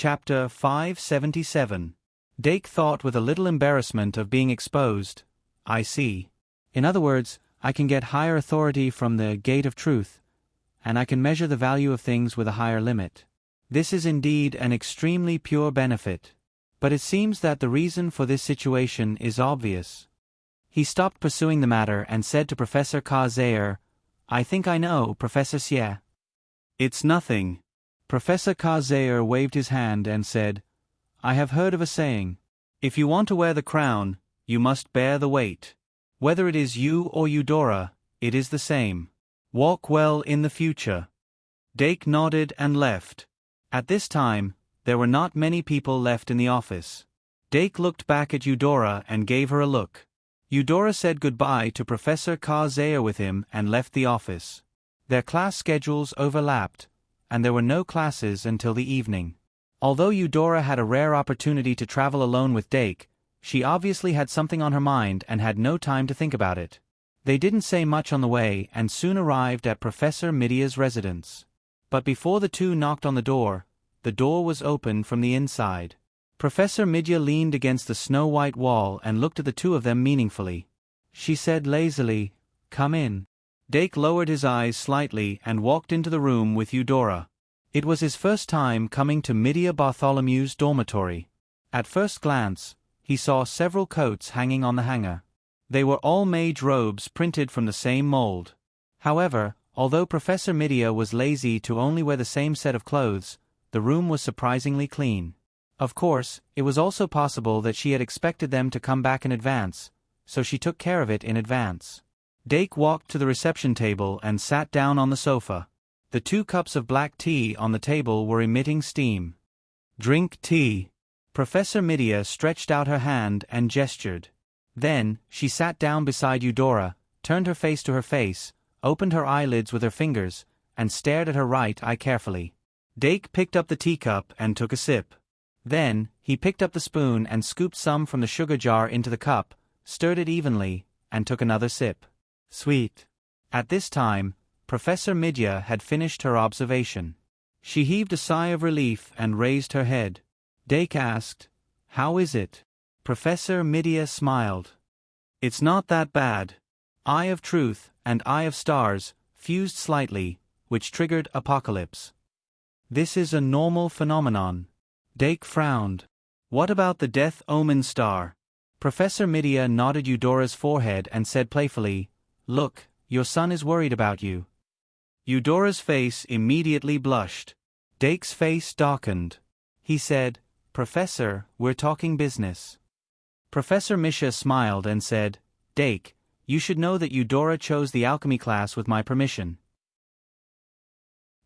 Chapter 577. Dake thought with a little embarrassment of being exposed. I see. In other words, I can get higher authority from the gate of truth, and I can measure the value of things with a higher limit. This is indeed an extremely pure benefit. But it seems that the reason for this situation is obvious. He stopped pursuing the matter and said to Professor Ka-Zayer, I think I know, Professor Xie. It's nothing. Professor Ka-Zayer waved his hand and said, I have heard of a saying. If you want to wear the crown, you must bear the weight. Whether it is you or Eudora, it is the same. Walk well in the future. Dake nodded and left. At this time, there were not many people left in the office. Dake looked back at Eudora and gave her a look. Eudora said goodbye to Professor Ka-Zayer with him and left the office. Their class schedules overlapped, and there were no classes until the evening. Although Eudora had a rare opportunity to travel alone with Dake, she obviously had something on her mind and had no time to think about it. They didn't say much on the way and soon arrived at Professor Midia's residence. But before the two knocked on the door was opened from the inside. Professor Midya leaned against the snow-white wall and looked at the two of them meaningfully. She said lazily, Come in. Dake lowered his eyes slightly and walked into the room with Eudora. It was his first time coming to Midya Bartholomew's dormitory. At first glance, he saw several coats hanging on the hanger. They were all mage robes printed from the same mold. However, although Professor Midya was lazy to only wear the same set of clothes, the room was surprisingly clean. Of course, it was also possible that she had expected them to come back in advance, so she took care of it in advance. Dake walked to the reception table and sat down on the sofa. The 2 cups of black tea on the table were emitting steam. Drink tea. Professor Midya stretched out her hand and gestured. Then, she sat down beside Eudora, turned her face to her face, opened her eyelids with her fingers, and stared at her right eye carefully. Dake picked up the teacup and took a sip. Then, he picked up the spoon and scooped some from the sugar jar into the cup, stirred it evenly, and took another sip. Sweet. At this time, Professor Midya had finished her observation. She heaved a sigh of relief and raised her head. Dake asked, How is it? Professor Midya smiled. It's not that bad. Eye of Truth and Eye of Stars fused slightly, which triggered apocalypse. This is a normal phenomenon. Dake frowned. What about the Death Omen Star? Professor Midya nodded Eudora's forehead and said playfully, Look, your son is worried about you. Eudora's face immediately blushed. Dake's face darkened. He said, Professor, we're talking business. Professor Misha smiled and said, Dake, you should know that Eudora chose the alchemy class with my permission.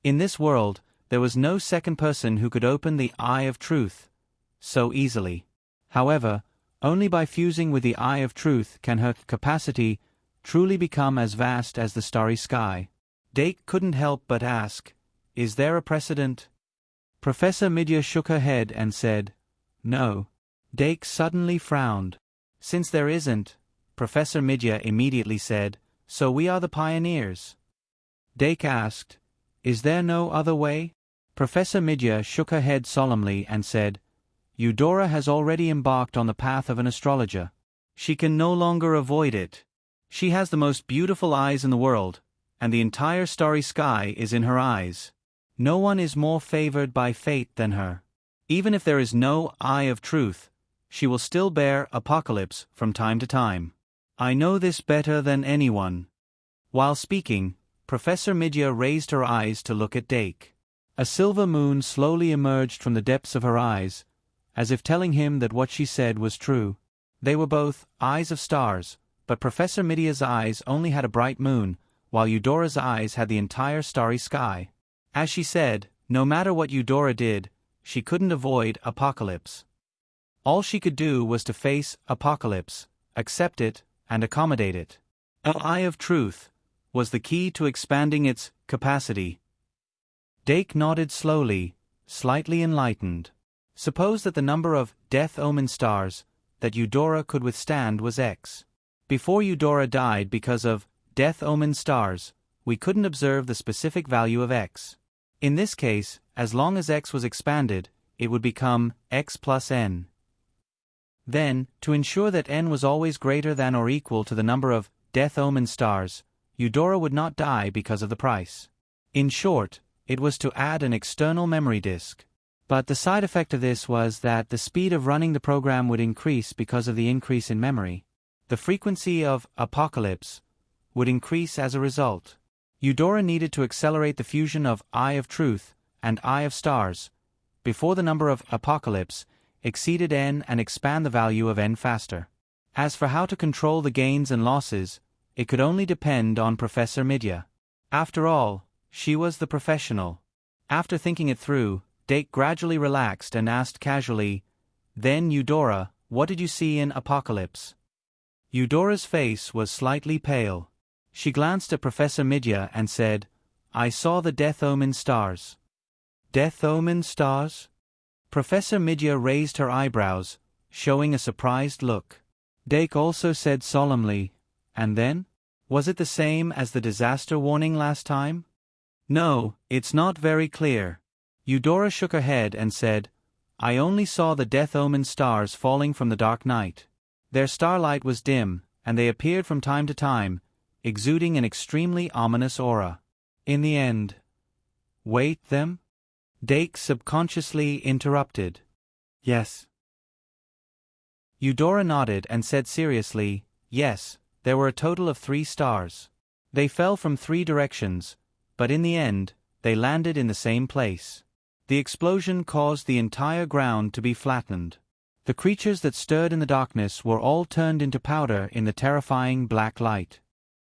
In this world, there was no second person who could open the Eye of Truth so easily. However, only by fusing with the Eye of Truth can her capacity truly become as vast as the starry sky. Dake couldn't help but ask, Is there a precedent? Professor Midya shook her head and said, No. Dake suddenly frowned. Since there isn't, Professor Midya immediately said, So we are the pioneers. Dake asked, Is there no other way? Professor Midya shook her head solemnly and said, Eudora has already embarked on the path of an astrologer. She can no longer avoid it. She has the most beautiful eyes in the world, and the entire starry sky is in her eyes. No one is more favored by fate than her. Even if there is no Eye of Truth, she will still bear apocalypse from time to time. I know this better than anyone. While speaking, Professor Midya raised her eyes to look at Dake. A silver moon slowly emerged from the depths of her eyes, as if telling him that what she said was true. They were both eyes of stars, but Professor Midya's eyes only had a bright moon, while Eudora's eyes had the entire starry sky. As she said, no matter what Eudora did, she couldn't avoid apocalypse. All she could do was to face apocalypse, accept it, and accommodate it. An Eye of Truth was the key to expanding its capacity. Dake nodded slowly, slightly enlightened. Suppose that the number of Death Omen stars that Eudora could withstand was X. Before Eudora died because of Death Omen stars, we couldn't observe the specific value of X. In this case, as long as X was expanded, it would become x plus n. Then, to ensure that n was always greater than or equal to the number of death-omen stars, Eudora would not die because of the price. In short, it was to add an external memory disk. But the side effect of this was that the speed of running the program would increase because of the increase in memory. The frequency of apocalypse would increase as a result. Eudora needed to accelerate the fusion of Eye of Truth and Eye of Stars before the number of apocalypse exceeded n and expand the value of n faster. As for how to control the gains and losses, it could only depend on Professor Midya. After all, she was the professional. After thinking it through, Dake gradually relaxed and asked casually, "Then, Eudora, what did you see in Apocalypse?" Eudora's face was slightly pale. She glanced at Professor Midya and said, "I saw the death-omen stars." "Death-omen stars?" Professor Midya raised her eyebrows, showing a surprised look. Dake also said solemnly, "And then? Was it the same as the disaster warning last time?" "No, it's not very clear." Eudora shook her head and said, "I only saw the death-omen stars falling from the dark night. Their starlight was dim, and they appeared from time to time, exuding an extremely ominous aura. In the end—" "Wait, them?" Dake subconsciously interrupted. "Yes." Eudora nodded and said seriously, "Yes, there were a total of 3 stars. They fell from 3 directions, but in the end, they landed in the same place. The explosion caused the entire ground to be flattened. The creatures that stirred in the darkness were all turned into powder in the terrifying black light.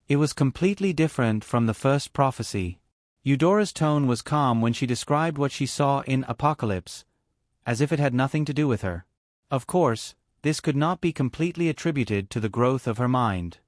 It was completely different from the first prophecy." Eudora's tone was calm when she described what she saw in Apocalypse, as if it had nothing to do with her. Of course, this could not be completely attributed to the growth of her mind.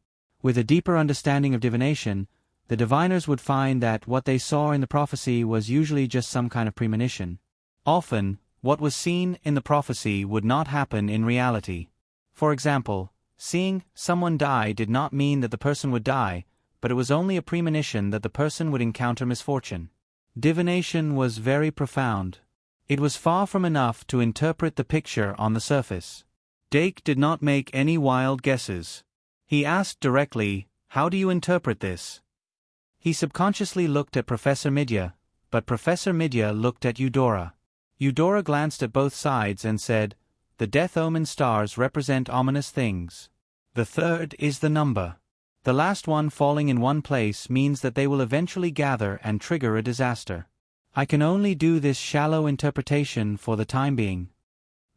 With a deeper understanding of divination, the diviners would find that what they saw in the prophecy was usually just some kind of premonition. Often, what was seen in the prophecy would not happen in reality. For example, seeing someone die did not mean that the person would die, but it was only a premonition that the person would encounter misfortune. Divination was very profound. It was far from enough to interpret the picture on the surface. Dake did not make any wild guesses. He asked directly, "How do you interpret this?" He subconsciously looked at Professor Midya, but Professor Midya looked at Eudora. Eudora glanced at both sides and said, "The death-omen stars represent ominous things. The 3rd is the number. The last one falling in one place means that they will eventually gather and trigger a disaster. I can only do this shallow interpretation for the time being."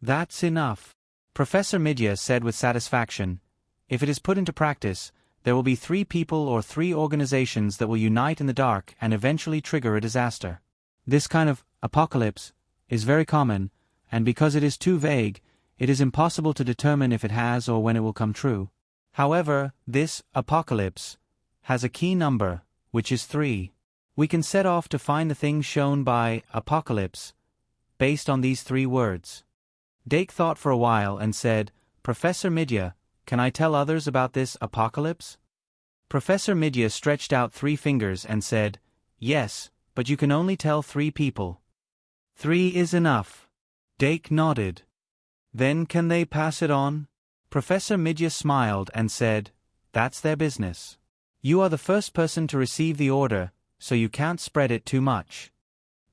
"That's enough," Professor Midya said with satisfaction. "If it is put into practice, there will be 3 people or 3 organizations that will unite in the dark and eventually trigger a disaster. This kind of apocalypse is very common, and because it is too vague, it is impossible to determine if it has or when it will come true. However, this apocalypse has a key number, which is 3. We can set off to find the things shown by apocalypse based on these 3 words." Dake thought for a while and said, "Professor Midya, can I tell others about this apocalypse?" Professor Midya stretched out 3 fingers and said, "Yes, but you can only tell 3 people." "3 is enough." Dake nodded. "Then can they pass it on?" Professor Midya smiled and said, "That's their business. You are the first person to receive the order, so you can't spread it too much."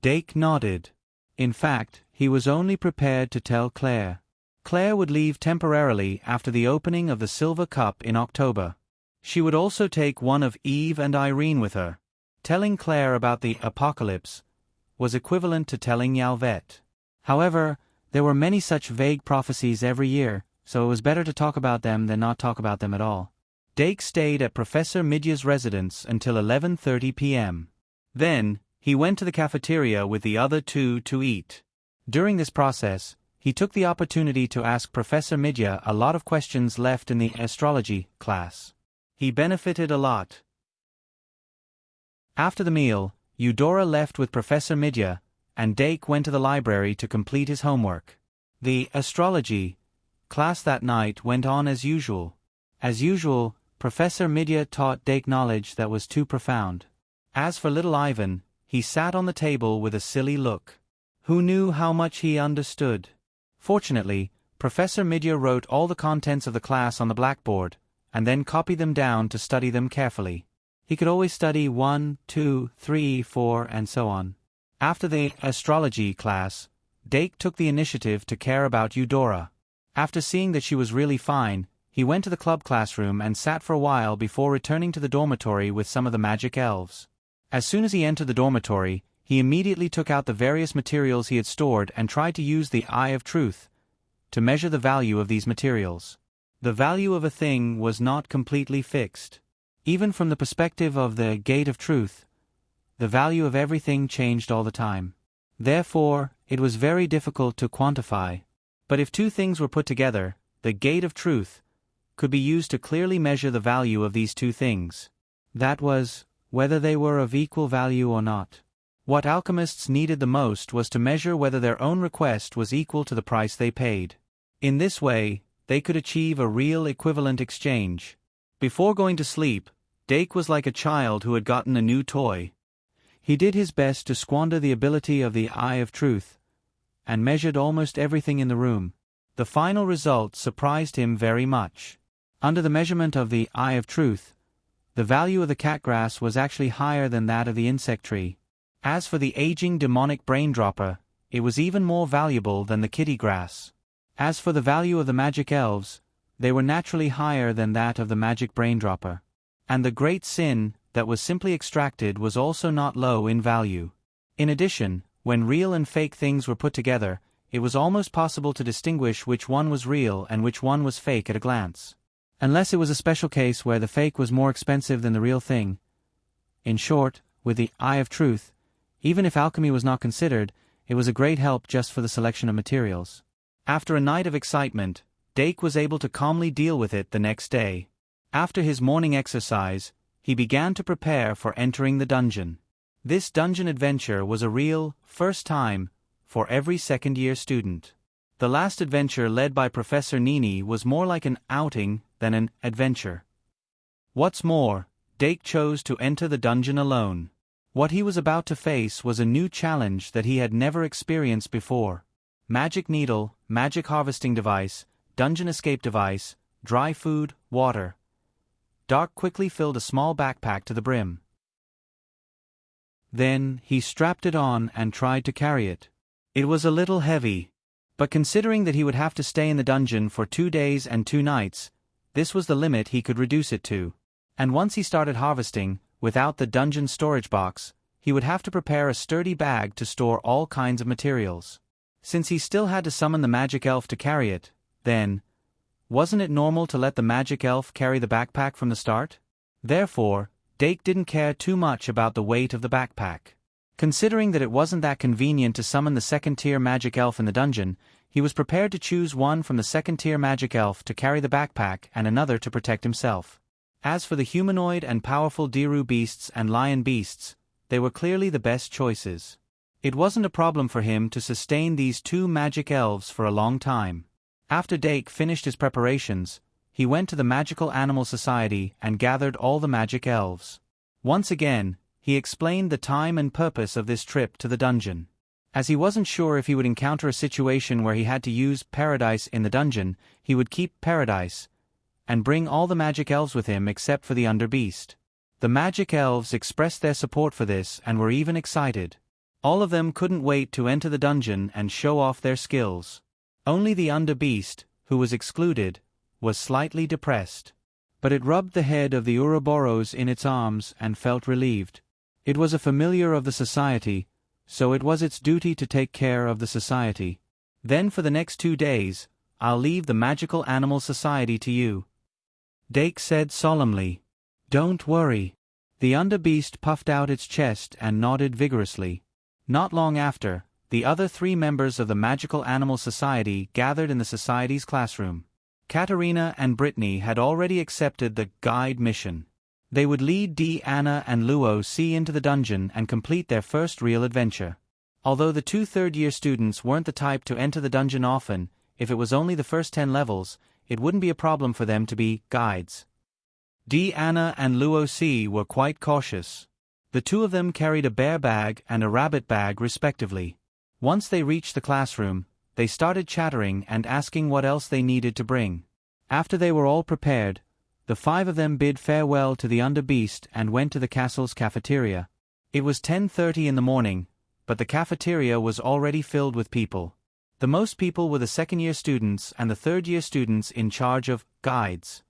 Dake nodded. In fact, he was only prepared to tell Claire. Claire would leave temporarily after the opening of the Silver Cup in October. She would also take one of Eve and Irene with her. Telling Claire about the apocalypse was equivalent to telling Yalvet. However, there were many such vague prophecies every year, so it was better to talk about them than not talk about them at all. Dake stayed at Professor Midya's residence until 11:30 p.m. Then, he went to the cafeteria with the other 2 to eat. During this process, he took the opportunity to ask Professor Midya a lot of questions left in the astrology class. He benefited a lot. After the meal, Eudora left with Professor Midya, and Dake went to the library to complete his homework. The astrology class that night went on as usual. As usual, Professor Midya taught Dake knowledge that was too profound. As for little Ivan, he sat on the table with a silly look. Who knew how much he understood? Fortunately, Professor Midya wrote all the contents of the class on the blackboard, and then copied them down to study them carefully. He could always study 1, 2, 3, 4, and so on. After the astrology class, Dake took the initiative to care about Eudora. After seeing that she was really fine, he went to the club classroom and sat for a while before returning to the dormitory with some of the magic elves. As soon as he entered the dormitory, he immediately took out the various materials he had stored and tried to use the Eye of Truth to measure the value of these materials. The value of a thing was not completely fixed. Even from the perspective of the Gate of Truth, the value of everything changed all the time. Therefore, it was very difficult to quantify. But if two things were put together, the Gate of Truth could be used to clearly measure the value of these two things. That was, whether they were of equal value or not. What alchemists needed the most was to measure whether their own request was equal to the price they paid. In this way, they could achieve a real equivalent exchange. Before going to sleep, Dake was like a child who had gotten a new toy. He did his best to squander the ability of the Eye of Truth, and measured almost everything in the room. The final result surprised him very much. Under the measurement of the Eye of Truth, the value of the catgrass was actually higher than that of the insect tree. As for the aging demonic braindropper, it was even more valuable than the kitty grass. As for the value of the magic elves, they were naturally higher than that of the magic braindropper. And the great sin that was simply extracted was also not low in value. In addition, when real and fake things were put together, it was almost possible to distinguish which one was real and which one was fake at a glance. Unless it was a special case where the fake was more expensive than the real thing. In short, with the Eye of Truth, even if alchemy was not considered, it was a great help just for the selection of materials. After a night of excitement, Dake was able to calmly deal with it the next day. After his morning exercise, he began to prepare for entering the dungeon. This dungeon adventure was a real, first time, for every second-year student. The last adventure led by Professor Nini was more like an outing than an adventure. What's more, Dake chose to enter the dungeon alone. What he was about to face was a new challenge that he had never experienced before. Magic needle, magic harvesting device, dungeon escape device, dry food, water. Dark quickly filled a small backpack to the brim. Then, he strapped it on and tried to carry it. It was a little heavy. But considering that he would have to stay in the dungeon for 2 days and 2 nights, this was the limit he could reduce it to. And once he started harvesting, without the dungeon storage box, he would have to prepare a sturdy bag to store all kinds of materials. Since he still had to summon the magic elf to carry it, then, wasn't it normal to let the magic elf carry the backpack from the start? Therefore, Dake didn't care too much about the weight of the backpack. Considering that it wasn't that convenient to summon the second-tier magic elf in the dungeon, he was prepared to choose one from the second-tier magic elf to carry the backpack and another to protect himself. As for the humanoid and powerful Diru beasts and lion beasts, they were clearly the best choices. It wasn't a problem for him to sustain these 2 magic elves for a long time. After Dake finished his preparations, he went to the Magical Animal Society and gathered all the magic elves. Once again, he explained the time and purpose of this trip to the dungeon. As he wasn't sure if he would encounter a situation where he had to use Paradise in the dungeon, he would keep Paradise, and bring all the magic elves with him except for the Underbeast. The magic elves expressed their support for this and were even excited. All of them couldn't wait to enter the dungeon and show off their skills. Only the Underbeast, who was excluded, was slightly depressed. But it rubbed the head of the Ouroboros in its arms and felt relieved. It was a familiar of the society, so it was its duty to take care of the society. Then for the next 2 days, I'll leave the Magical Animal Society to you, Dake said solemnly. Don't worry. The Underbeast puffed out its chest and nodded vigorously. Not long after, the other 3 members of the Magical Animal Society gathered in the Society's classroom. Katerina and Brittany had already accepted the guide mission. They would lead Dee, Anna and Luo C into the dungeon and complete their first real adventure. Although the 2 third-year students weren't the type to enter the dungeon often, if it was only the first 10 levels, it wouldn't be a problem for them to be guides. Dee, Anna and Luo C were quite cautious. The 2 of them carried a bear bag and a rabbit bag respectively. Once they reached the classroom, they started chattering and asking what else they needed to bring. After they were all prepared, the 5 of them bid farewell to the under-beast and went to the castle's cafeteria. It was 10:30 in the morning, but the cafeteria was already filled with people. The most people were the second-year students and the third-year students in charge of guides.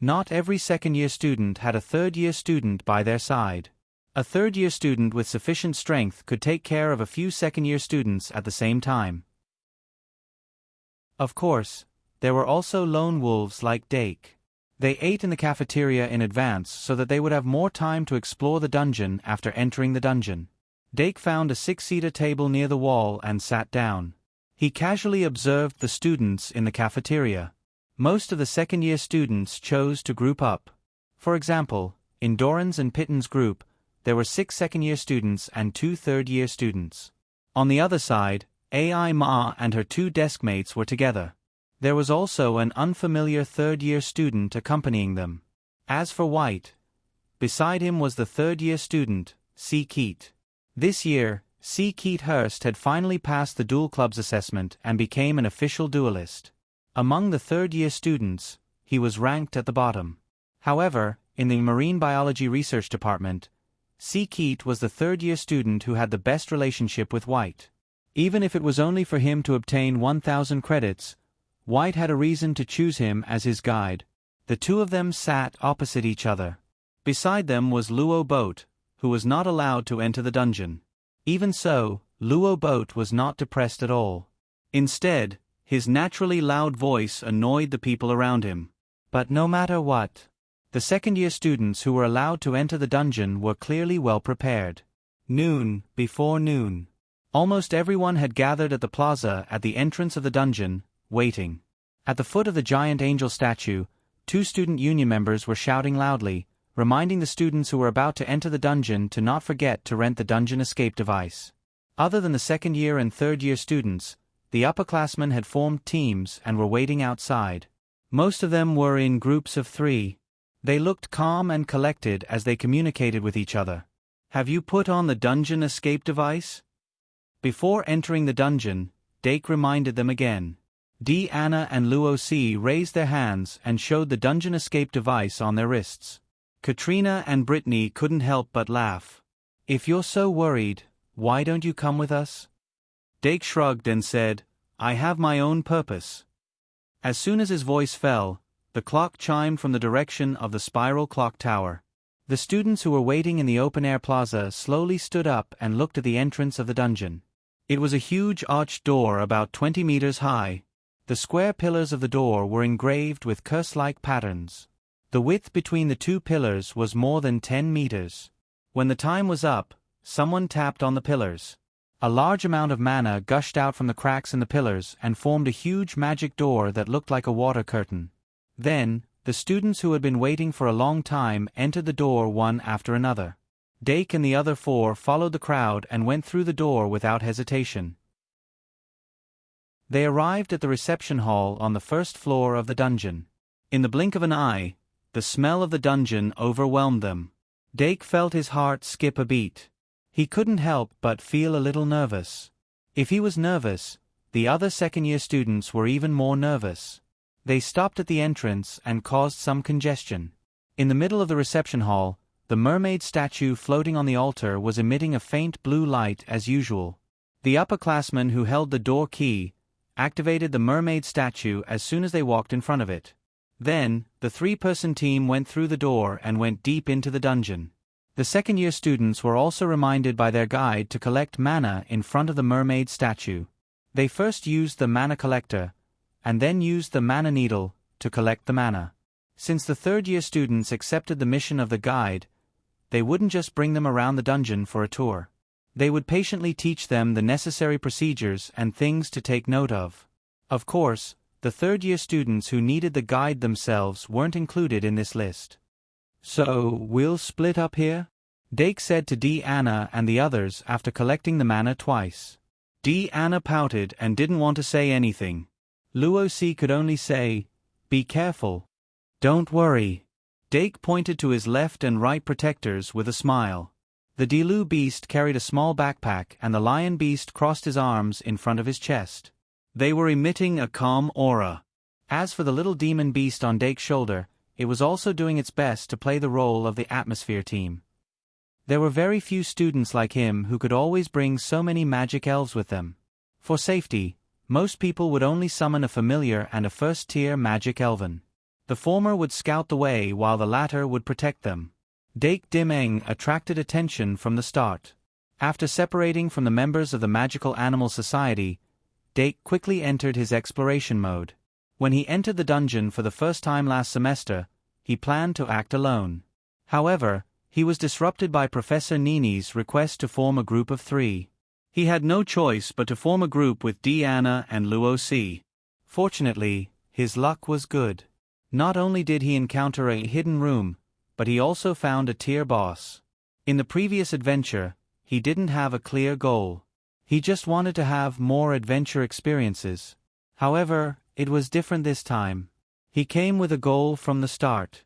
Not every second-year student had a third-year student by their side. A third-year student with sufficient strength could take care of a few second-year students at the same time. Of course, there were also lone wolves like Dake. They ate in the cafeteria in advance so that they would have more time to explore the dungeon after entering the dungeon. Dake found a 6-seater table near the wall and sat down. He casually observed the students in the cafeteria. Most of the second-year students chose to group up. For example, in Doran's and Pitton's group, there were 6 second-year students and 2 third-year students. On the other side, Ai Ma and her 2 deskmates were together. There was also an unfamiliar third-year student accompanying them. As for White, beside him was the third-year student, C. Keat. This year, C. Keat Hurst had finally passed the Duel Club's assessment and became an official duelist. Among the third-year students, he was ranked at the bottom. However, in the Marine Biology Research Department, C. Keat was the third-year student who had the best relationship with White. Even if it was only for him to obtain 1,000 credits, White had a reason to choose him as his guide. The 2 of them sat opposite each other. Beside them was Luo Boat, who was not allowed to enter the dungeon. Even so, Luo Boat was not depressed at all. Instead, his naturally loud voice annoyed the people around him. But no matter what, the second-year students who were allowed to enter the dungeon were clearly well prepared. Before noon. Almost everyone had gathered at the plaza at the entrance of the dungeon, waiting. At the foot of the giant angel statue, 2 student union members were shouting loudly, reminding the students who were about to enter the dungeon to not forget to rent the dungeon escape device. Other than the second-year and third-year students, the upperclassmen had formed teams and were waiting outside. Most of them were in groups of 3. They looked calm and collected as they communicated with each other. "Have you put on the dungeon escape device?" Before entering the dungeon, Dake reminded them again. Anna and Luo C raised their hands and showed the dungeon escape device on their wrists. Katrina and Brittany couldn't help but laugh. "If you're so worried, why don't you come with us?" Dake shrugged and said, "I have my own purpose." As soon as his voice fell, the clock chimed from the direction of the spiral clock tower. The students who were waiting in the open-air plaza slowly stood up and looked at the entrance of the dungeon. It was a huge arched door about 20 meters high. The square pillars of the door were engraved with curse-like patterns. The width between the 2 pillars was more than 10 meters. When the time was up, someone tapped on the pillars. A large amount of mana gushed out from the cracks in the pillars and formed a huge magic door that looked like a water curtain. Then, the students who had been waiting for a long time entered the door one after another. Dake and the other 4 followed the crowd and went through the door without hesitation. They arrived at the reception hall on the first floor of the dungeon. In the blink of an eye, the smell of the dungeon overwhelmed them. Dake felt his heart skip a beat. He couldn't help but feel a little nervous. If he was nervous, the other second-year students were even more nervous. They stopped at the entrance and caused some congestion. In the middle of the reception hall, the mermaid statue floating on the altar was emitting a faint blue light as usual. The upperclassmen who held the door key activated the mermaid statue as soon as they walked in front of it. Then, the 3-person team went through the door and went deep into the dungeon. The second-year students were also reminded by their guide to collect mana in front of the mermaid statue. They first used the mana collector, and then used the mana needle to collect the mana. Since the third-year students accepted the mission of the guide, they wouldn't just bring them around the dungeon for a tour. They would patiently teach them the necessary procedures and things to take note of. Of course, the third-year students who needed the guide themselves weren't included in this list. "So, we'll split up here?" Dake said to Anna and the others after collecting the mana twice. Anna pouted and didn't want to say anything. Luo C could only say, "Be careful." "Don't worry." Dake pointed to his left and right protectors with a smile. The Dilu beast carried a small backpack and the lion beast crossed his arms in front of his chest. They were emitting a calm aura. As for the little demon beast on Dake's shoulder, it was also doing its best to play the role of the atmosphere team. There were very few students like him who could always bring so many magic elves with them. For safety, most people would only summon a familiar and a first-tier magic elven. The former would scout the way while the latter would protect them. Dake Dim-Eng attracted attention from the start. After separating from the members of the Magical Animal Society, Dake quickly entered his exploration mode. When he entered the dungeon for the first time last semester, he planned to act alone. However, he was disrupted by Professor Nini's request to form a group of 3. He had no choice but to form a group with Deanna and Luo Si. Fortunately, his luck was good. Not only did he encounter a hidden room, but he also found a tier boss. In the previous adventure, he didn't have a clear goal. He just wanted to have more adventure experiences. However, it was different this time. He came with a goal from the start.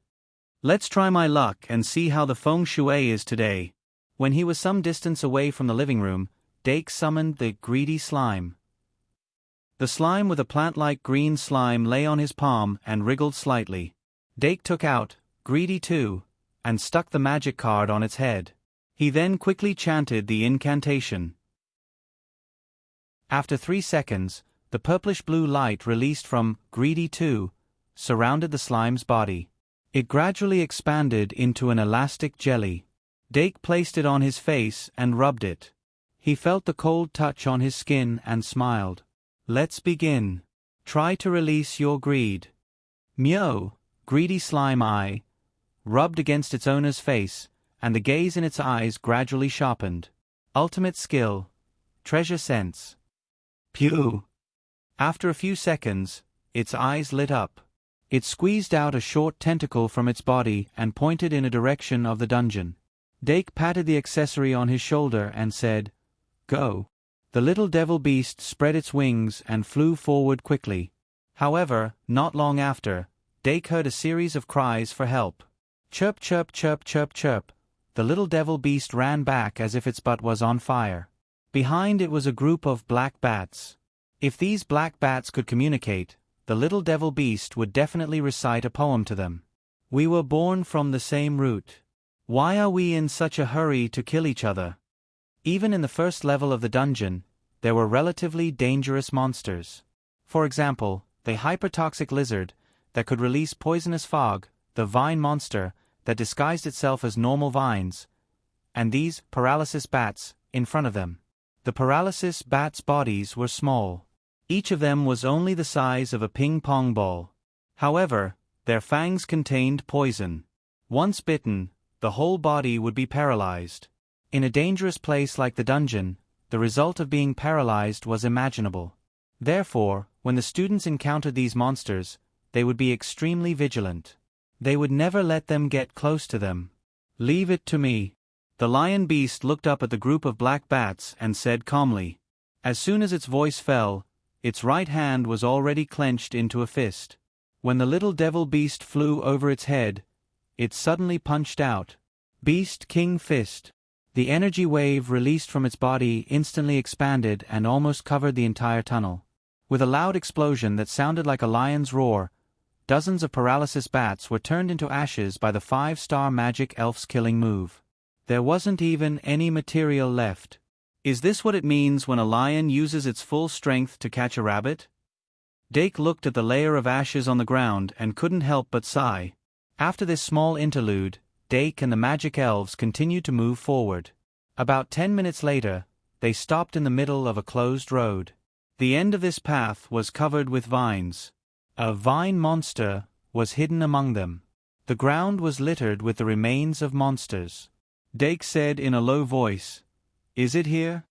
Let's try my luck and see how the feng shui is today. When he was some distance away from the living room, Dake summoned the greedy slime. The slime with a plant-like green slime lay on his palm and wriggled slightly. Dake took out Greedy 2, and stuck the magic card on its head. He then quickly chanted the incantation. After 3 seconds, the purplish-blue light released from Greedy 2 surrounded the slime's body. It gradually expanded into an elastic jelly. Dake placed it on his face and rubbed it. He felt the cold touch on his skin and smiled. Let's begin. Try to release your greed. Meow, greedy slime eye, rubbed against its owner's face, and the gaze in its eyes gradually sharpened. Ultimate skill. Treasure sense. Pew. After a few seconds, its eyes lit up. It squeezed out a short tentacle from its body and pointed in a direction of the dungeon. Dake patted the accessory on his shoulder and said, "Go." The little devil beast spread its wings and flew forward quickly. However, not long after, Dake heard a series of cries for help. Chirp chirp chirp chirp chirp. The little devil beast ran back as if its butt was on fire. Behind it was a group of black bats. If these black bats could communicate, the little devil beast would definitely recite a poem to them. We were born from the same root. Why are we in such a hurry to kill each other? Even in the first level of the dungeon, there were relatively dangerous monsters. For example, the hypertoxic lizard that could release poisonous fog, the vine monster that disguised itself as normal vines, and these paralysis bats in front of them. The paralysis bats' bodies were small. Each of them was only the size of a ping-pong ball. However, their fangs contained poison. Once bitten, the whole body would be paralyzed. In a dangerous place like the dungeon, the result of being paralyzed was imaginable. Therefore, when the students encountered these monsters, they would be extremely vigilant. They would never let them get close to them. Leave it to me. The lion beast looked up at the group of black bats and said calmly. As soon as its voice fell, its right hand was already clenched into a fist. When the little devil beast flew over its head, it suddenly punched out. Beast King Fist. The energy wave released from its body instantly expanded and almost covered the entire tunnel. With a loud explosion that sounded like a lion's roar, dozens of paralysis bats were turned into ashes by the 5-star magic elf's killing move. There wasn't even any material left. Is this what it means when a lion uses its full strength to catch a rabbit? Dake looked at the layer of ashes on the ground and couldn't help but sigh. After this small interlude, Dake and the magic elves continued to move forward. About 10 minutes later, they stopped in the middle of a closed road. The end of this path was covered with vines. A vine monster was hidden among them. The ground was littered with the remains of monsters. Dake said in a low voice, "Is it here?"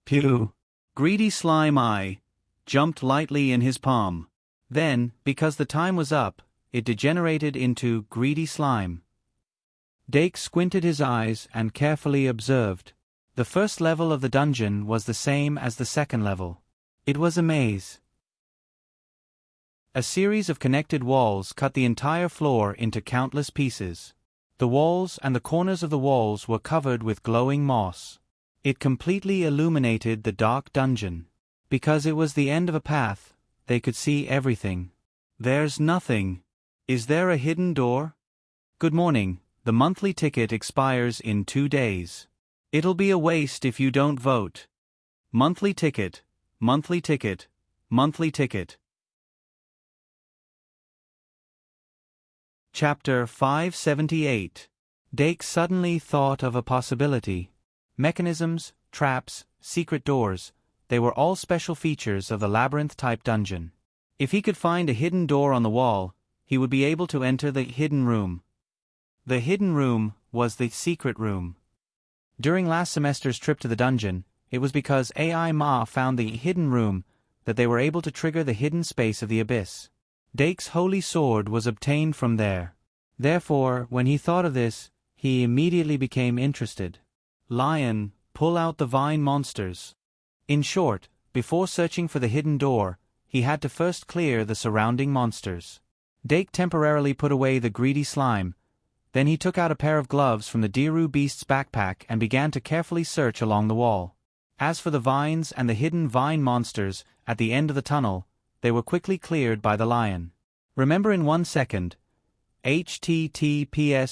Pew. Greedy Slime Eye jumped lightly in his palm. Then, because the time was up, it degenerated into Greedy Slime. Dake squinted his eyes and carefully observed. The first level of the dungeon was the same as the second level. It was a maze. A series of connected walls cut the entire floor into countless pieces. The walls and the corners of the walls were covered with glowing moss. It completely illuminated the dark dungeon. Because it was the end of a path, they could see everything. There's nothing. Is there a hidden door? Good morning, the monthly ticket expires in 2 days. It'll be a waste if you don't vote. Monthly ticket, monthly ticket, monthly ticket. Chapter 578. Dake suddenly thought of a possibility. Mechanisms, traps, secret doors, they were all special features of the labyrinth-type dungeon. If he could find a hidden door on the wall, he would be able to enter the hidden room. The hidden room was the secret room. During last semester's trip to the dungeon, it was because AI Ma found the hidden room that they were able to trigger the hidden space of the abyss. Dake's holy sword was obtained from there. Therefore, when he thought of this, he immediately became interested. Lion, pull out the vine monsters. In short, before searching for the hidden door, he had to first clear the surrounding monsters. Dake temporarily put away the greedy slime. Then he took out a pair of gloves from the Diru beast's backpack and began to carefully search along the wall. As for the vines and the hidden vine monsters at the end of the tunnel, they were quickly cleared by the lion. Remember in 1 second. https://m.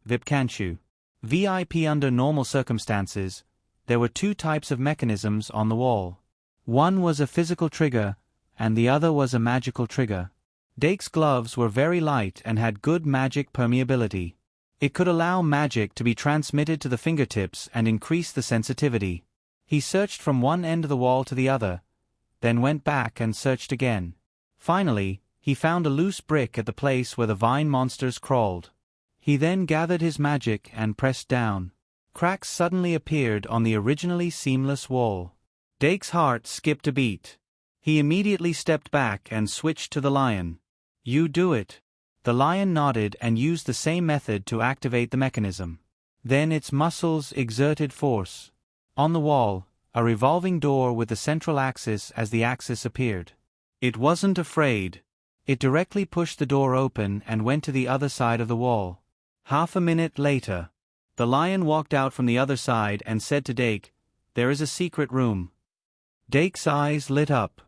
Vipkanchu. VIP. Under normal circumstances, there were 2 types of mechanisms on the wall. One was a physical trigger, and the other was a magical trigger. Dake's gloves were very light and had good magic permeability. It could allow magic to be transmitted to the fingertips and increase the sensitivity. He searched from one end of the wall to the other, then went back and searched again. Finally, he found a loose brick at the place where the vine monsters crawled. He then gathered his magic and pressed down. Cracks suddenly appeared on the originally seamless wall. Dake's heart skipped a beat. He immediately stepped back and switched to the lion. You do it. The lion nodded and used the same method to activate the mechanism. Then its muscles exerted force. On the wall, a revolving door with the central axis as the axis appeared. It wasn't afraid. It directly pushed the door open and went to the other side of the wall. Half a minute later, the lion walked out from the other side and said to Dake, "There is a secret room." Dake's eyes lit up.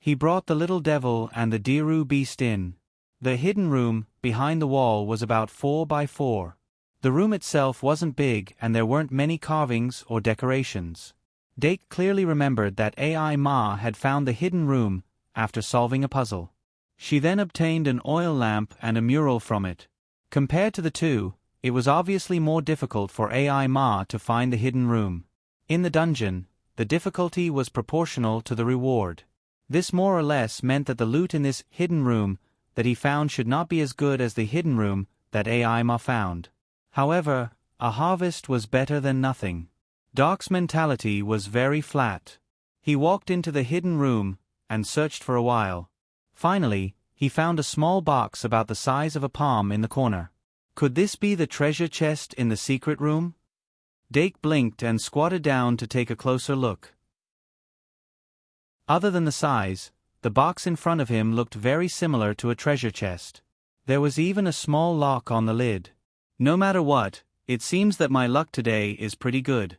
He brought the little devil and the Diru beast in. The hidden room, behind the wall, was about 4 by 4. The room itself wasn't big and there weren't many carvings or decorations. Dake clearly remembered that AI Ma had found the hidden room after solving a puzzle. She then obtained an oil lamp and a mural from it. Compared to the two, it was obviously more difficult for AI Ma to find the hidden room. In the dungeon, the difficulty was proportional to the reward. This more or less meant that the loot in this hidden room that he found should not be as good as the hidden room that AI Ma found. However, a harvest was better than nothing. Doc's mentality was very flat. He walked into the hidden room and searched for a while. Finally, he found a small box about the size of a palm in the corner. Could this be the treasure chest in the secret room? Dake blinked and squatted down to take a closer look. Other than the size, the box in front of him looked very similar to a treasure chest. There was even a small lock on the lid. No matter what, it seems that my luck today is pretty good.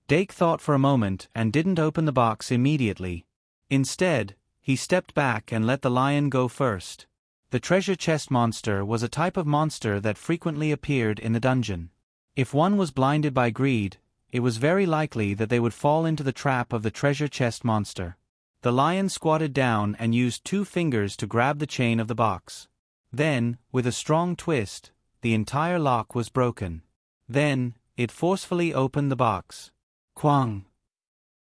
Dake thought for a moment and didn't open the box immediately. Instead, he stepped back and let the lion go first. The treasure chest monster was a type of monster that frequently appeared in the dungeon. If one was blinded by greed, it was very likely that they would fall into the trap of the treasure chest monster. The lion squatted down and used 2 fingers to grab the chain of the box. Then, with a strong twist, the entire lock was broken. Then, it forcefully opened the box. Quang!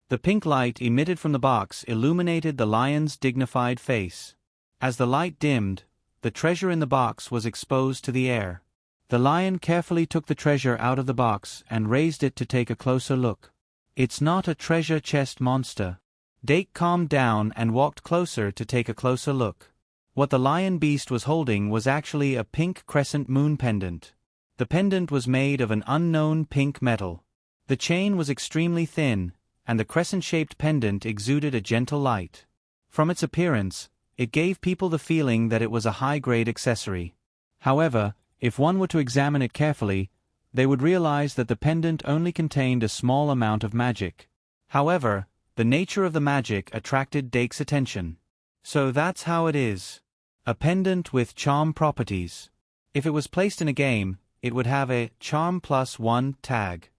The pink light emitted from the box illuminated the lion's dignified face. As the light dimmed, the treasure in the box was exposed to the air. The lion carefully took the treasure out of the box and raised it to take a closer look. It's not a treasure chest monster. Dake calmed down and walked closer to take a closer look. What the lion beast was holding was actually a pink crescent moon pendant. The pendant was made of an unknown pink metal. The chain was extremely thin, and the crescent-shaped pendant exuded a gentle light. From its appearance, it gave people the feeling that it was a high-grade accessory. However, if one were to examine it carefully, they would realize that the pendant only contained a small amount of magic. However, the nature of the magic attracted Dake's attention. So that's how it is. A pendant with charm properties. If it was placed in a game, it would have a Charm +1 tag.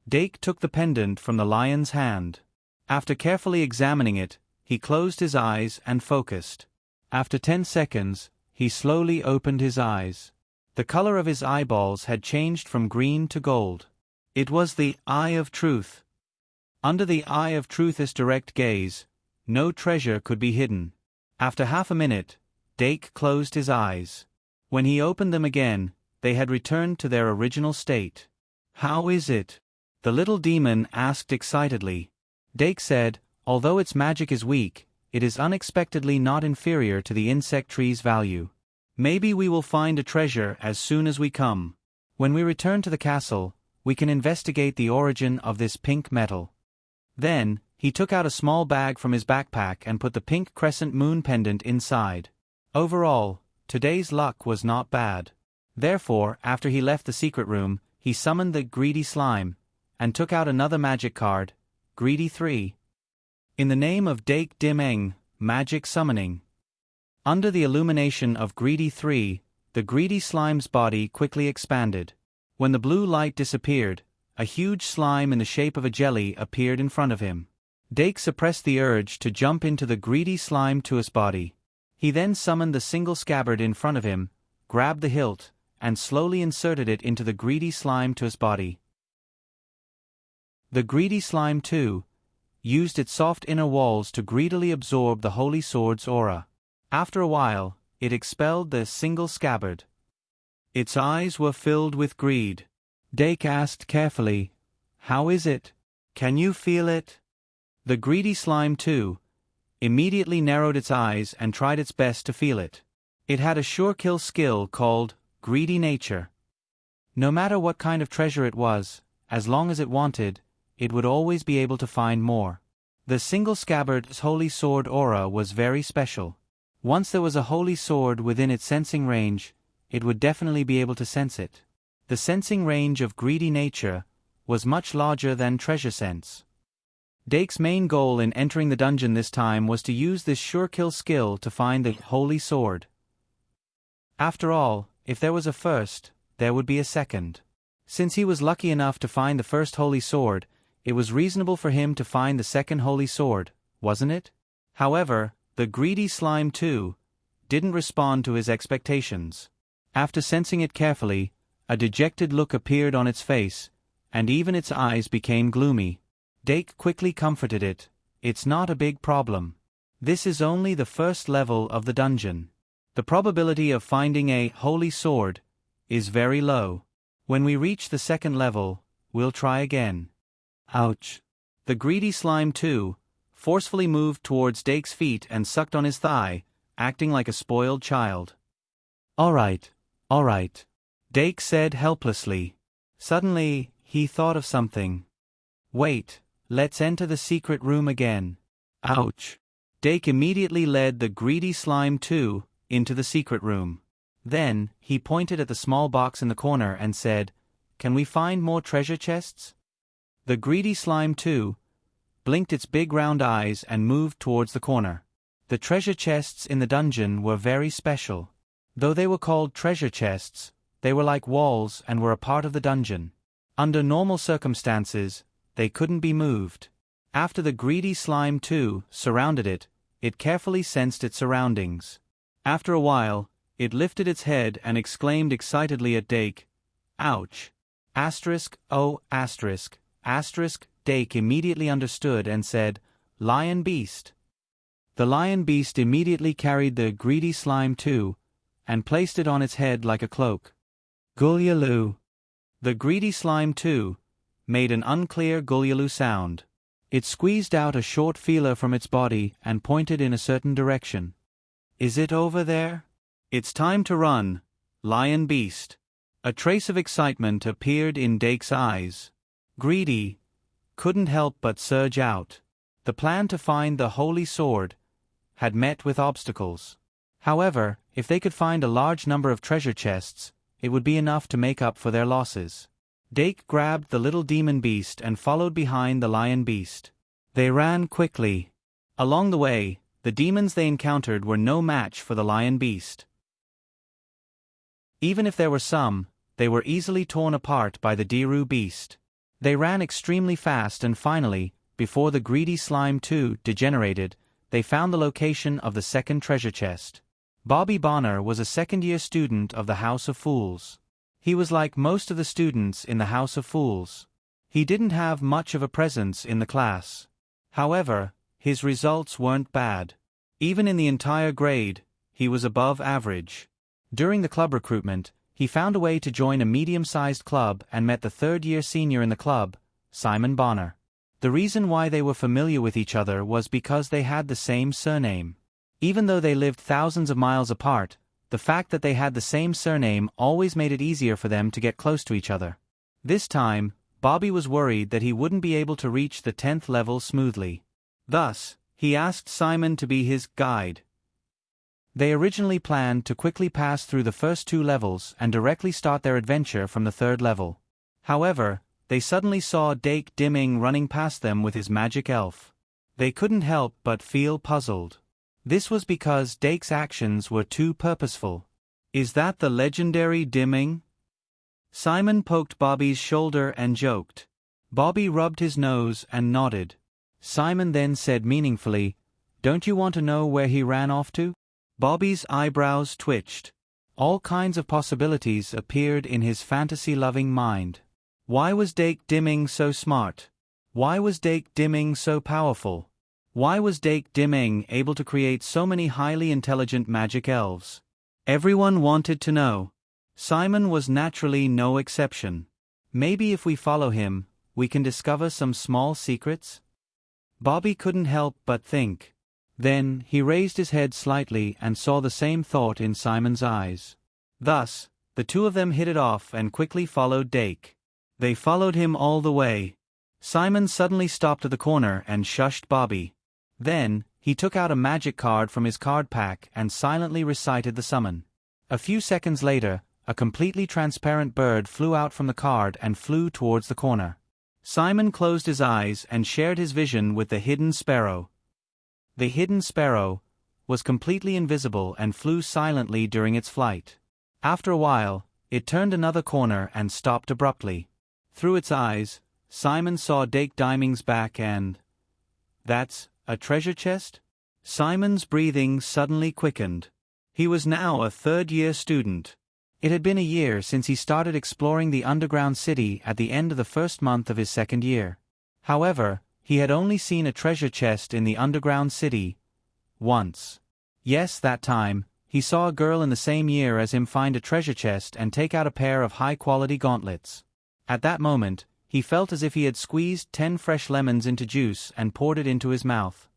Dake took the pendant from the lion's hand. After carefully examining it, he closed his eyes and focused. After 10 seconds, he slowly opened his eyes. The color of his eyeballs had changed from green to gold. It was the Eye of Truth. Under the Eye of Truth's direct gaze, no treasure could be hidden. After half a minute, Dake closed his eyes. When he opened them again, they had returned to their original state. "How is it?" the little demon asked excitedly. Dake said, "Although its magic is weak, it is unexpectedly not inferior to the insect tree's value. Maybe we will find a treasure as soon as we come. When we return to the castle, we can investigate the origin of this pink metal." Then, he took out a small bag from his backpack and put the pink crescent moon pendant inside. Overall, today's luck was not bad. Therefore, after he left the secret room, he summoned the greedy slime, and took out another magic card, Greedy 3. In the name of Dake Dim-Eng, Magic Summoning. Under the illumination of Greedy 3, the greedy slime's body quickly expanded. When the blue light disappeared, a huge slime in the shape of a jelly appeared in front of him. Dake suppressed the urge to jump into the greedy slime to his body. He then summoned the single scabbard in front of him, grabbed the hilt, and slowly inserted it into the greedy slime to his body. The greedy slime, too, used its soft inner walls to greedily absorb the holy sword's aura. After a while, it expelled the single scabbard. Its eyes were filled with greed. Dake asked carefully, "How is it? Can you feel it?" The greedy slime, too, immediately narrowed its eyes and tried its best to feel it. It had a sure-kill skill called Greedy Nature. No matter what kind of treasure it was, as long as it wanted, it would always be able to find more. The single scabbard's holy sword aura was very special. Once there was a holy sword within its sensing range, it would definitely be able to sense it. The sensing range of Greedy Nature was much larger than treasure sense. Dake's main goal in entering the dungeon this time was to use this sure-kill skill to find the holy sword. After all, if there was a first, there would be a second. Since he was lucky enough to find the first holy sword, it was reasonable for him to find the second holy sword, wasn't it? However, the greedy slime, too, didn't respond to his expectations. After sensing it carefully, a dejected look appeared on its face, and even its eyes became gloomy. Dake quickly comforted it. "It's not a big problem. This is only the first level of the dungeon. The probability of finding a holy sword is very low. When we reach the second level, we'll try again." Ouch. The greedy slime, too, forcefully moved towards Dake's feet and sucked on his thigh, acting like a spoiled child. All right, Dake said helplessly. Suddenly, he thought of something. "Wait, let's enter the secret room again." Ouch. Dake immediately led the greedy slime, too, into the secret room. Then, he pointed at the small box in the corner and said, "Can we find more treasure chests?" The greedy slime, too, blinked its big round eyes and moved towards the corner. The treasure chests in the dungeon were very special. Though they were called treasure chests, they were like walls and were a part of the dungeon. Under normal circumstances, they couldn't be moved. After the greedy slime, too, surrounded it, it carefully sensed its surroundings. After a while, it lifted its head and exclaimed excitedly at Dake, "Ouch! Oh, Dake immediately understood and said, "Lion Beast." The lion beast immediately carried the greedy slime, too, and placed it on its head like a cloak. Gulyalu. The greedy slime, too, made an unclear gulyalu sound. It squeezed out a short feeler from its body and pointed in a certain direction. "Is it over there? It's time to run, lion beast." A trace of excitement appeared in Dake's eyes. Greedy couldn't help but surge out. The plan to find the holy sword had met with obstacles. However, if they could find a large number of treasure chests, it would be enough to make up for their losses. Dake grabbed the little demon beast and followed behind the lion beast. They ran quickly. Along the way, the demons they encountered were no match for the lion beast. Even if there were some, they were easily torn apart by the Diru beast. They ran extremely fast and finally, before the greedy slime too degenerated, they found the location of the second treasure chest. Bobby Bonner was a second-year student of the House of Fools. He was like most of the students in the House of Fools. He didn't have much of a presence in the class. However, his results weren't bad. Even in the entire grade, he was above average. During the club recruitment, he found a way to join a medium-sized club and met the third-year senior in the club, Simon Bonner. The reason why they were familiar with each other was because they had the same surname. Even though they lived thousands of miles apart, the fact that they had the same surname always made it easier for them to get close to each other. This time, Bobby was worried that he wouldn't be able to reach the 10th level smoothly. Thus, he asked Simon to be his guide. They originally planned to quickly pass through the first 2 levels and directly start their adventure from the 3rd level. However, they suddenly saw Dake Dimming running past them with his magic elf. They couldn't help but feel puzzled. This was because Dake's actions were too purposeful. Is that the legendary Dimming? Simon poked Bobby's shoulder and joked. Bobby rubbed his nose and nodded. Simon then said meaningfully, "Don't you want to know where he ran off to?" Bobby's eyebrows twitched. All kinds of possibilities appeared in his fantasy-loving mind. Why was Dake Dimming so smart? Why was Dake Dimming so powerful? Why was Dake Dimming able to create so many highly intelligent magic elves? Everyone wanted to know. Simon was naturally no exception. Maybe if we follow him, we can discover some small secrets? Bobby couldn't help but think. Then, he raised his head slightly and saw the same thought in Simon's eyes. Thus, the two of them hit it off and quickly followed Dake. They followed him all the way. Simon suddenly stopped at the corner and shushed Bobby. Then, he took out a magic card from his card pack and silently recited the summon. A few seconds later, a completely transparent bird flew out from the card and flew towards the corner. Simon closed his eyes and shared his vision with the hidden sparrow. The hidden sparrow was completely invisible and flew silently during its flight. After a while, it turned another corner and stopped abruptly. Through its eyes, Simon saw Dake Dimming's back and... That's a treasure chest? Simon's breathing suddenly quickened. He was now a third-year student. It had been a year since he started exploring the underground city at the end of the first month of his second year. However, he had only seen a treasure chest in the underground city once. Yes, that time, he saw a girl in the same year as him find a treasure chest and take out a pair of high-quality gauntlets. At that moment, he felt as if he had squeezed 10 fresh lemons into juice and poured it into his mouth.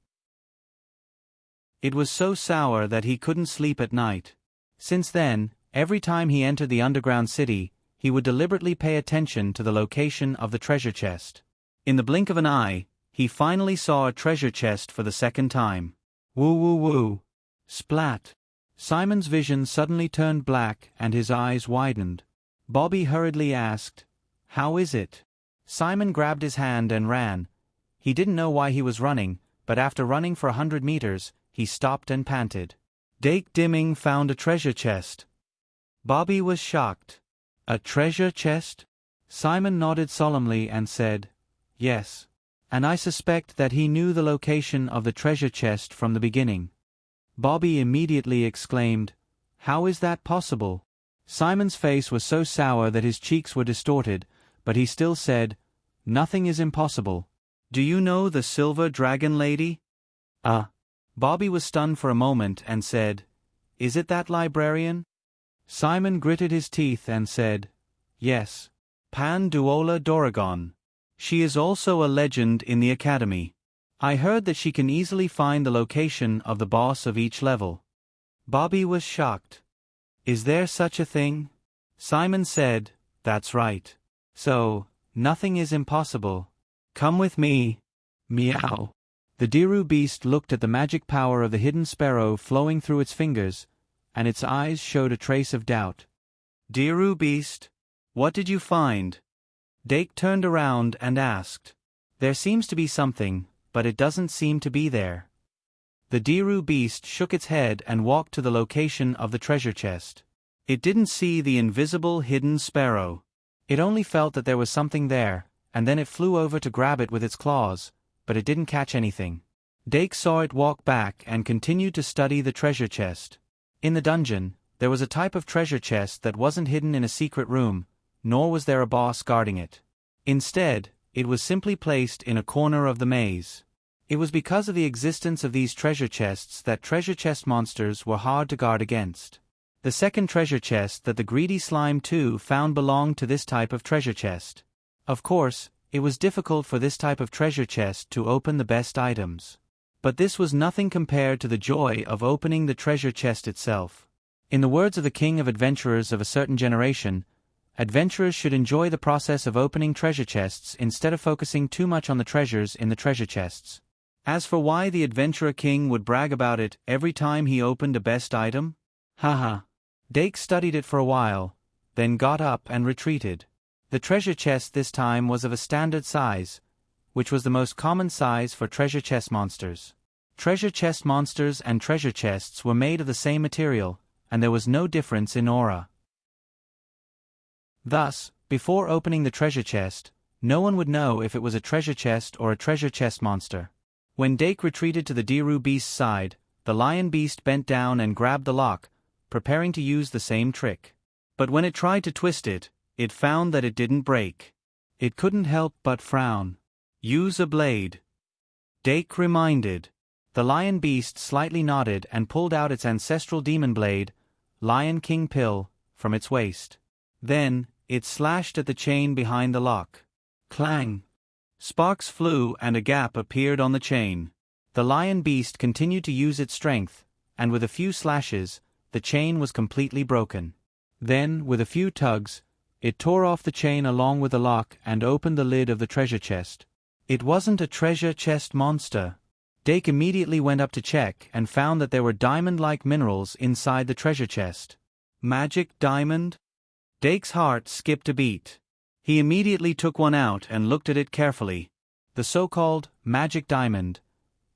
It was so sour that he couldn't sleep at night. Since then, every time he entered the underground city, he would deliberately pay attention to the location of the treasure chest. In the blink of an eye, he finally saw a treasure chest for the second time. Woo woo woo. Splat. Simon's vision suddenly turned black and his eyes widened. Bobby hurriedly asked, "How is it?" Simon grabbed his hand and ran. He didn't know why he was running, but after running for 100 meters, he stopped and panted. Dake Dimming found a treasure chest. Bobby was shocked. A treasure chest? Simon nodded solemnly and said, "Yes. And I suspect that he knew the location of the treasure chest from the beginning." Bobby immediately exclaimed, "How is that possible?" Simon's face was so sour that his cheeks were distorted, but he still said, "Nothing is impossible. Do you know the Silver Dragon Lady?" Bobby was stunned for a moment and said, "Is it that librarian?" Simon gritted his teeth and said, "Yes. Pan Duola Doragon. She is also a legend in the academy. I heard that she can easily find the location of the boss of each level." Bobby was shocked. "Is there such a thing?" Simon said, "That's right. So, nothing is impossible. Come with me." Meow. The Diru beast looked at the magic power of the hidden sparrow flowing through its fingers, and its eyes showed a trace of doubt. "Dearu beast, what did you find?" Dake turned around and asked. "There seems to be something, but it doesn't seem to be there." The Dearu beast shook its head and walked to the location of the treasure chest. It didn't see the invisible hidden sparrow. It only felt that there was something there, and then it flew over to grab it with its claws, but it didn't catch anything. Dake saw it walk back and continued to study the treasure chest. In the dungeon, there was a type of treasure chest that wasn't hidden in a secret room, nor was there a boss guarding it. Instead, it was simply placed in a corner of the maze. It was because of the existence of these treasure chests that treasure chest monsters were hard to guard against. The second treasure chest that the greedy slime 2 found belonged to this type of treasure chest. Of course, it was difficult for this type of treasure chest to open the best items. But this was nothing compared to the joy of opening the treasure chest itself. In the words of the king of adventurers of a certain generation, adventurers should enjoy the process of opening treasure chests instead of focusing too much on the treasures in the treasure chests. As for why the adventurer king would brag about it every time he opened a best item? Haha. Dake studied it for a while, then got up and retreated. The treasure chest this time was of a standard size, which was the most common size for treasure chest monsters. Treasure chest monsters and treasure chests were made of the same material, and there was no difference in aura. Thus, before opening the treasure chest, no one would know if it was a treasure chest or a treasure chest monster. When Dake retreated to the Dearu beast's side, the lion beast bent down and grabbed the lock, preparing to use the same trick. But when it tried to twist it, it found that it didn't break. It couldn't help but frown. "Use a blade," Dake reminded. The lion beast slightly nodded and pulled out its ancestral demon blade, Lion King Pill, from its waist. Then, it slashed at the chain behind the lock. Clang! Sparks flew and a gap appeared on the chain. The lion beast continued to use its strength, and with a few slashes, the chain was completely broken. Then, with a few tugs, it tore off the chain along with the lock and opened the lid of the treasure chest. It wasn't a treasure chest monster. Dake immediately went up to check and found that there were diamond-like minerals inside the treasure chest. Magic diamond? Dake's heart skipped a beat. He immediately took one out and looked at it carefully. The so-called magic diamond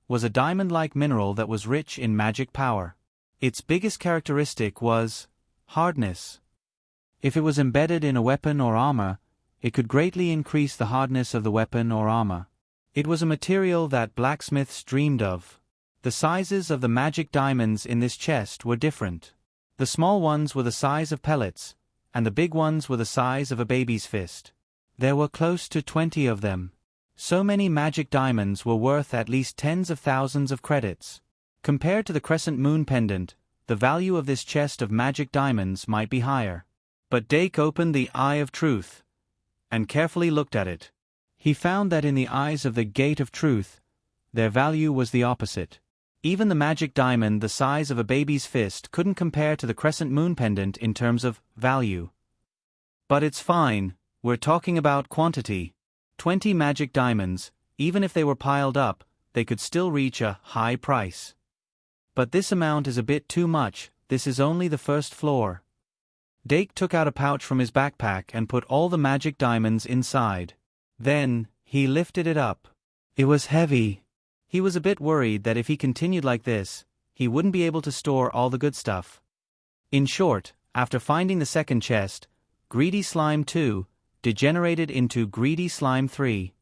was a diamond-like mineral that was rich in magic power. Its biggest characteristic was hardness. If it was embedded in a weapon or armor, it could greatly increase the hardness of the weapon or armor. It was a material that blacksmiths dreamed of. The sizes of the magic diamonds in this chest were different. The small ones were the size of pellets, and the big ones were the size of a baby's fist. There were close to 20 of them. So many magic diamonds were worth at least tens of thousands of credits. Compared to the crescent moon pendant, the value of this chest of magic diamonds might be higher. But Dake opened the Eye of Truth and carefully looked at it. He found that in the eyes of the Gate of Truth, their value was the opposite. Even the magic diamond the size of a baby's fist couldn't compare to the crescent moon pendant in terms of value. But it's fine, we're talking about quantity. 20 magic diamonds, even if they were piled up, they could still reach a high price. But this amount is a bit too much, this is only the first floor. Dake took out a pouch from his backpack and put all the magic diamonds inside. Then, he lifted it up. It was heavy. He was a bit worried that if he continued like this, he wouldn't be able to store all the good stuff. In short, after finding the second chest, Greedy Slime 2 degenerated into Greedy Slime 3.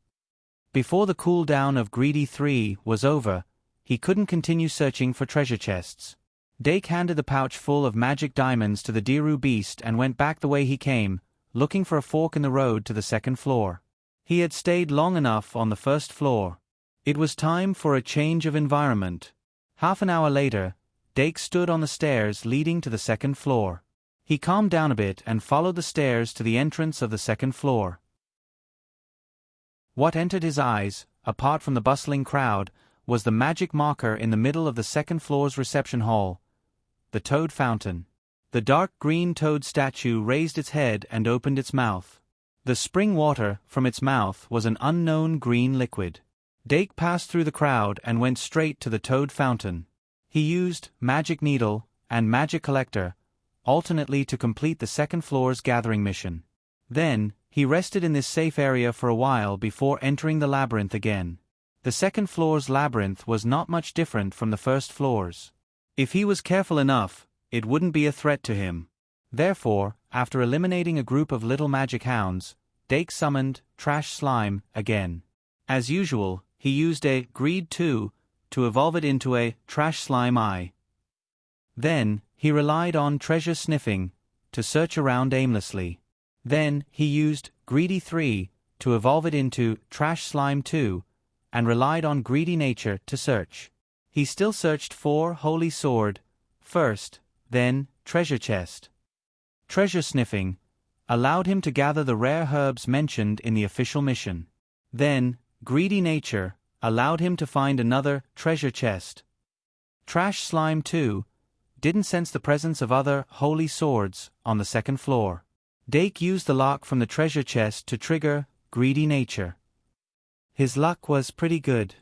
Before the cooldown of Greedy 3 was over, he couldn't continue searching for treasure chests. Dake handed the pouch full of magic diamonds to the Dearu beast and went back the way he came, looking for a fork in the road to the second floor. He had stayed long enough on the first floor. It was time for a change of environment. Half an hour later, Dake stood on the stairs leading to the second floor. He calmed down a bit and followed the stairs to the entrance of the second floor. What entered his eyes, apart from the bustling crowd, was the magic marker in the middle of the second floor's reception hall, the Toad Fountain. The dark green toad statue raised its head and opened its mouth. The spring water from its mouth was an unknown green liquid. Dake passed through the crowd and went straight to the Toad Fountain. He used Magic Needle and Magic Collector, alternately to complete the second floor's gathering mission. Then, he rested in this safe area for a while before entering the labyrinth again. The second floor's labyrinth was not much different from the first floor's. If he was careful enough, it wouldn't be a threat to him. Therefore, after eliminating a group of little magic hounds, Dake summoned Trash Slime again. As usual, he used a Greed 2 to evolve it into a Trash Slime I. Then, he relied on Treasure Sniffing to search around aimlessly. Then, he used Greedy 3 to evolve it into Trash Slime 2, and relied on Greedy Nature to search. He still searched for Holy Sword first, then Treasure Chest. Treasure Sniffing allowed him to gather the rare herbs mentioned in the official mission. Then, Greedy Nature allowed him to find another treasure chest. Trash Slime 2 didn't sense the presence of other holy swords on the second floor. Dake used the lock from the treasure chest to trigger Greedy Nature. His luck was pretty good.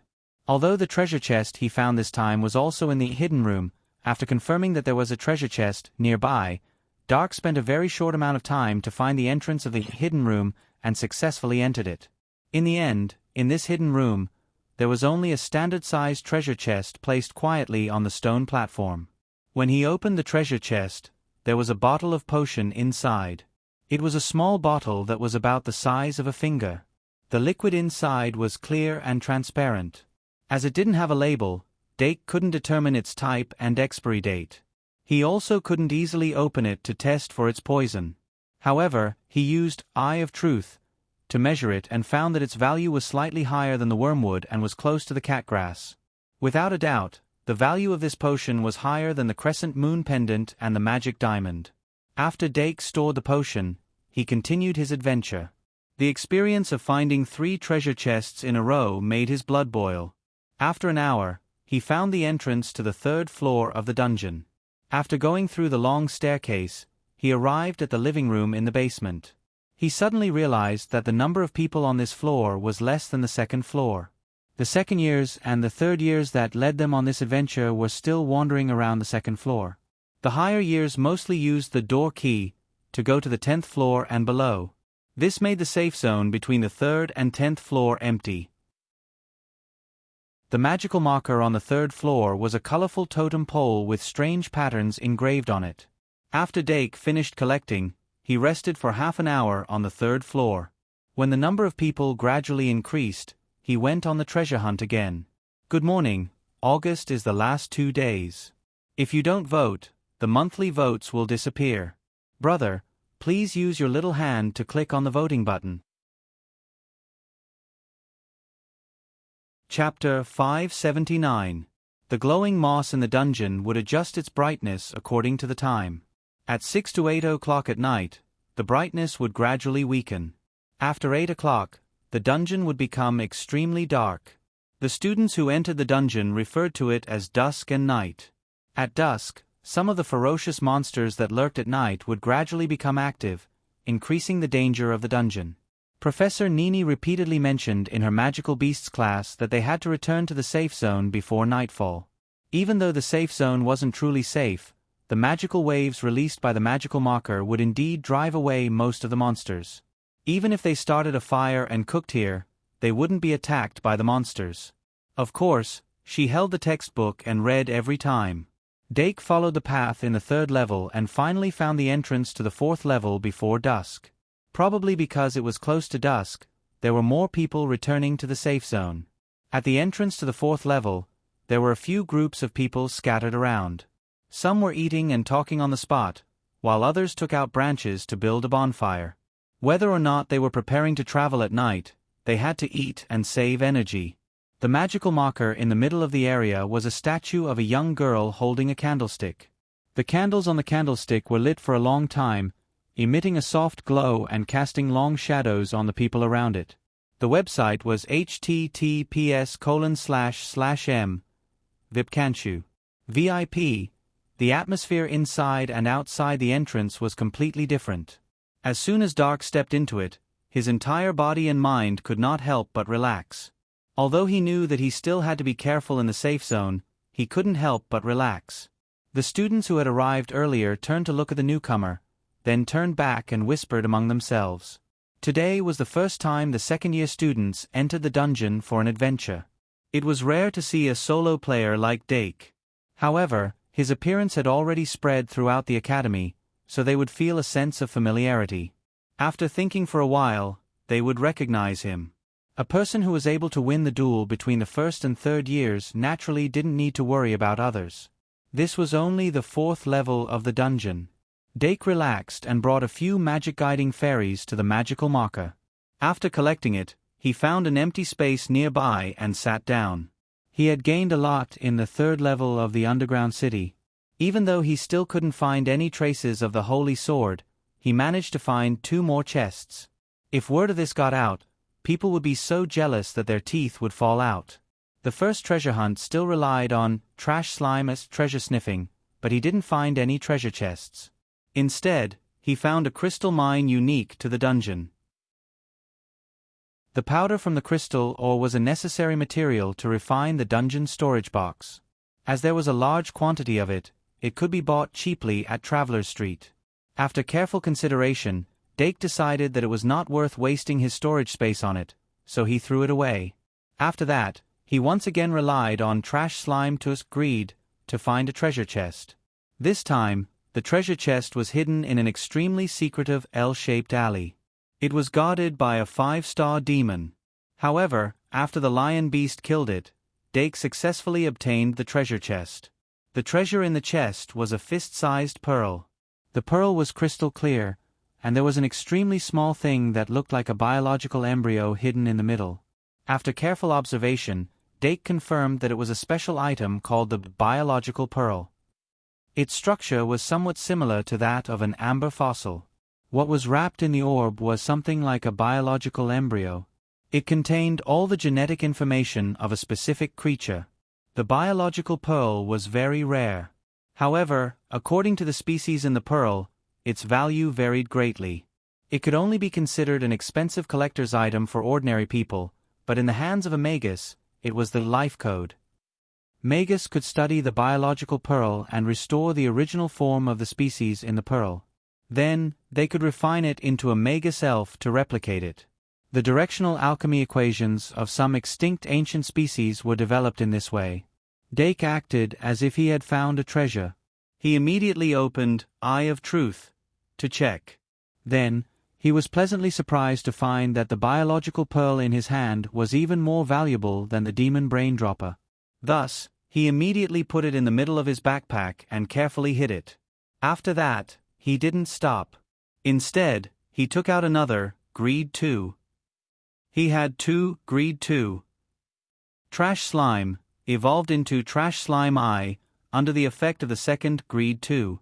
Although the treasure chest he found this time was also in the hidden room, after confirming that there was a treasure chest nearby, Dark spent a very short amount of time to find the entrance of the hidden room and successfully entered it. In the end, in this hidden room, there was only a standard-sized treasure chest placed quietly on the stone platform. When he opened the treasure chest, there was a bottle of potion inside. It was a small bottle that was about the size of a finger. The liquid inside was clear and transparent. As it didn't have a label, Dake couldn't determine its type and expiry date. He also couldn't easily open it to test for its poison. However, he used Eye of Truth to measure it and found that its value was slightly higher than the wormwood and was close to the catgrass. Without a doubt, the value of this potion was higher than the crescent moon pendant and the magic diamond. After Dake stored the potion, he continued his adventure. The experience of finding 3 treasure chests in a row made his blood boil. After an hour, he found the entrance to the 3rd floor of the dungeon. After going through the long staircase, he arrived at the living room in the basement. He suddenly realized that the number of people on this floor was less than the second floor. The second years and the third years that led them on this adventure were still wandering around the second floor. The higher years mostly used the door key to go to the 10th floor and below. This made the safe zone between the 3rd and 10th floor empty. The magical marker on the 3rd floor was a colorful totem pole with strange patterns engraved on it. After Dake finished collecting, he rested for half an hour on the 3rd floor. When the number of people gradually increased, he went on the treasure hunt again. Good morning, August is the last 2 days. If you don't vote, the monthly votes will disappear. Brother, please use your little hand to click on the voting button. Chapter 579. The glowing moss in the dungeon would adjust its brightness according to the time. At 6 to 8 o'clock at night, the brightness would gradually weaken. After 8 o'clock, the dungeon would become extremely dark. The students who entered the dungeon referred to it as dusk and night. At dusk, some of the ferocious monsters that lurked at night would gradually become active, increasing the danger of the dungeon. Professor Nini repeatedly mentioned in her Magical Beasts class that they had to return to the safe zone before nightfall. Even though the safe zone wasn't truly safe, the magical waves released by the magical marker would indeed drive away most of the monsters. Even if they started a fire and cooked here, they wouldn't be attacked by the monsters. Of course, she held the textbook and read every time. Dake followed the path in the 3rd level and finally found the entrance to the 4th level before dusk. Probably because it was close to dusk, there were more people returning to the safe zone. At the entrance to the 4th level, there were a few groups of people scattered around. Some were eating and talking on the spot, while others took out branches to build a bonfire. Whether or not they were preparing to travel at night, they had to eat and save energy. The magical marker in the middle of the area was a statue of a young girl holding a candlestick. The candles on the candlestick were lit for a long time, emitting a soft glow and casting long shadows on the people around it. The website was https://m Vipkanshu. VIP. The atmosphere inside and outside the entrance was completely different. As soon as Dark stepped into it, his entire body and mind could not help but relax. Although he knew that he still had to be careful in the safe zone, he couldn't help but relax. The students who had arrived earlier turned to look at the newcomer, then turned back and whispered among themselves. Today was the first time the second-year students entered the dungeon for an adventure. It was rare to see a solo player like Dake. However, his appearance had already spread throughout the academy, so they would feel a sense of familiarity. After thinking for a while, they would recognize him. A person who was able to win the duel between the first and third years naturally didn't need to worry about others. This was only the 4th level of the dungeon. Dake relaxed and brought a few magic-guiding fairies to the magical marker. After collecting it, he found an empty space nearby and sat down. He had gained a lot in the 3rd level of the underground city. Even though he still couldn't find any traces of the holy sword, he managed to find 2 more chests. If word of this got out, people would be so jealous that their teeth would fall out. The first treasure hunt still relied on trash slime as treasure sniffing, but he didn't find any treasure chests. Instead, he found a crystal mine unique to the dungeon. The powder from the crystal ore was a necessary material to refine the dungeon storage box. As there was a large quantity of it, it could be bought cheaply at Traveler's Street. After careful consideration, Dake decided that it was not worth wasting his storage space on it, so he threw it away. After that, he once again relied on trash slime tusk greed to find a treasure chest. This time, the treasure chest was hidden in an extremely secretive L-shaped alley. It was guarded by a 5-star demon. However, after the lion beast killed it, Dake successfully obtained the treasure chest. The treasure in the chest was a fist-sized pearl. The pearl was crystal clear, and there was an extremely small thing that looked like a biological embryo hidden in the middle. After careful observation, Dake confirmed that it was a special item called the biological pearl. Its structure was somewhat similar to that of an amber fossil. What was wrapped in the orb was something like a biological embryo. It contained all the genetic information of a specific creature. The biological pearl was very rare. However, according to the species in the pearl, its value varied greatly. It could only be considered an expensive collector's item for ordinary people, but in the hands of a magus, it was the life code. Magus could study the biological pearl and restore the original form of the species in the pearl. Then, they could refine it into a magus elf to replicate it. The directional alchemy equations of some extinct ancient species were developed in this way. Dake acted as if he had found a treasure. He immediately opened Eye of Truth to check. Then, he was pleasantly surprised to find that the biological pearl in his hand was even more valuable than the demon brain dropper. Thus, he immediately put it in the middle of his backpack and carefully hid it. After that, he didn't stop. Instead, he took out another, Greed 2. He had 2, Greed 2. Trash Slime, evolved into Trash Slime Eye, under the effect of the second Greed 2.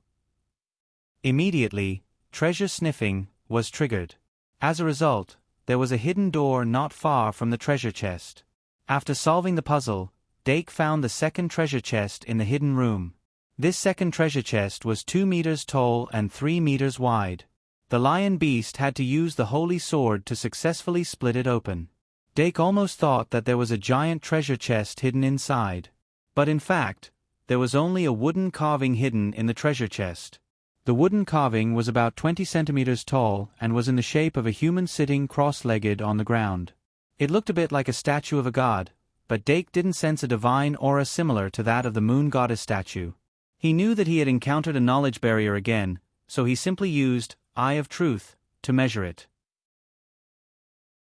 Immediately, treasure sniffing was triggered. As a result, there was a hidden door not far from the treasure chest. After solving the puzzle, Dake found the second treasure chest in the hidden room. This second treasure chest was 2 meters tall and 3 meters wide. The lion beast had to use the holy sword to successfully split it open. Dake almost thought that there was a giant treasure chest hidden inside. But in fact, there was only a wooden carving hidden in the treasure chest. The wooden carving was about 20 centimeters tall and was in the shape of a human sitting cross-legged on the ground. It looked a bit like a statue of a god, but Dake didn't sense a divine aura similar to that of the moon goddess statue. He knew that he had encountered a knowledge barrier again, so he simply used Eye of Truth to measure it.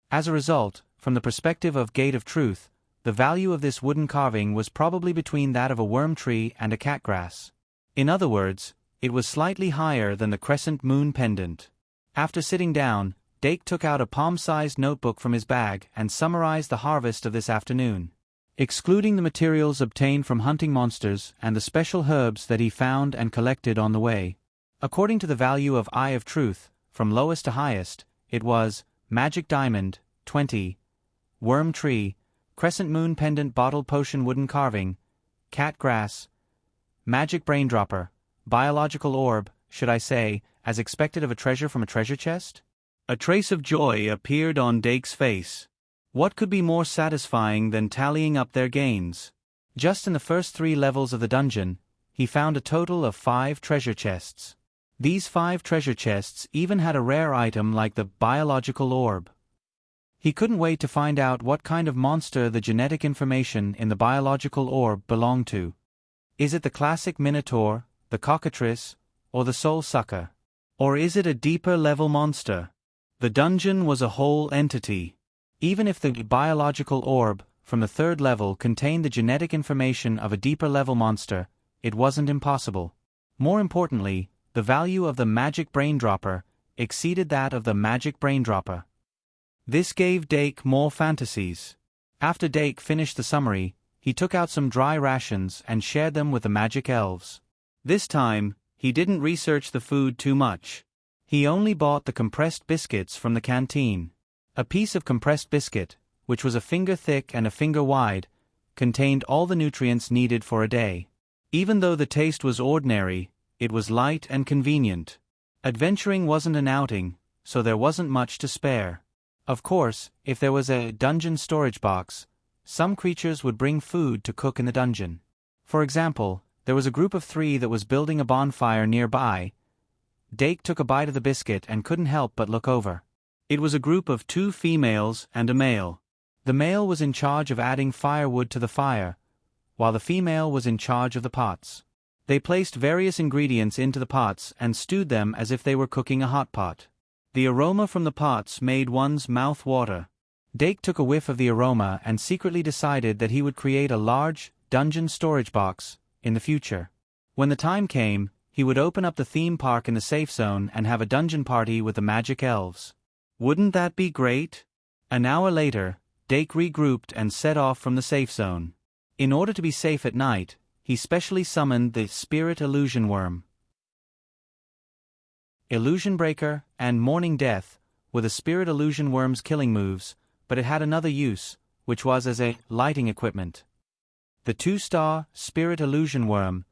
As a result, from the perspective of Gate of Truth, the value of this wooden carving was probably between that of a worm tree and a catgrass. In other words, it was slightly higher than the crescent moon pendant. After sitting down, Dake took out a palm-sized notebook from his bag and summarized the harvest of this afternoon. Excluding the materials obtained from hunting monsters and the special herbs that he found and collected on the way. According to the value of Eye of Truth, from lowest to highest, it was Magic Diamond, 20, Worm Tree, Crescent Moon Pendant Bottle Potion Wooden Carving, Cat Grass, Magic Braindropper, Biological Orb, should I say, as expected of a treasure from a treasure chest? A trace of joy appeared on Dake's face. What could be more satisfying than tallying up their gains? Just in the first 3 levels of the dungeon, he found a total of 5 treasure chests. These 5 treasure chests even had a rare item like the biological orb. He couldn't wait to find out what kind of monster the genetic information in the biological orb belonged to. Is it the classic Minotaur, the cockatrice, or the soul sucker? Or is it a deeper level monster? The dungeon was a whole entity. Even if the biological orb from the 3rd level contained the genetic information of a deeper level monster, it wasn't impossible. More importantly, the value of the magic braindropper exceeded that of the magic braindropper. This gave Dake more fantasies. After Dake finished the summary, he took out some dry rations and shared them with the magic elves. This time, he didn't research the food too much. He only bought the compressed biscuits from the canteen. A piece of compressed biscuit, which was a finger thick and a finger wide, contained all the nutrients needed for a day. Even though the taste was ordinary, it was light and convenient. Adventuring wasn't an outing, so there wasn't much to spare. Of course, if there was a dungeon storage box, some creatures would bring food to cook in the dungeon. For example, there was a group of 3 that was building a bonfire nearby. Dake took a bite of the biscuit and couldn't help but look over. It was a group of 2 females and a male. The male was in charge of adding firewood to the fire, while the female was in charge of the pots. They placed various ingredients into the pots and stewed them as if they were cooking a hot pot. The aroma from the pots made one's mouth water. Dake took a whiff of the aroma and secretly decided that he would create a large dungeon storage box in the future. When the time came, he would open up the theme park in the safe zone and have a dungeon party with the magic elves. Wouldn't that be great? An hour later, Dake regrouped and set off from the safe zone. In order to be safe at night, he specially summoned the Spirit Illusion Worm. Illusion Breaker and Morning Death were the Spirit Illusion Worm's killing moves, but it had another use, which was as a lighting equipment. The 2-star Spirit Illusion Worm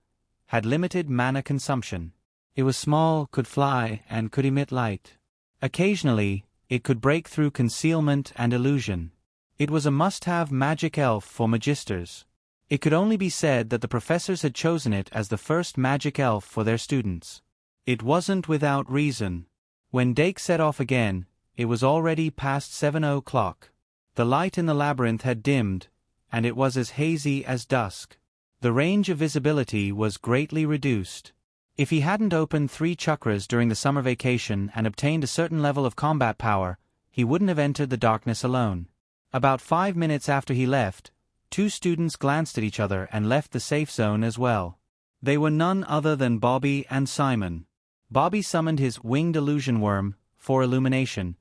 had limited mana consumption. It was small, could fly, and could emit light. Occasionally, it could break through concealment and illusion. It was a must-have magic elf for magisters. It could only be said that the professors had chosen it as the first magic elf for their students. It wasn't without reason. When Dake set off again, it was already past 7 o'clock. The light in the labyrinth had dimmed, and it was as hazy as dusk. The range of visibility was greatly reduced. If he hadn't opened 3 chakras during the summer vacation and obtained a certain level of combat power, he wouldn't have entered the darkness alone. About 5 minutes after he left, 2 students glanced at each other and left the safe zone as well. They were none other than Bobby and Simon. Bobby summoned his winged illusion worm for illumination,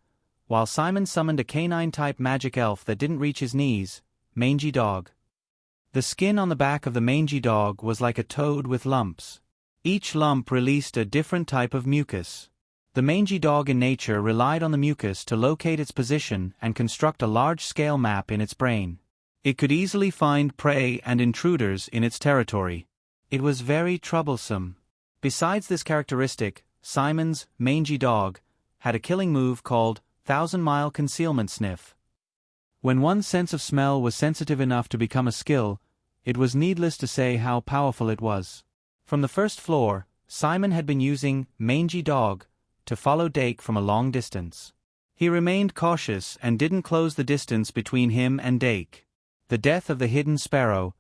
while Simon summoned a canine-type magic elf that didn't reach his knees, Mangy Dog. The skin on the back of the Mangy Dog was like a toad with lumps. Each lump released a different type of mucus. The Mangy Dog in nature relied on the mucus to locate its position and construct a large-scale map in its brain. It could easily find prey and intruders in its territory. It was very troublesome. Besides this characteristic, Simon's Mangy Dog had a killing move called 1,000-mile concealment sniff. When one's sense of smell was sensitive enough to become a skill, it was needless to say how powerful it was. From the first floor, Simon had been using Mangy Dog to follow Dake from a long distance. He remained cautious and didn't close the distance between him and Dake. The death of the hidden sparrow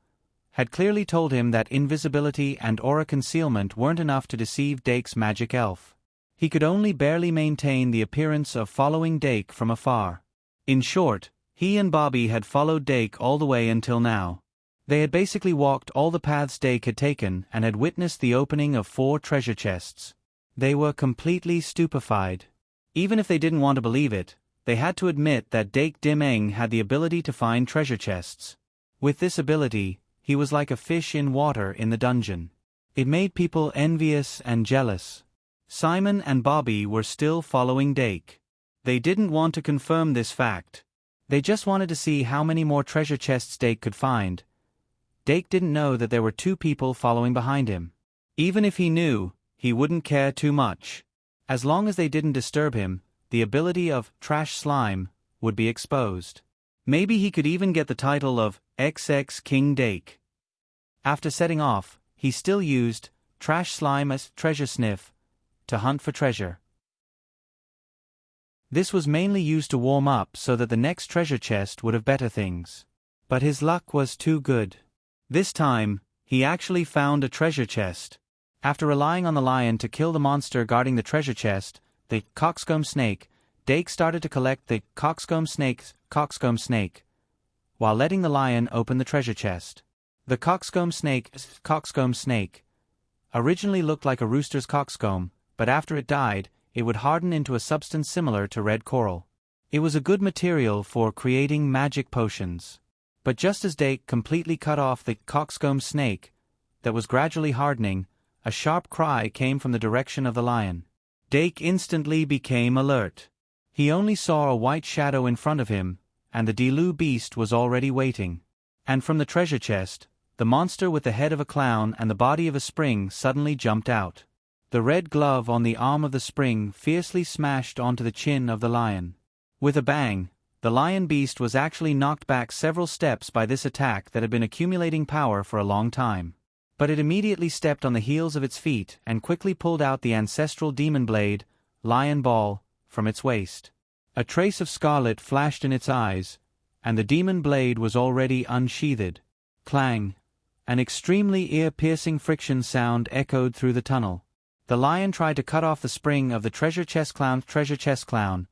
had clearly told him that invisibility and aura concealment weren't enough to deceive Dake's magic elf. He could only barely maintain the appearance of following Dake from afar. In short, he and Bobby had followed Dake all the way until now. They had basically walked all the paths Dake had taken and had witnessed the opening of 4 treasure chests. They were completely stupefied. Even if they didn't want to believe it, they had to admit that Dake Dim-Eng had the ability to find treasure chests. With this ability, he was like a fish in water in the dungeon. It made people envious and jealous. Simon and Bobby were still following Dake. They didn't want to confirm this fact. They just wanted to see how many more treasure chests Dake could find. Dake didn't know that there were 2 people following behind him. Even if he knew, he wouldn't care too much. As long as they didn't disturb him, the ability of Trash Slime would be exposed. Maybe he could even get the title of XX King Dake. After setting off, he still used trash slime as treasure sniff to hunt for treasure. This was mainly used to warm up so that the next treasure chest would have better things. But his luck was too good. This time, he actually found a treasure chest. After relying on the lion to kill the monster guarding the treasure chest, the coxcomb snake, Dake started to collect the coxcomb snake, while letting the lion open the treasure chest. The coxcomb snake, originally looked like a rooster's coxcomb, but after it died, it would harden into a substance similar to red coral. It was a good material for creating magic potions. But just as Dake completely cut off the coxcomb snake that was gradually hardening, a sharp cry came from the direction of the lion. Dake instantly became alert. He only saw a white shadow in front of him, and the Delu beast was already waiting. And from the treasure chest, the monster with the head of a clown and the body of a spring suddenly jumped out. The red glove on the arm of the spring fiercely smashed onto the chin of the lion. With a bang, the lion beast was actually knocked back several steps by this attack that had been accumulating power for a long time. But it immediately stepped on the heels of its feet and quickly pulled out the ancestral demon blade, lion ball, from its waist. A trace of scarlet flashed in its eyes, and the demon blade was already unsheathed. Clang! An extremely ear-piercing friction sound echoed through the tunnel. The lion tried to cut off the spring of the treasure chest clown,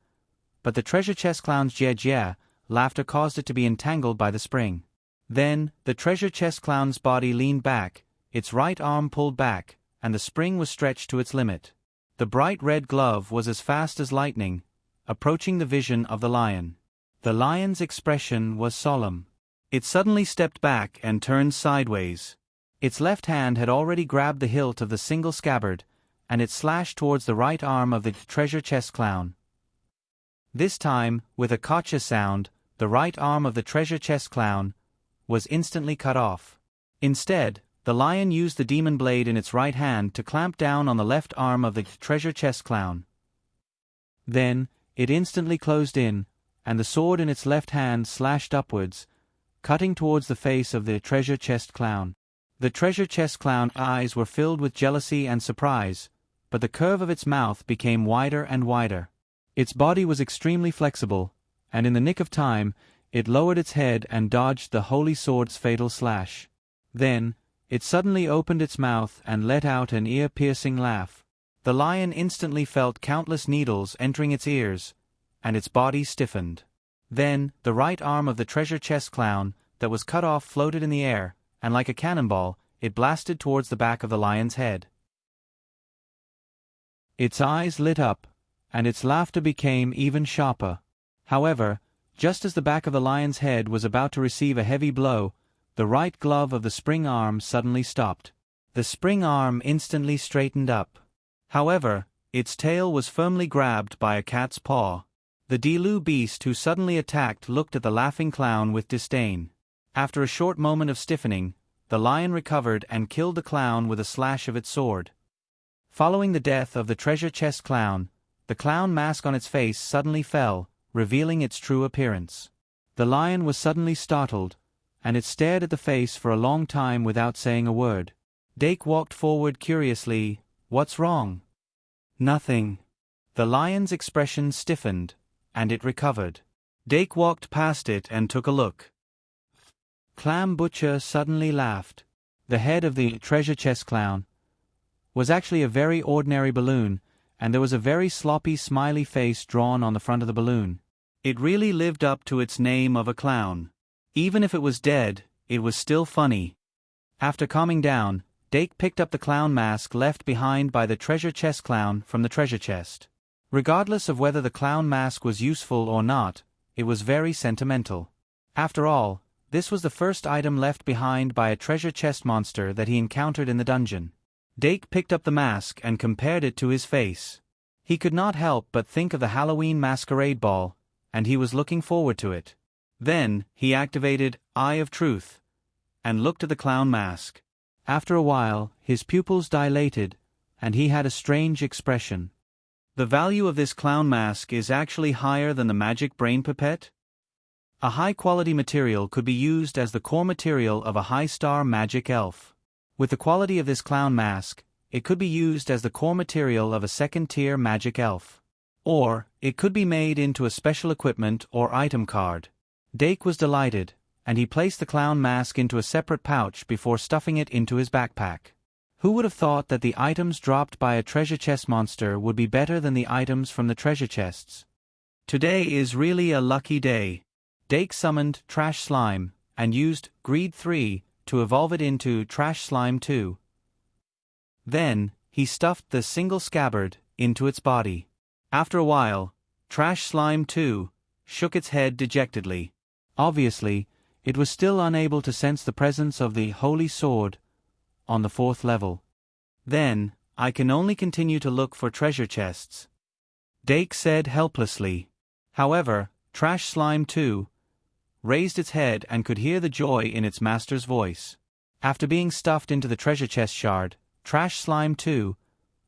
but the treasure chest clown's jia laughter caused it to be entangled by the spring. Then, the treasure chest clown's body leaned back, its right arm pulled back, and the spring was stretched to its limit. The bright red glove was as fast as lightning, approaching the vision of the lion. The lion's expression was solemn. It suddenly stepped back and turned sideways. Its left hand had already grabbed the hilt of the single scabbard, and it slashed towards the right arm of the treasure chest clown. This time, with a gotcha sound, the right arm of the treasure chest clown was instantly cut off. Instead, the lion used the demon blade in its right hand to clamp down on the left arm of the treasure chest clown. Then, it instantly closed in, and the sword in its left hand slashed upwards, cutting towards the face of the treasure chest clown. The treasure chest clown's eyes were filled with jealousy and surprise, but the curve of its mouth became wider and wider. Its body was extremely flexible, and in the nick of time, it lowered its head and dodged the holy sword's fatal slash. Then, it suddenly opened its mouth and let out an ear-piercing laugh. The lion instantly felt countless needles entering its ears, and its body stiffened. Then, the right arm of the treasure chest clown that was cut off floated in the air, and like a cannonball, it blasted towards the back of the lion's head. Its eyes lit up, and its laughter became even sharper. However, just as the back of the lion's head was about to receive a heavy blow, the right glove of the spring arm suddenly stopped. The spring arm instantly straightened up. However, its tail was firmly grabbed by a cat's paw. The Delu beast who suddenly attacked looked at the laughing clown with disdain. After a short moment of stiffening, the lion recovered and killed the clown with a slash of its sword. Following the death of the treasure chest clown, the clown mask on its face suddenly fell, revealing its true appearance. The lion was suddenly startled, and it stared at the face for a long time without saying a word. Dake walked forward curiously. "What's wrong?" "Nothing." The lion's expression stiffened, and it recovered. Dake walked past it and took a look. Clam Butcher suddenly laughed. The head of the treasure chest clown was actually a very ordinary balloon, and there was a very sloppy smiley face drawn on the front of the balloon. It really lived up to its name of a clown. Even if it was dead, it was still funny. After calming down, Dake picked up the clown mask left behind by the treasure chest clown from the treasure chest. Regardless of whether the clown mask was useful or not, it was very sentimental. After all, this was the first item left behind by a treasure chest monster that he encountered in the dungeon. Dake picked up the mask and compared it to his face. He could not help but think of the Halloween masquerade ball, and he was looking forward to it. Then, he activated Eye of Truth and looked at the clown mask. After a while, his pupils dilated, and he had a strange expression. The value of this clown mask is actually higher than the magic brain pipette. A high-quality material could be used as the core material of a high-star magic elf. With the quality of this clown mask, it could be used as the core material of a second-tier magic elf. Or, it could be made into a special equipment or item card. Dake was delighted, and he placed the clown mask into a separate pouch before stuffing it into his backpack. Who would have thought that the items dropped by a treasure chest monster would be better than the items from the treasure chests? Today is really a lucky day. Dake summoned Trash Slime, and used Greed 3 to evolve it into Trash Slime 2. Then, he stuffed the single scabbard into its body. After a while, Trash Slime 2 shook its head dejectedly. Obviously, it was still unable to sense the presence of the Holy Sword on the 4th level. Then, I can only continue to look for treasure chests, Dake said helplessly. However, Trash Slime 2 raised its head and could hear the joy in its master's voice. After being stuffed into the treasure chest shard, Trash Slime 2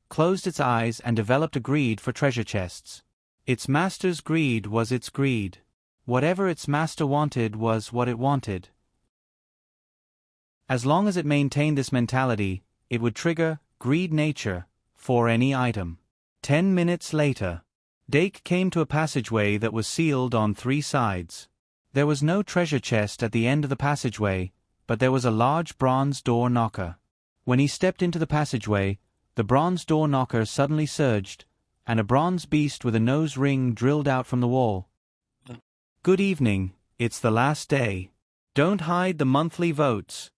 closed its eyes and developed a greed for treasure chests. Its master's greed was its greed. Whatever its master wanted was what it wanted. As long as it maintained this mentality, it would trigger greed nature for any item. 10 minutes later, Dake came to a passageway that was sealed on 3 sides. There was no treasure chest at the end of the passageway, but there was a large bronze door knocker. When he stepped into the passageway, the bronze door knocker suddenly surged, and a bronze beast with a nose ring drilled out from the wall. Good evening, it's the last day. Don't hide the monthly votes.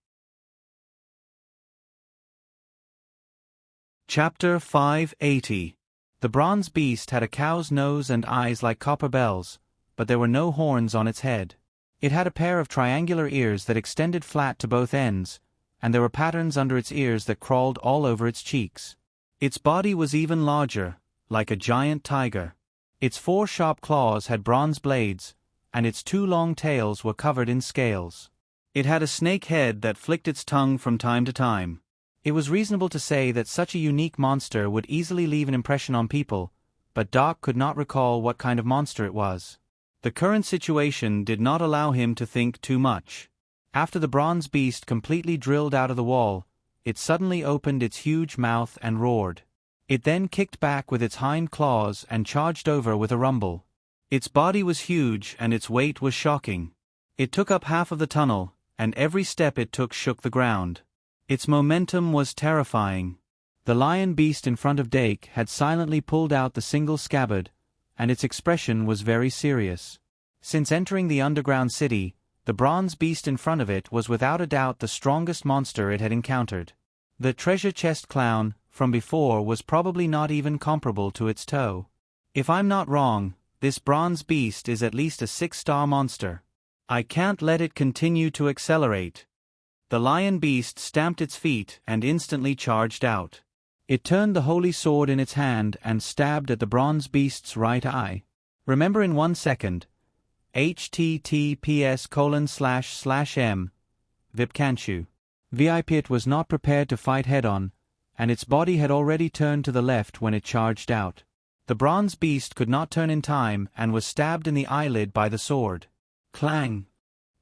Chapter 580. The bronze beast had a cow's nose and eyes like copper bells, but there were no horns on its head. It had a pair of triangular ears that extended flat to both ends, and there were patterns under its ears that crawled all over its cheeks. Its body was even larger, like a giant tiger. Its 4 sharp claws had bronze blades, and its 2 long tails were covered in scales. It had a snake head that flicked its tongue from time to time. It was reasonable to say that such a unique monster would easily leave an impression on people, but Doc could not recall what kind of monster it was. The current situation did not allow him to think too much. After the bronze beast completely drilled out of the wall, it suddenly opened its huge mouth and roared. It then kicked back with its hind claws and charged over with a rumble. Its body was huge and its weight was shocking. It took up half of the tunnel, and every step it took shook the ground. Its momentum was terrifying. The lion beast in front of Dake had silently pulled out the single scabbard, and its expression was very serious. Since entering the underground city, the bronze beast in front of it was without a doubt the strongest monster it had encountered. The treasure chest clown from before was probably not even comparable to its toe. If I'm not wrong, this bronze beast is at least a 6-star monster. I can't let it continue to accelerate. The lion beast stamped its feet and instantly charged out. It turned the holy sword in its hand and stabbed at the bronze beast's right eye. Remember in 1 second. https://m. Vipkanchu. Vipit was not prepared to fight head-on, and its body had already turned to the left when it charged out. The bronze beast could not turn in time and was stabbed in the eyelid by the sword. Clang!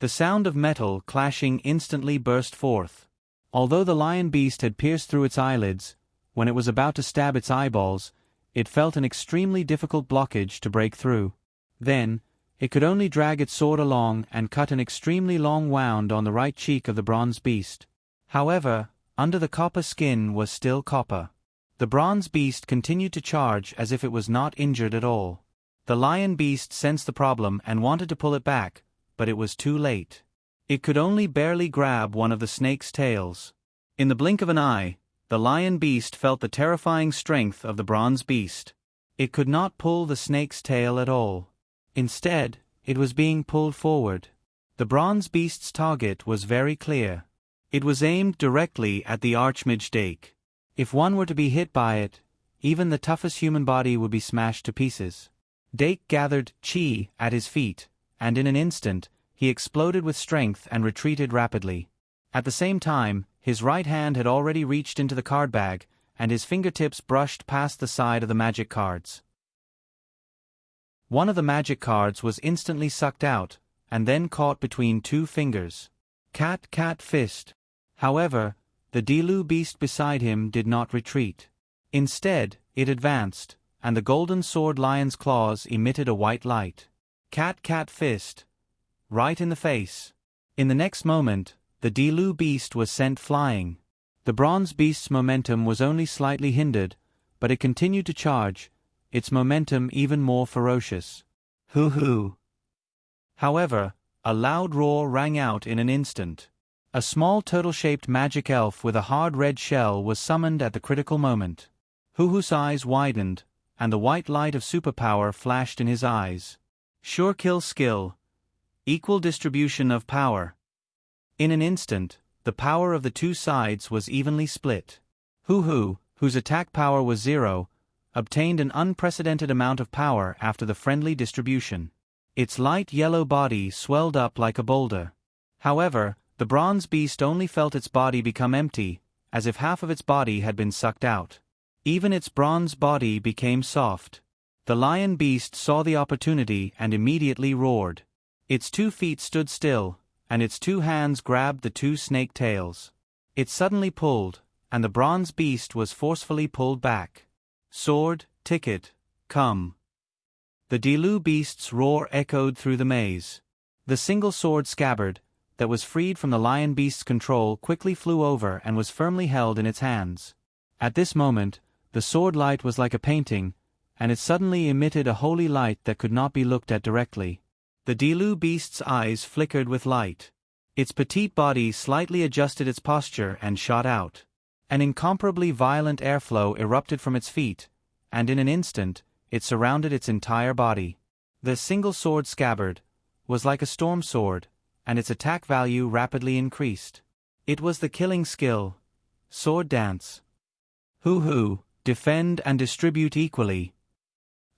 The sound of metal clashing instantly burst forth. Although the lion beast had pierced through its eyelids, when it was about to stab its eyeballs, it felt an extremely difficult blockage to break through. Then, it could only drag its sword along and cut an extremely long wound on the right cheek of the bronze beast. However, under the copper skin was still copper. The bronze beast continued to charge as if it was not injured at all. The lion beast sensed the problem and wanted to pull it back, but it was too late. It could only barely grab one of the snake's tails. In the blink of an eye, the lion beast felt the terrifying strength of the bronze beast. It could not pull the snake's tail at all. Instead, it was being pulled forward. The bronze beast's target was very clear. It was aimed directly at the Archmage Dake. If one were to be hit by it, even the toughest human body would be smashed to pieces. Dake gathered chi at his feet, and in an instant, he exploded with strength and retreated rapidly. At the same time, his right hand had already reached into the card bag, and his fingertips brushed past the side of the magic cards. One of the magic cards was instantly sucked out, and then caught between 2 fingers. Cat fist. However, the Dilu beast beside him did not retreat. Instead, it advanced, and the golden sword lion's claws emitted a white light. Cat fist. Right in the face. In the next moment, the Dilu beast was sent flying. The bronze beast's momentum was only slightly hindered, but it continued to charge, its momentum even more ferocious. Hoo-hoo. However, a loud roar rang out in an instant. A small turtle-shaped magic elf with a hard red shell was summoned at the critical moment. Hoo-hoo's eyes widened, and the white light of superpower flashed in his eyes. Sure kill skill. Equal distribution of power. In an instant, the power of the two sides was evenly split. Hoo-hoo, whose attack power was 0, obtained an unprecedented amount of power after the friendly distribution. Its light yellow body swelled up like a boulder. However, the bronze beast only felt its body become empty, as if half of its body had been sucked out. Even its bronze body became soft. The lion beast saw the opportunity and immediately roared. Its 2 feet stood still, and its 2 hands grabbed the 2 snake tails. It suddenly pulled, and the bronze beast was forcefully pulled back. Sword, ticket, come. The Dilu beast's roar echoed through the maze. The single sword scabbard, that was freed from the lion beast's control, quickly flew over and was firmly held in its hands. At this moment, the sword light was like a painting, and it suddenly emitted a holy light that could not be looked at directly. The Dilu beast's eyes flickered with light. Its petite body slightly adjusted its posture and shot out. An incomparably violent airflow erupted from its feet, and in an instant, it surrounded its entire body. The single sword scabbard was like a storm sword, and its attack value rapidly increased. It was the killing skill. Sword dance. Hoo-hoo, defend and distribute equally.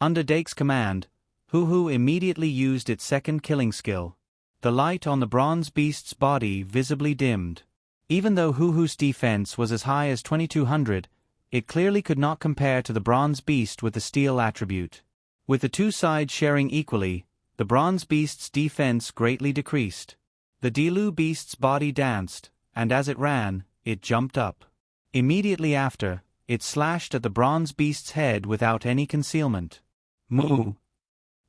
Under Dake's command, Hoo-hoo immediately used its second killing skill. The light on the bronze beast's body visibly dimmed. Even though Hoo-hoo's defense was as high as 2200, it clearly could not compare to the bronze beast with the steel attribute. With the 2 sides sharing equally, the bronze beast's defense greatly decreased. The Dilu beast's body danced, and as it ran, it jumped up. Immediately after, it slashed at the bronze beast's head without any concealment. Moo!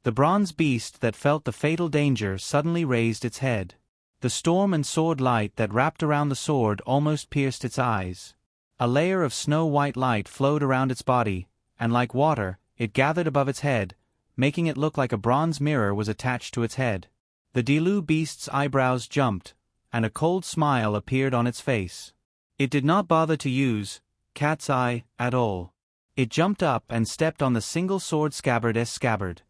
The bronze beast that felt the fatal danger suddenly raised its head. The storm and sword light that wrapped around the sword almost pierced its eyes. A layer of snow-white light flowed around its body, and like water, it gathered above its head, making it look like a bronze mirror was attached to its head. The Dilu beast's eyebrows jumped, and a cold smile appeared on its face. It did not bother to use cat's eye at all. It jumped up and stepped on the single sword scabbard's scabbard.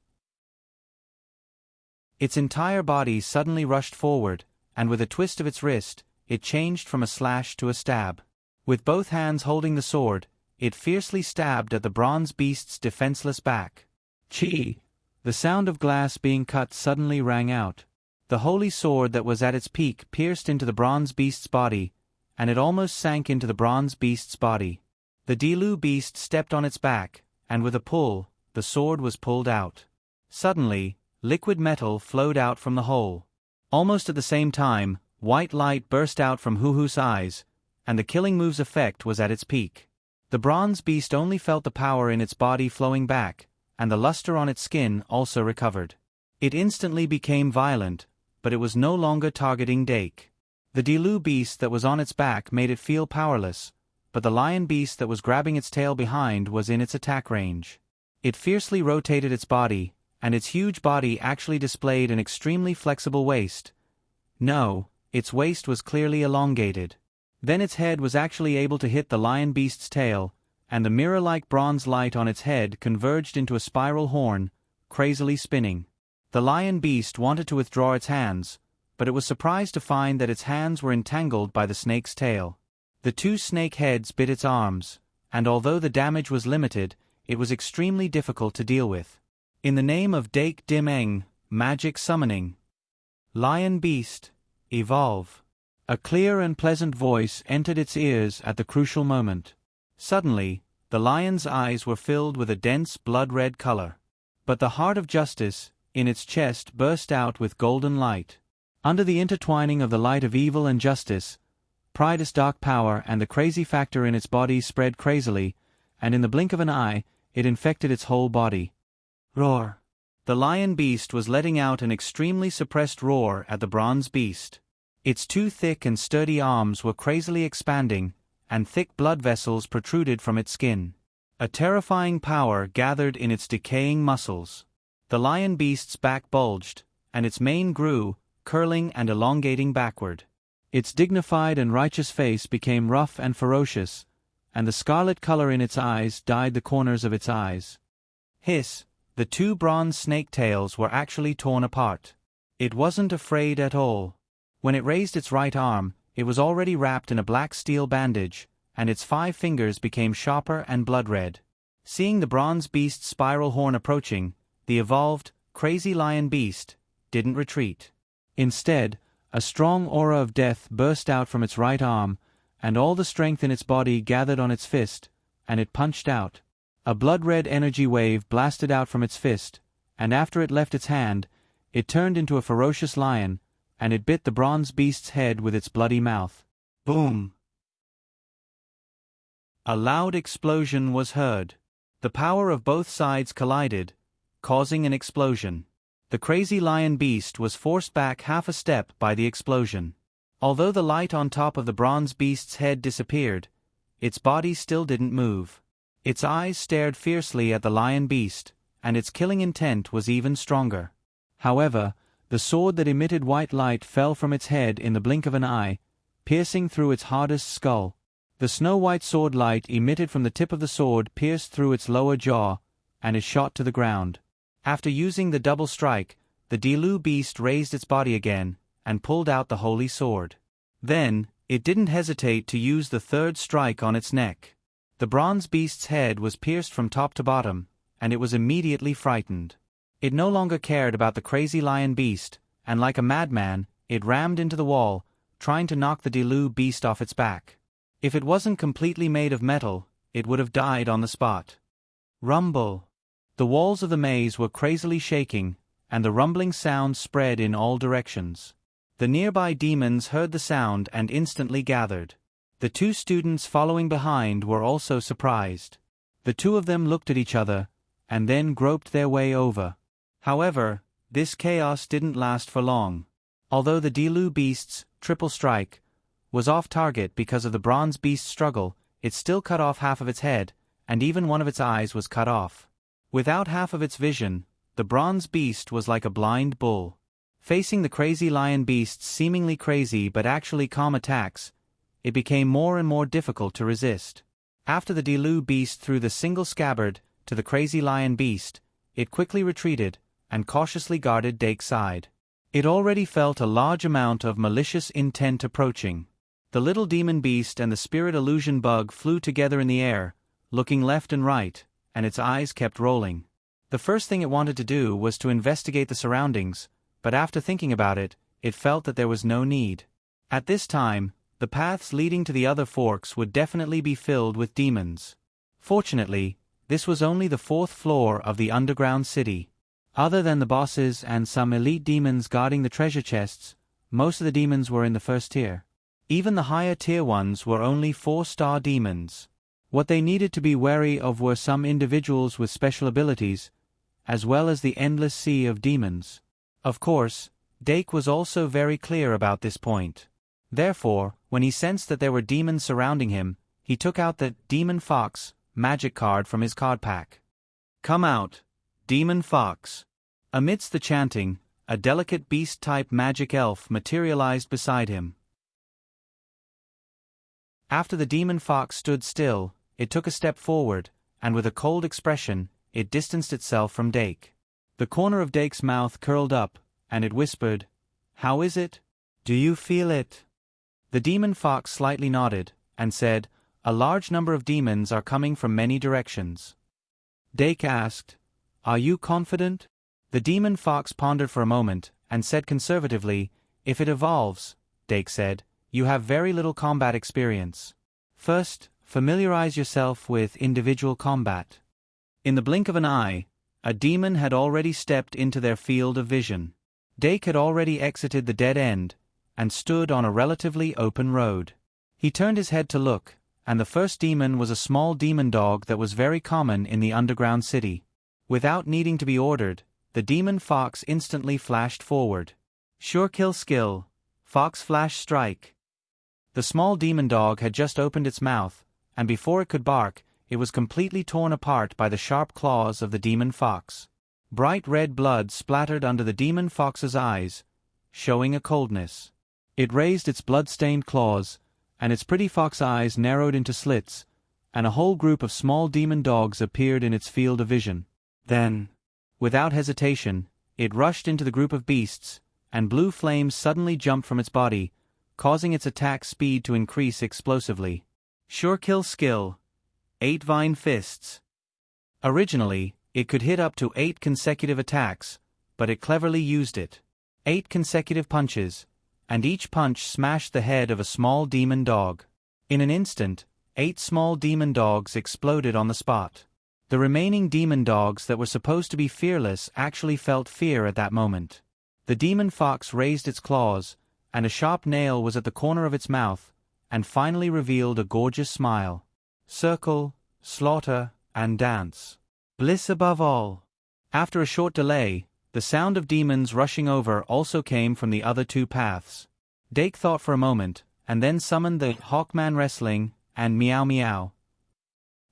Its entire body suddenly rushed forward, and with a twist of its wrist, it changed from a slash to a stab. With both hands holding the sword, it fiercely stabbed at the bronze beast's defenseless back. Chi! The sound of glass being cut suddenly rang out. The holy sword that was at its peak pierced into the bronze beast's body, and it almost sank into the bronze beast's body. The Dilu beast stepped on its back, and with a pull, the sword was pulled out. Suddenly, liquid metal flowed out from the hole. Almost at the same time, white light burst out from Hoo-hoo's eyes, and the killing move's effect was at its peak. The bronze beast only felt the power in its body flowing back, and the luster on its skin also recovered. It instantly became violent, but it was no longer targeting Dake. The Dilu beast that was on its back made it feel powerless, but the lion beast that was grabbing its tail behind was in its attack range. It fiercely rotated its body, and its huge body actually displayed an extremely flexible waist. No, its waist was clearly elongated. Then its head was actually able to hit the lion beast's tail, and the mirror-like bronze light on its head converged into a spiral horn, crazily spinning. The lion beast wanted to withdraw its hands, but it was surprised to find that its hands were entangled by the snake's tail. The 2 snake heads bit its arms, and although the damage was limited, it was extremely difficult to deal with. In the name of Dake Dim Eng, magic summoning. Lion beast, evolve. A clear and pleasant voice entered its ears at the crucial moment. Suddenly, the lion's eyes were filled with a dense blood-red color. But the heart of justice, in its chest, burst out with golden light. Under the intertwining of the light of evil and justice, Pride, its dark power, and the crazy factor in its body spread crazily, and in the blink of an eye, it infected its whole body. Roar! The lion beast was letting out an extremely suppressed roar at the bronze beast. Its two thick and sturdy arms were crazily expanding, and thick blood vessels protruded from its skin. A terrifying power gathered in its decaying muscles. The lion beast's back bulged, and its mane grew, curling and elongating backward. Its dignified and righteous face became rough and ferocious, and the scarlet color in its eyes dyed the corners of its eyes. Hiss! The two bronze snake tails were actually torn apart. It wasn't afraid at all. When it raised its right arm, it was already wrapped in a black steel bandage, and its 5 fingers became sharper and blood-red. Seeing the bronze beast's spiral horn approaching, the evolved, crazy lion beast didn't retreat. Instead, a strong aura of death burst out from its right arm, and all the strength in its body gathered on its fist, and it punched out. A blood-red energy wave blasted out from its fist, and after it left its hand, it turned into a ferocious lion, and it bit the bronze beast's head with its bloody mouth. Boom! A loud explosion was heard. The power of both sides collided, causing an explosion. The crazy lion beast was forced back half a step by the explosion. Although the light on top of the bronze beast's head disappeared, its body still didn't move. Its eyes stared fiercely at the lion beast, and its killing intent was even stronger. However, the sword that emitted white light fell from its head in the blink of an eye, piercing through its hardest skull. The snow-white sword light emitted from the tip of the sword pierced through its lower jaw, and it shot to the ground. After using the double strike, the Dilu beast raised its body again, and pulled out the holy sword. Then, it didn't hesitate to use the third strike on its neck. The bronze beast's head was pierced from top to bottom, and it was immediately frightened. It no longer cared about the crazy lion beast, and like a madman, it rammed into the wall, trying to knock the Dilu beast off its back. If it wasn't completely made of metal, it would have died on the spot. Rumble! The walls of the maze were crazily shaking, and the rumbling sound spread in all directions. The nearby demons heard the sound and instantly gathered. The 2 students following behind were also surprised. The 2 of them looked at each other, and then groped their way over. However, this chaos didn't last for long. Although the Dilu beast's triple strike was off target because of the bronze beast's struggle, it still cut off half of its head, and even one of its eyes was cut off. Without half of its vision, the bronze beast was like a blind bull. Facing the crazy lion beast's seemingly crazy but actually calm attacks, it became more and more difficult to resist. After the Dilu beast threw the single scabbard to the crazy lion beast, it quickly retreated and cautiously guarded Dake's side. It already felt a large amount of malicious intent approaching. The little demon beast and the spirit illusion bug flew together in the air, looking left and right, and its eyes kept rolling. The first thing it wanted to do was to investigate the surroundings, but after thinking about it, it felt that there was no need. At this time, the paths leading to the other forks would definitely be filled with demons. Fortunately, this was only the 4th floor of the underground city. Other than the bosses and some elite demons guarding the treasure chests, most of the demons were in the 1st tier. Even the higher tier ones were only 4-star demons. What they needed to be wary of were some individuals with special abilities, as well as the endless sea of demons. Of course, Dake was also very clear about this point. Therefore, when he sensed that there were demons surrounding him, he took out the Demon Fox magic card from his card pack. Come out, Demon Fox. Amidst the chanting, a delicate beast-type magic elf materialized beside him. After the Demon Fox stood still, it took a step forward, and with a cold expression, it distanced itself from Dake. The corner of Dake's mouth curled up, and it whispered, "How is it? Do you feel it?" The Demon Fox slightly nodded, and said, "A large number of demons are coming from many directions." Dake asked, "Are you confident?" The Demon Fox pondered for a moment, and said conservatively, "If it evolves," Dake said, "you have very little combat experience. First, familiarize yourself with individual combat." In the blink of an eye, a demon had already stepped into their field of vision. Dake had already exited the dead end, and stood on a relatively open road. He turned his head to look, and the first demon was a small demon dog that was very common in the underground city. Without needing to be ordered, the demon fox instantly flashed forward. Sure kill skill, fox flash strike. The small demon dog had just opened its mouth, and before it could bark, it was completely torn apart by the sharp claws of the demon fox. Bright red blood splattered under the demon fox's eyes, showing a coldness. It raised its blood-stained claws, and its pretty fox eyes narrowed into slits, and a whole group of small demon dogs appeared in its field of vision. Then, without hesitation, it rushed into the group of beasts, and blue flames suddenly jumped from its body, causing its attack speed to increase explosively. Sure kill skill, 8 vine fists. Originally, it could hit up to 8 consecutive attacks, but it cleverly used it. 8 consecutive punches, and each punch smashed the head of a small demon dog. In an instant, 8 small demon dogs exploded on the spot. The remaining demon dogs that were supposed to be fearless actually felt fear at that moment. The demon fox raised its claws, and a sharp nail was at the corner of its mouth, and finally revealed a gorgeous smile. Circle, slaughter, and dance. Bliss above all. After a short delay, the sound of demons rushing over also came from the other 2 paths. Dake thought for a moment, and then summoned the Hawkman Wrestling and Meow Meow.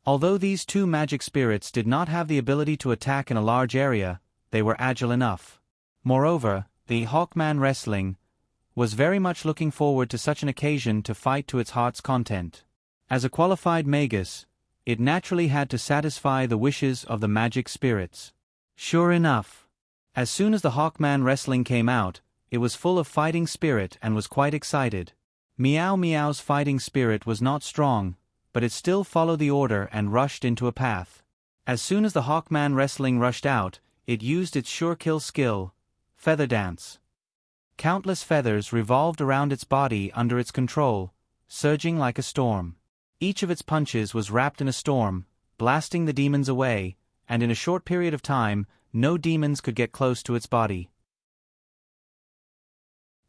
Although these 2 magic spirits did not have the ability to attack in a large area, they were agile enough. Moreover, the Hawkman Wrestling was very much looking forward to such an occasion to fight to its heart's content. As a qualified magus, it naturally had to satisfy the wishes of the magic spirits. Sure enough, as soon as the Hawkman Wrestling came out, it was full of fighting spirit and was quite excited. Meow Meow's fighting spirit was not strong, but it still followed the order and rushed into a path. As soon as the Hawkman Wrestling rushed out, it used its sure kill skill, Feather Dance. Countless feathers revolved around its body under its control, surging like a storm. Each of its punches was wrapped in a storm, blasting the demons away, and in a short period of time, no demons could get close to its body.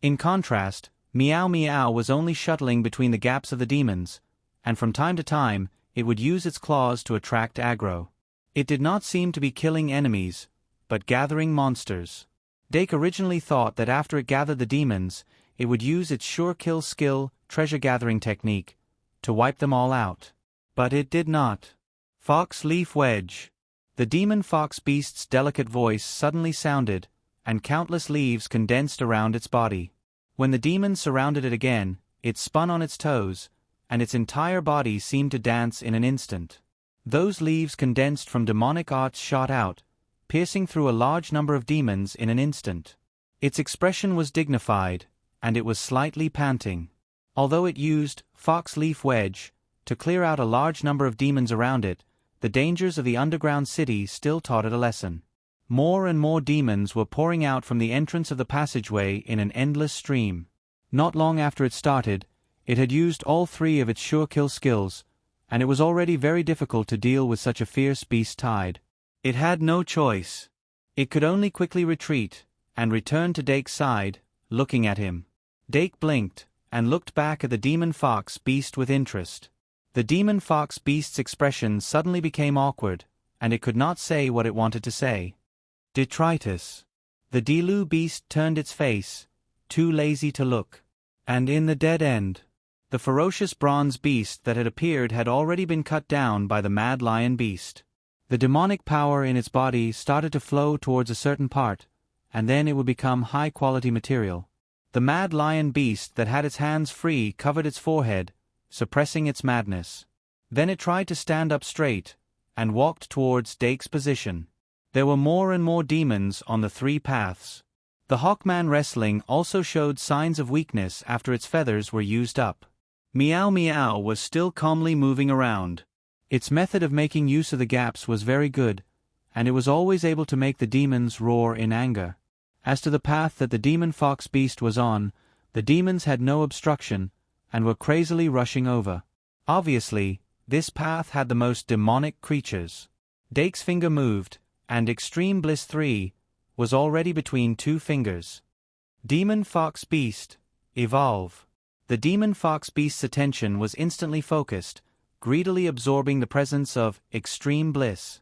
In contrast, Meow Meow was only shuttling between the gaps of the demons, and from time to time, it would use its claws to attract aggro. It did not seem to be killing enemies, but gathering monsters. Dake originally thought that after it gathered the demons, it would use its sure kill skill, treasure-gathering technique, to wipe them all out. But it did not. Fox Leaf Wedge. The demon fox beast's delicate voice suddenly sounded, and countless leaves condensed around its body. When the demons surrounded it again, it spun on its toes, and its entire body seemed to dance in an instant. Those leaves condensed from demonic arts shot out, piercing through a large number of demons in an instant. Its expression was dignified, and it was slightly panting. Although it used Fox Leaf Wedge to clear out a large number of demons around it, the dangers of the underground city still taught it a lesson. More and more demons were pouring out from the entrance of the passageway in an endless stream. Not long after it started, it had used all 3 of its sure kill skills, and it was already very difficult to deal with such a fierce beast tide. It had no choice. It could only quickly retreat, and return to Dake's side, looking at him. Dake blinked, and looked back at the demon fox beast with interest. The demon fox beast's expression suddenly became awkward, and it could not say what it wanted to say. Detritus. The Delu beast turned its face, too lazy to look. And in the dead end, the ferocious bronze beast that had appeared had already been cut down by the mad lion beast. The demonic power in its body started to flow towards a certain part, and then it would become high-quality material. The mad lion beast that had its hands free covered its forehead, suppressing its madness. Then it tried to stand up straight, and walked towards Dake's position. There were more and more demons on the 3 paths. The Hawkman Wrestling also showed signs of weakness after its feathers were used up. Meow Meow was still calmly moving around. Its method of making use of the gaps was very good, and it was always able to make the demons roar in anger. As to the path that the demon fox beast was on, the demons had no obstruction, and were crazily rushing over. Obviously, this path had the most demonic creatures. Dake's finger moved, and Extreme Bliss 3 was already between 2 fingers. Demon Fox Beast, evolve. The demon fox beast's attention was instantly focused, greedily absorbing the presence of extreme bliss.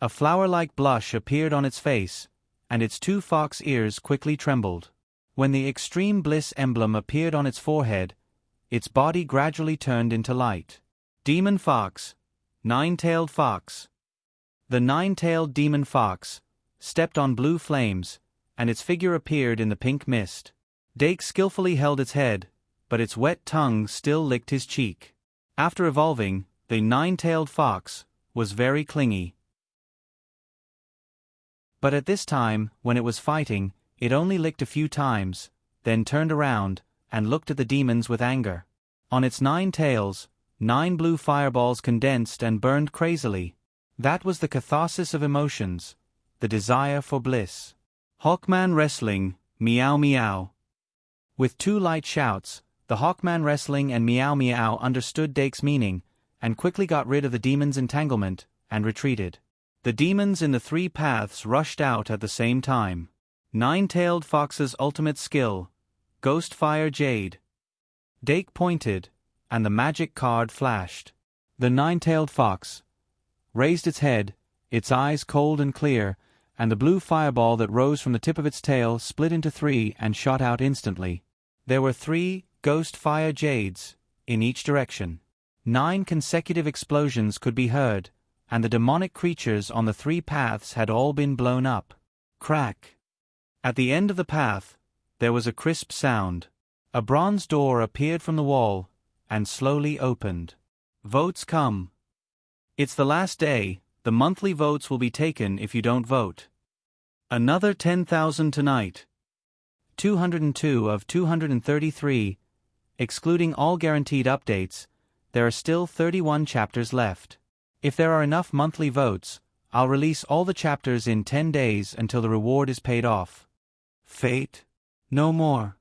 A flower-like blush appeared on its face, and its two fox ears quickly trembled. When the extreme bliss emblem appeared on its forehead, its body gradually turned into light. Demon fox, nine-tailed fox. The nine-tailed demon fox stepped on blue flames, and its figure appeared in the pink mist. Dake skillfully held its head, but its wet tongue still licked his cheek. After evolving, the nine-tailed fox was very clingy. But at this time, when it was fighting, it only licked a few times, then turned around and looked at the demons with anger. On its 9 tails, 9 blue fireballs condensed and burned crazily. That was the catharsis of emotions, the desire for bliss. Hawkman wrestling, meow meow. With 2 light shouts, the Hawkman wrestling and meow meow understood Dake's meaning, and quickly got rid of the demon's entanglement, and retreated. The demons in the 3 paths rushed out at the same time. Nine-tailed fox's ultimate skill, Ghost Fire Jade. Dake pointed, and the magic card flashed. The nine-tailed fox raised its head, its eyes cold and clear, and the blue fireball that rose from the tip of its tail split into 3 and shot out instantly. There were 3 Ghost Fire Jades in each direction. 9 consecutive explosions could be heard, and the demonic creatures on the 3 paths had all been blown up. Crack! At the end of the path, there was a crisp sound. A bronze door appeared from the wall, and slowly opened. Votes come. It's the last day, the monthly votes will be taken if you don't vote. Another 10,000 tonight. 202 of 233, excluding all guaranteed updates, there are still 31 chapters left. If there are enough monthly votes, I'll release all the chapters in 10 days until the reward is paid off. Fate? No more.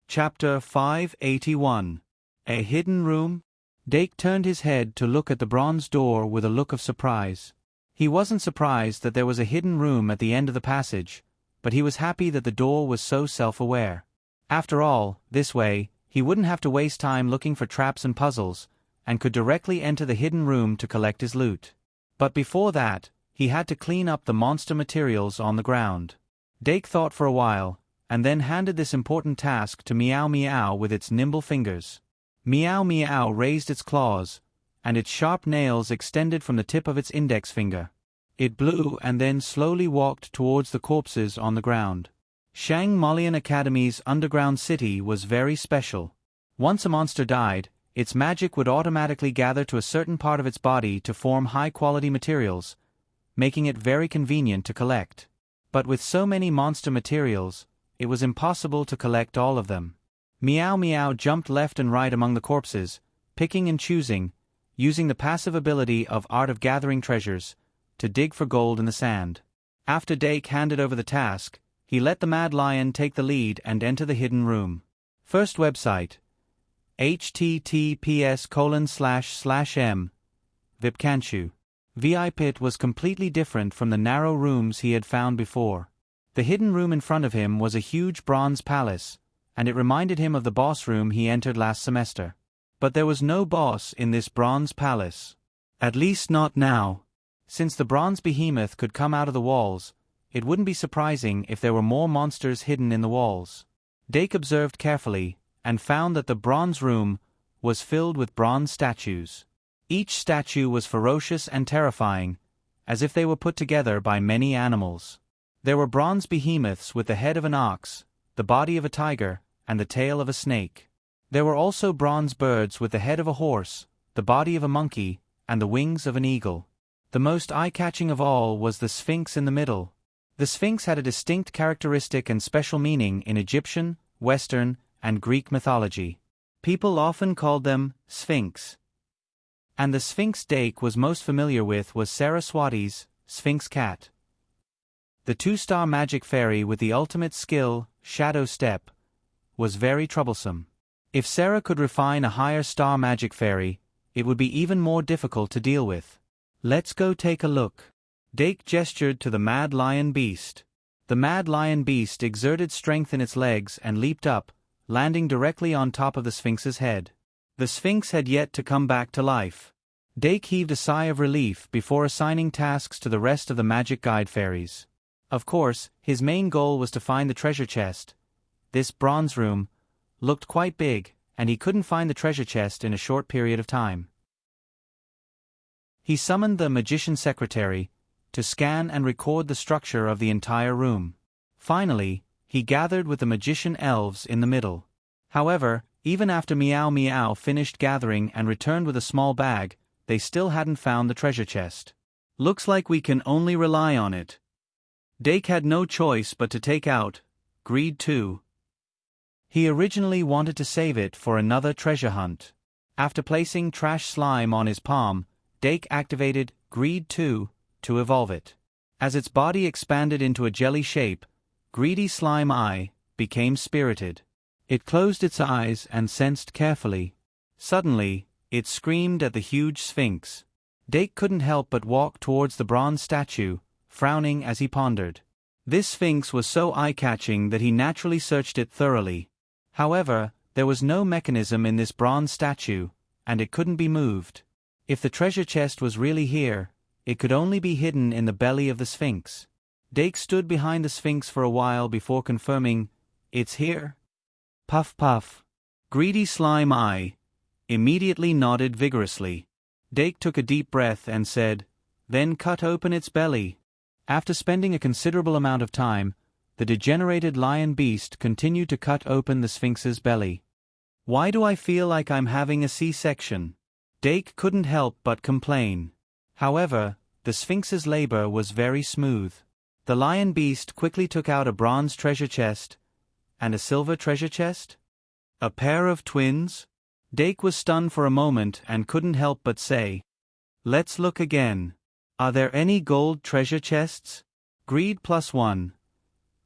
Chapter 581. A Hidden Room? Dake turned his head to look at the bronze door with a look of surprise. He wasn't surprised that there was a hidden room at the end of the passage, but he was happy that the door was so self-aware. After all, this way, he wouldn't have to waste time looking for traps and puzzles, and could directly enter the hidden room to collect his loot. But before that, he had to clean up the monster materials on the ground. Dake thought for a while, and then handed this important task to Meow Meow with its nimble fingers. Meow Meow raised its claws, and its sharp nails extended from the tip of its index finger. It blew and then slowly walked towards the corpses on the ground. Shang Molian Academy's underground city was very special. Once a monster died, its magic would automatically gather to a certain part of its body to form high-quality materials, making it very convenient to collect. But with so many monster materials, it was impossible to collect all of them. Meow Meow jumped left and right among the corpses, picking and choosing, using the passive ability of Art of Gathering Treasures, to dig for gold in the sand. After Dake handed over the task, he let the Mad Lion take the lead and enter the hidden room. First website. https://m. Vipkanchu. VI-Pit was completely different from the narrow rooms he had found before. The hidden room in front of him was a huge bronze palace, and it reminded him of the boss room he entered last semester. But there was no boss in this bronze palace. At least not now. Since the bronze behemoth could come out of the walls, it wouldn't be surprising if there were more monsters hidden in the walls. Dake observed carefully, and found that the bronze room was filled with bronze statues. Each statue was ferocious and terrifying, as if they were put together by many animals. There were bronze behemoths with the head of an ox, the body of a tiger, and the tail of a snake. There were also bronze birds with the head of a horse, the body of a monkey, and the wings of an eagle. The most eye-catching of all was the Sphinx in the middle. The Sphinx had a distinct characteristic and special meaning in Egyptian, Western, and Greek mythology. People often called them Sphinx. And the Sphinx Dake was most familiar with was Saraswati's Sphinx Cat. The 2-star magic fairy with the ultimate skill, Shadow Step, was very troublesome. If Sarah could refine a higher star magic fairy, it would be even more difficult to deal with. Let's go take a look. Dake gestured to the Mad Lion beast. The mad lion beast exerted strength in its legs and leaped up, landing directly on top of the Sphinx's head. The Sphinx had yet to come back to life. Dake heaved a sigh of relief before assigning tasks to the rest of the magic guide fairies. Of course, his main goal was to find the treasure chest. This bronze room looked quite big, and he couldn't find the treasure chest in a short period of time. He summoned the magician secretary to scan and record the structure of the entire room. Finally, he gathered with the magician elves in the middle. However, even after Meow Meow finished gathering and returned with a small bag, they still hadn't found the treasure chest. Looks like we can only rely on it. Dake had no choice but to take out Greed 2. He originally wanted to save it for another treasure hunt. After placing Trash Slime on his palm, Dake activated Greed 2 to evolve it. As its body expanded into a jelly shape, Greedy Slime Eye became spirited. It closed its eyes and sensed carefully. Suddenly, it screamed at the huge Sphinx. Dake couldn't help but walk towards the bronze statue, frowning as he pondered. This Sphinx was so eye-catching that he naturally searched it thoroughly. However, there was no mechanism in this bronze statue, and it couldn't be moved. If the treasure chest was really here, it could only be hidden in the belly of the Sphinx. Dake stood behind the Sphinx for a while before confirming, "It's here?" Puff puff. Greedy Slime Eye immediately nodded vigorously. Dake took a deep breath and said, "Then cut open its belly." After spending a considerable amount of time, the degenerated lion beast continued to cut open the Sphinx's belly. "Why do I feel like I'm having a C-section?" Dake couldn't help but complain. However, the Sphinx's labor was very smooth. The lion beast quickly took out a bronze treasure chest and a silver treasure chest? A pair of twins? Dake was stunned for a moment and couldn't help but say, "Let's look again. Are there any gold treasure chests?" Greed +1.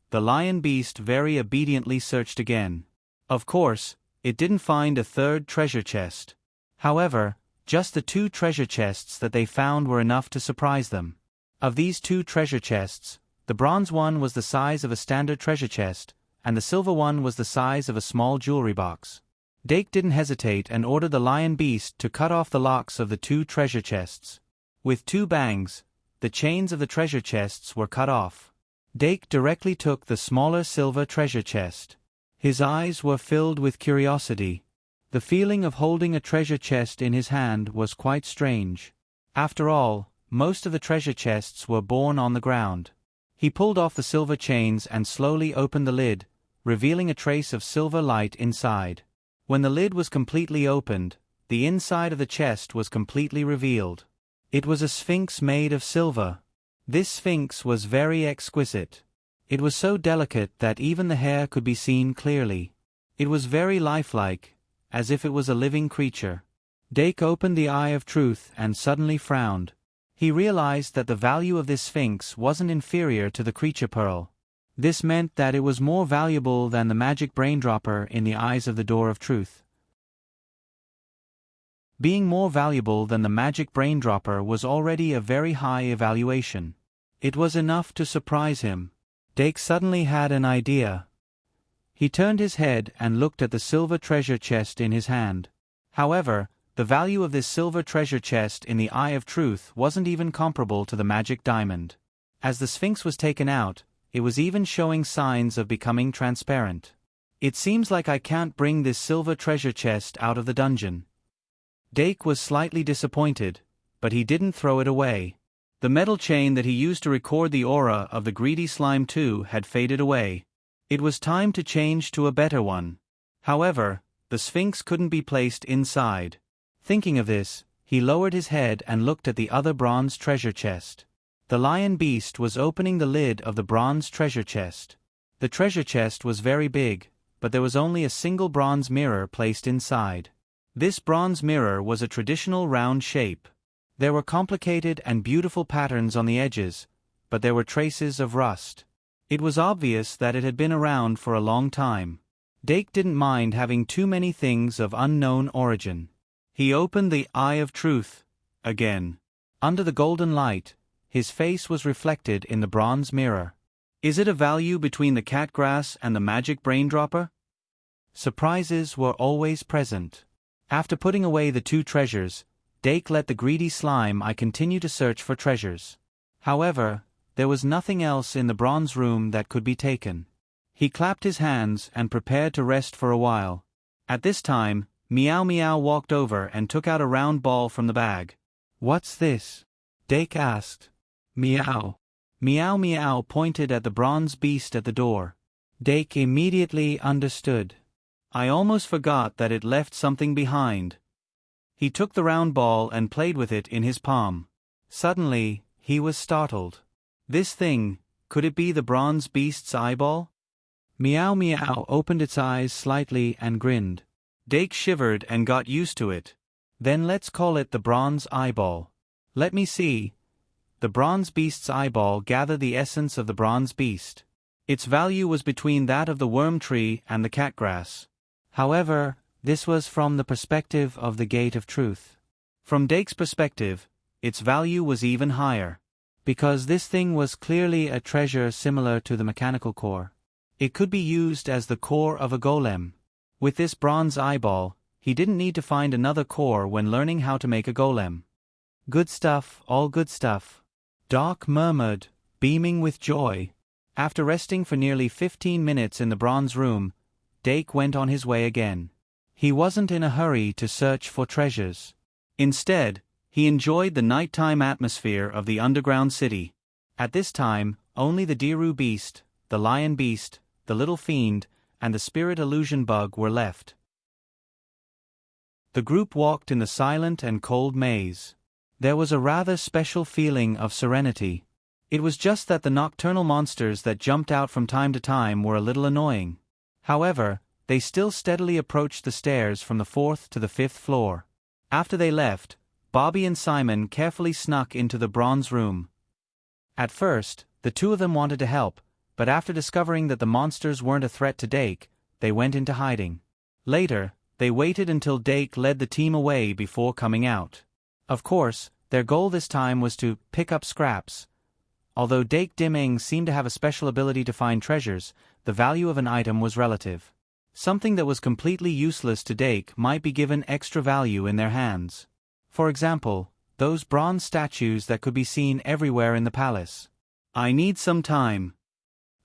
The lion beast very obediently searched again. Of course, it didn't find a third treasure chest. However, just the 2 treasure chests that they found were enough to surprise them. Of these 2 treasure chests, the bronze one was the size of a standard treasure chest, and the silver one was the size of a small jewelry box. Dake didn't hesitate and ordered the lion beast to cut off the locks of the 2 treasure chests. With 2 bangs, the chains of the treasure chests were cut off. Dake directly took the smaller silver treasure chest. His eyes were filled with curiosity. The feeling of holding a treasure chest in his hand was quite strange. After all, most of the treasure chests were born on the ground. He pulled off the silver chains and slowly opened the lid, revealing a trace of silver light inside. When the lid was completely opened, the inside of the chest was completely revealed. It was a sphinx made of silver. This sphinx was very exquisite. It was so delicate that even the hair could be seen clearly. It was very lifelike, as if it was a living creature. Dake opened the Eye of Truth and suddenly frowned. He realized that the value of this sphinx wasn't inferior to the creature pearl. This meant that it was more valuable than the magic braindropper in the eyes of the Door of Truth. Being more valuable than the magic braindropper was already a very high evaluation. It was enough to surprise him. Dake suddenly had an idea. He turned his head and looked at the silver treasure chest in his hand. However, the value of this silver treasure chest in the Eye of Truth wasn't even comparable to the magic diamond. As the sphinx was taken out, it was even showing signs of becoming transparent. "It seems like I can't bring this silver treasure chest out of the dungeon." Dake was slightly disappointed, but he didn't throw it away. The metal chain that he used to record the aura of the greedy slime 2 had faded away. It was time to change to a better one. However, the sphinx couldn't be placed inside. Thinking of this, he lowered his head and looked at the other bronze treasure chest. The lion beast was opening the lid of the bronze treasure chest. The treasure chest was very big, but there was only a single bronze mirror placed inside. This bronze mirror was a traditional round shape. There were complicated and beautiful patterns on the edges, but there were traces of rust. It was obvious that it had been around for a long time. Dake didn't mind having too many things of unknown origin. He opened the Eye of Truth again. Under the golden light, his face was reflected in the bronze mirror. Is it a value between the catgrass and the magic braindropper? Surprises were always present. After putting away the two treasures, Dake let the greedy slime I continue to search for treasures. However, there was nothing else in the bronze room that could be taken. He clapped his hands and prepared to rest for a while. At this time, Meow Meow walked over and took out a round ball from the bag. "What's this?" Dake asked. "Meow." Meow Meow pointed at the bronze beast at the door. Dake immediately understood. I almost forgot that it left something behind. He took the round ball and played with it in his palm. Suddenly, he was startled. This thing, could it be the bronze beast's eyeball? Meow Meow opened its eyes slightly and grinned. Dake shivered and got used to it. "Then let's call it the bronze eyeball. Let me see." The bronze beast's eyeball gathered the essence of the bronze beast. Its value was between that of the worm tree and the catgrass. However, this was from the perspective of the Gate of Truth. From Dake's perspective, its value was even higher. Because this thing was clearly a treasure similar to the mechanical core. It could be used as the core of a golem. With this bronze eyeball, he didn't need to find another core when learning how to make a golem. "Good stuff, all good stuff," Doc murmured, beaming with joy. After resting for nearly 15 minutes in the bronze room, Dake went on his way again. He wasn't in a hurry to search for treasures. Instead, he enjoyed the nighttime atmosphere of the underground city. At this time, only the Diru beast, the lion beast, the little fiend, and the spirit illusion bug were left. The group walked in the silent and cold maze. There was a rather special feeling of serenity. It was just that the nocturnal monsters that jumped out from time to time were a little annoying. However, they still steadily approached the stairs from the 4th to the 5th floor. After they left, Bobby and Simon carefully snuck into the bronze room. At first, the two of them wanted to help, but after discovering that the monsters weren't a threat to Dake, they went into hiding. Later, they waited until Dake led the team away before coming out. Of course, their goal this time was to pick up scraps. Although Dake Dimming seemed to have a special ability to find treasures, the value of an item was relative. Something that was completely useless to Dake might be given extra value in their hands. For example, those bronze statues that could be seen everywhere in the palace. "I need some time."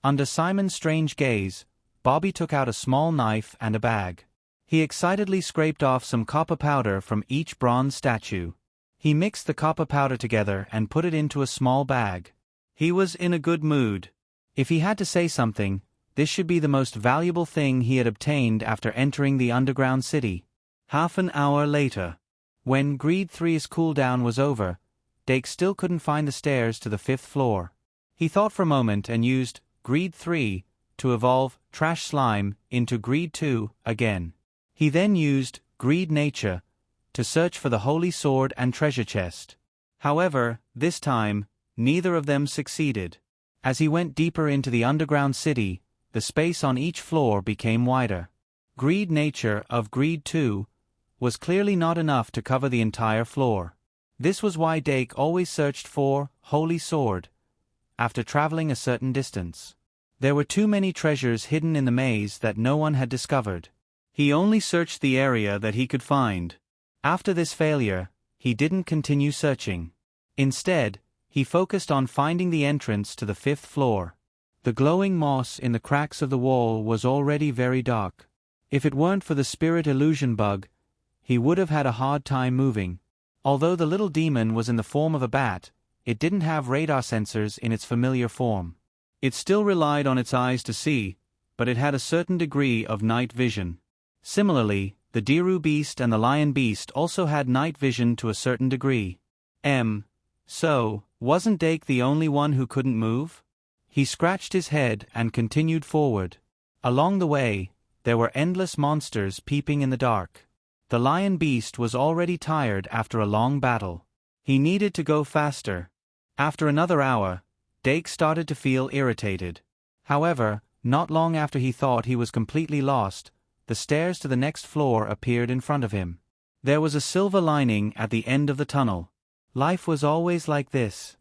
Under Simon's strange gaze, Bobby took out a small knife and a bag. He excitedly scraped off some copper powder from each bronze statue. He mixed the copper powder together and put it into a small bag. He was in a good mood. If he had to say something, this should be the most valuable thing he had obtained after entering the underground city. Half an hour later, when Greed 3's cooldown was over, Dake still couldn't find the stairs to the 5th floor. He thought for a moment and used Greed 3 to evolve Trash Slime into Greed 2 again. He then used Greed Nature to search for the Holy Sword and treasure chest. However, this time, neither of them succeeded. As he went deeper into the underground city, the space on each floor became wider. Greed Nature of Greed 2 was clearly not enough to cover the entire floor. This was why Dake always searched for Holy Sword after traveling a certain distance. There were too many treasures hidden in the maze that no one had discovered. He only searched the area that he could find. After this failure, he didn't continue searching. Instead, he focused on finding the entrance to the 5th floor. The glowing moss in the cracks of the wall was already very dark. If it weren't for the spirit illusion bug, he would have had a hard time moving. Although the little demon was in the form of a bat, it didn't have radar sensors in its familiar form. It still relied on its eyes to see, but it had a certain degree of night vision. Similarly, the Diru beast and the lion beast also had night vision to a certain degree. So, wasn't Dake the only one who couldn't move? He scratched his head and continued forward. Along the way, there were endless monsters peeping in the dark. The lion beast was already tired after a long battle. He needed to go faster. After another hour, Dake started to feel irritated. However, not long after he thought he was completely lost, the stairs to the next floor appeared in front of him. There was a silver lining at the end of the tunnel. Life was always like this.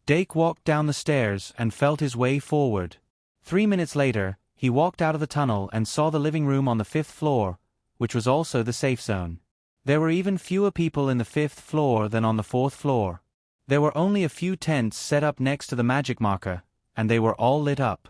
Dake walked down the stairs and felt his way forward. 3 minutes later, he walked out of the tunnel and saw the living room on the 5th floor, which was also the safe zone. There were even fewer people in the 5th floor than on the 4th floor. There were only a few tents set up next to the magic marker, and they were all lit up.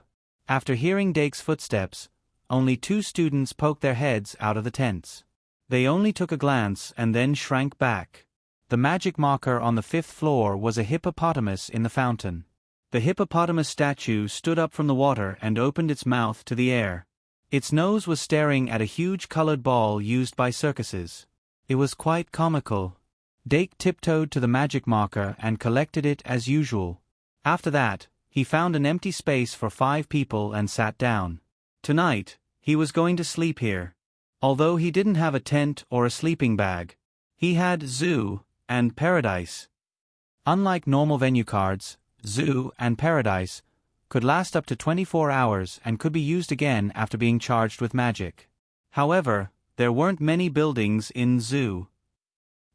After hearing Dake's footsteps, only 2 students poked their heads out of the tents. They only took a glance and then shrank back. The magic marker on the 5th floor was a hippopotamus in the fountain. The hippopotamus statue stood up from the water and opened its mouth to the air. Its nose was staring at a huge colored ball used by circuses. It was quite comical. Dake tiptoed to the magic marker and collected it as usual. After that, he found an empty space for 5 people and sat down. Tonight, he was going to sleep here. Although he didn't have a tent or a sleeping bag, he had Zoo and Paradise. Unlike normal venue cards, Zoo and Paradise could last up to 24 hours and could be used again after being charged with magic. However, there weren't many buildings in Zoo.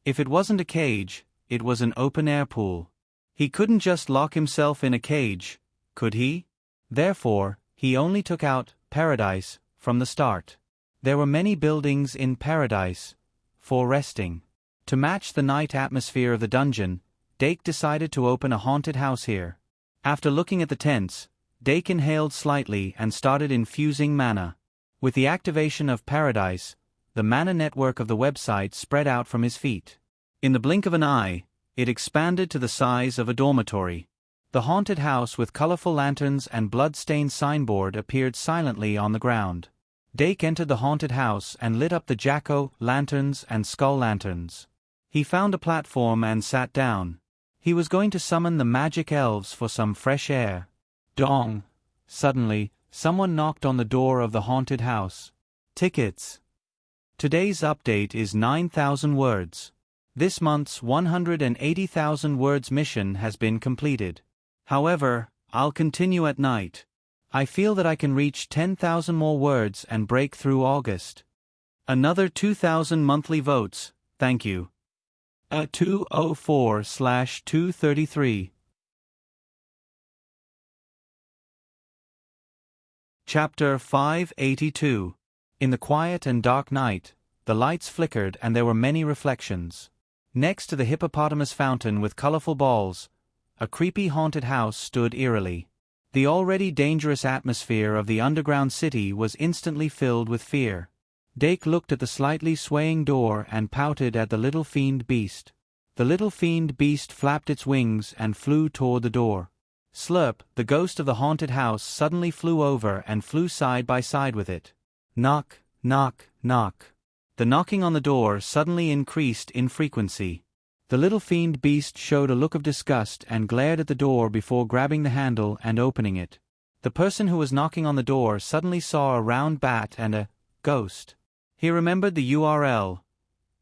If it wasn't a cage, it was an open-air pool. He couldn't just lock himself in a cage, could he? Therefore, he only took out Paradise from the start. There were many buildings in Paradise for resting. To match the night atmosphere of the dungeon, Dake decided to open a haunted house here. After looking at the tents, Dake inhaled slightly and started infusing mana. With the activation of Paradise, the mana network of the website spread out from his feet. In the blink of an eye, it expanded to the size of a dormitory. The haunted house with colorful lanterns and blood-stained signboard appeared silently on the ground. Dake entered the haunted house and lit up the jack-o'-lanterns and skull-lanterns. He found a platform and sat down. He was going to summon the magic elves for some fresh air. Dong! Suddenly, someone knocked on the door of the haunted house. Tickets. Today's update is 9,000 words. This month's 180,000 words mission has been completed. However, I'll continue at night. I feel that I can reach 10,000 more words and break through August. Another 2,000 monthly votes, thank you. 204/233. Chapter 582. In the quiet and dark night, the lights flickered and there were many reflections. Next to the hippopotamus fountain with colorful balls, a creepy haunted house stood eerily. The already dangerous atmosphere of the underground city was instantly filled with fear. Dake looked at the slightly swaying door and pouted at the little fiend beast. The little fiend beast flapped its wings and flew toward the door. Slurp, the ghost of the haunted house, suddenly flew over and flew side by side with it. Knock, knock, knock. The knocking on the door suddenly increased in frequency. The little fiend beast showed a look of disgust and glared at the door before grabbing the handle and opening it. The person who was knocking on the door suddenly saw a round bat and a ghost. He remembered the URL.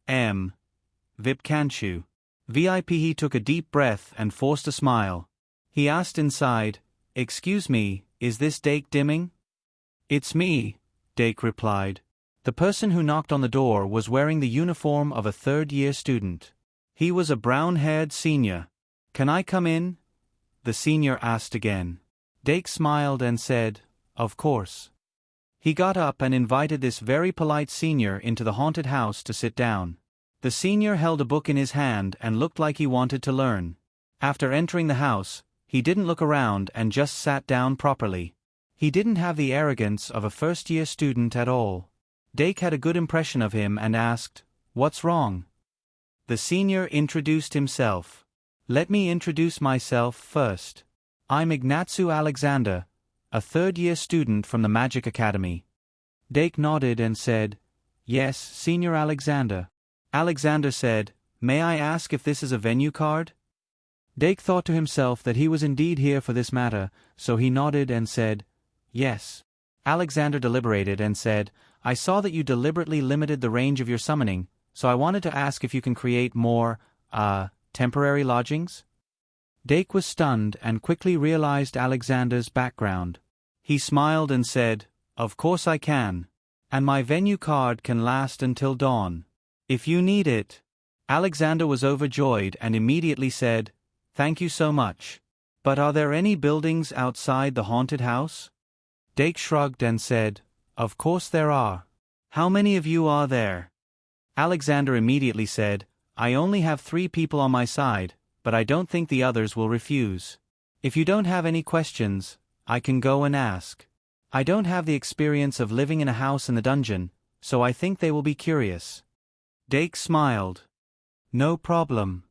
Vipkanchu. VIP. He took a deep breath and forced a smile. He asked inside, "Excuse me, is this Dake Dimming?" "It's me," Dake replied. The person who knocked on the door was wearing the uniform of a third-year student. He was a brown-haired senior. "Can I come in?" the senior asked again. Dake smiled and said, "Of course." He got up and invited this very polite senior into the haunted house to sit down. The senior held a book in his hand and looked like he wanted to learn. After entering the house, he didn't look around and just sat down properly. He didn't have the arrogance of a first-year student at all. Dake had a good impression of him and asked, "What's wrong?" The senior introduced himself. "Let me introduce myself first. I'm Ignatzu Alexander, a third-year student from the Magic Academy." Dake nodded and said, "Yes, Senior Alexander." Alexander said, "May I ask if this is a venue card?" Dake thought to himself that he was indeed here for this matter, so he nodded and said, "Yes." Alexander deliberated and said, "I saw that you deliberately limited the range of your summoning, so I wanted to ask if you can create more, temporary lodgings?" Dake was stunned and quickly realized Alexander's background. He smiled and said, "Of course I can. And my venue card can last until dawn. If you need it." Alexander was overjoyed and immediately said, "Thank you so much." But are there any buildings outside the haunted house? Dake shrugged and said, Of course there are. How many of you are there? Alexander immediately said, I only have 3 people on my side, but I don't think the others will refuse. If you don't have any questions, I can go and ask. I don't have the experience of living in a house in the dungeon, so I think they will be curious. Dake smiled. No problem.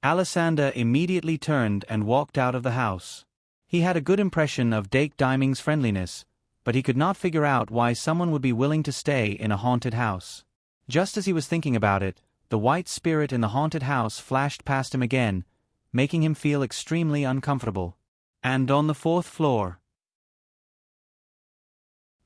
Alexander immediately turned and walked out of the house. He had a good impression of Dake Diming's friendliness, but he could not figure out why someone would be willing to stay in a haunted house. Just as he was thinking about it, the white spirit in the haunted house flashed past him again, making him feel extremely uncomfortable. And on the 4th floor,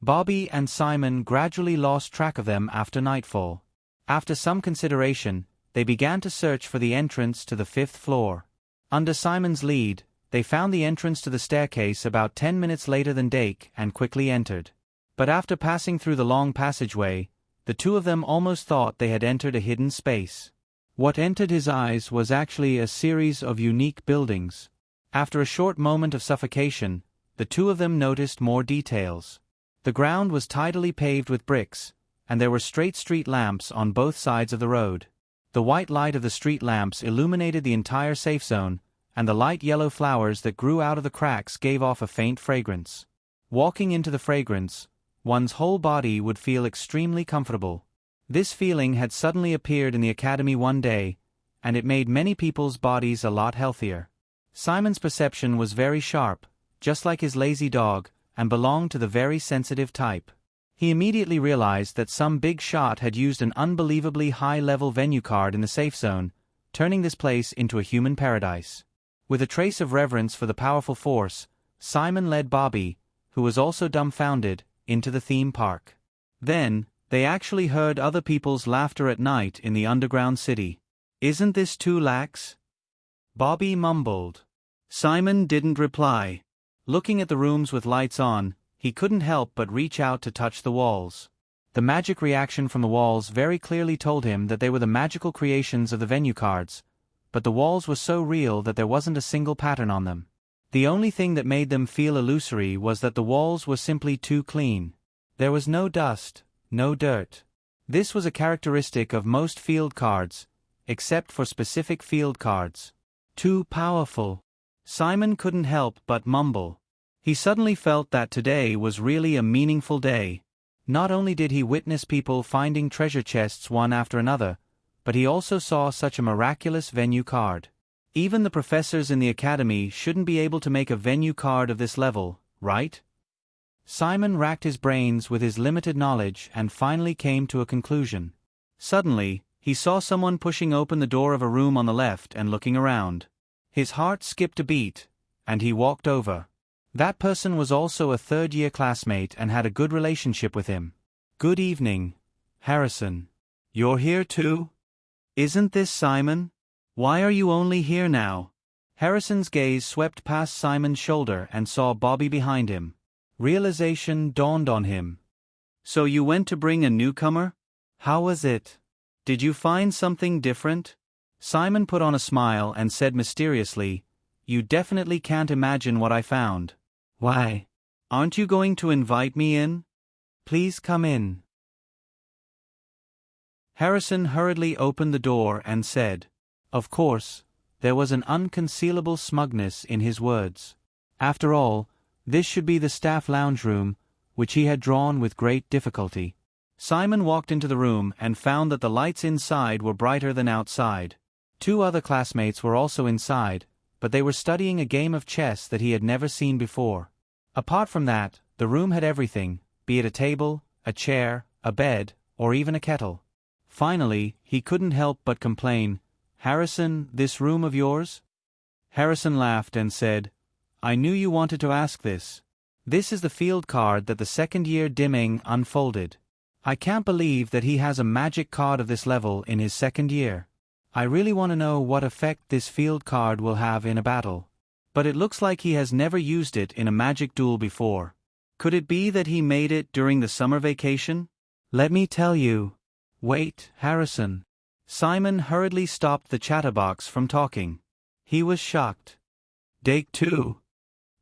Bobby and Simon gradually lost track of them after nightfall. After some consideration, they began to search for the entrance to the 5th floor. Under Simon's lead, they found the entrance to the staircase about 10 minutes later than Dake and quickly entered. But after passing through the long passageway, the two of them almost thought they had entered a hidden space. What entered his eyes was actually a series of unique buildings. After a short moment of suffocation, the two of them noticed more details. The ground was tidily paved with bricks, and there were straight street lamps on both sides of the road. The white light of the street lamps illuminated the entire safe zone, and the light yellow flowers that grew out of the cracks gave off a faint fragrance. Walking into the fragrance, one's whole body would feel extremely comfortable. This feeling had suddenly appeared in the academy one day, and it made many people's bodies a lot healthier. Simon's perception was very sharp, just like his lazy dog, and belonged to the very sensitive type. He immediately realized that some big shot had used an unbelievably high-level venue card in the safe zone, turning this place into a human paradise. With a trace of reverence for the powerful force, Simon led Bobby, who was also dumbfounded, into the theme park. Then, they actually heard other people's laughter at night in the underground city. Isn't this too lax? Bobby mumbled. Simon didn't reply. Looking at the rooms with lights on, he couldn't help but reach out to touch the walls. The magic reaction from the walls very clearly told him that they were the magical creations of the venue cards, but the walls were so real that there wasn't a single pattern on them. The only thing that made them feel illusory was that the walls were simply too clean. There was no dust, no dirt. This was a characteristic of most field cards, except for specific field cards. Too powerful. Simon couldn't help but mumble. He suddenly felt that today was really a meaningful day. Not only did he witness people finding treasure chests one after another, but he also saw such a miraculous venue card. Even the professors in the academy shouldn't be able to make a venue card of this level, right? Simon racked his brains with his limited knowledge and finally came to a conclusion. Suddenly, he saw someone pushing open the door of a room on the left and looking around. His heart skipped a beat, and he walked over. That person was also a third-year classmate and had a good relationship with him. Good evening, Harrison. You're here too? Isn't this Simon? Why are you only here now? Harrison's gaze swept past Simon's shoulder and saw Bobby behind him. Realization dawned on him. So you went to bring a newcomer? How was it? Did you find something different? Simon put on a smile and said mysteriously, You definitely can't imagine what I found. Why? Aren't you going to invite me in? Please come in. Harrison hurriedly opened the door and said, Of course. There was an unconcealable smugness in his words. After all, this should be the staff lounge room, which he had drawn with great difficulty. Simon walked into the room and found that the lights inside were brighter than outside. 2 other classmates were also inside, but they were studying a game of chess that he had never seen before. Apart from that, the room had everything, be it a table, a chair, a bed, or even a kettle. Finally, he couldn't help but complain, Harrison, this room of yours? Harrison laughed and said, I knew you wanted to ask this. This is the field card that the second-year Dimming unfolded. I can't believe that he has a magic card of this level in his second year. I really want to know what effect this field card will have in a battle. But it looks like he has never used it in a magic duel before. Could it be that he made it during the summer vacation? Let me tell you. Wait, Harrison. Simon hurriedly stopped the chatterbox from talking. He was shocked. Dake 2.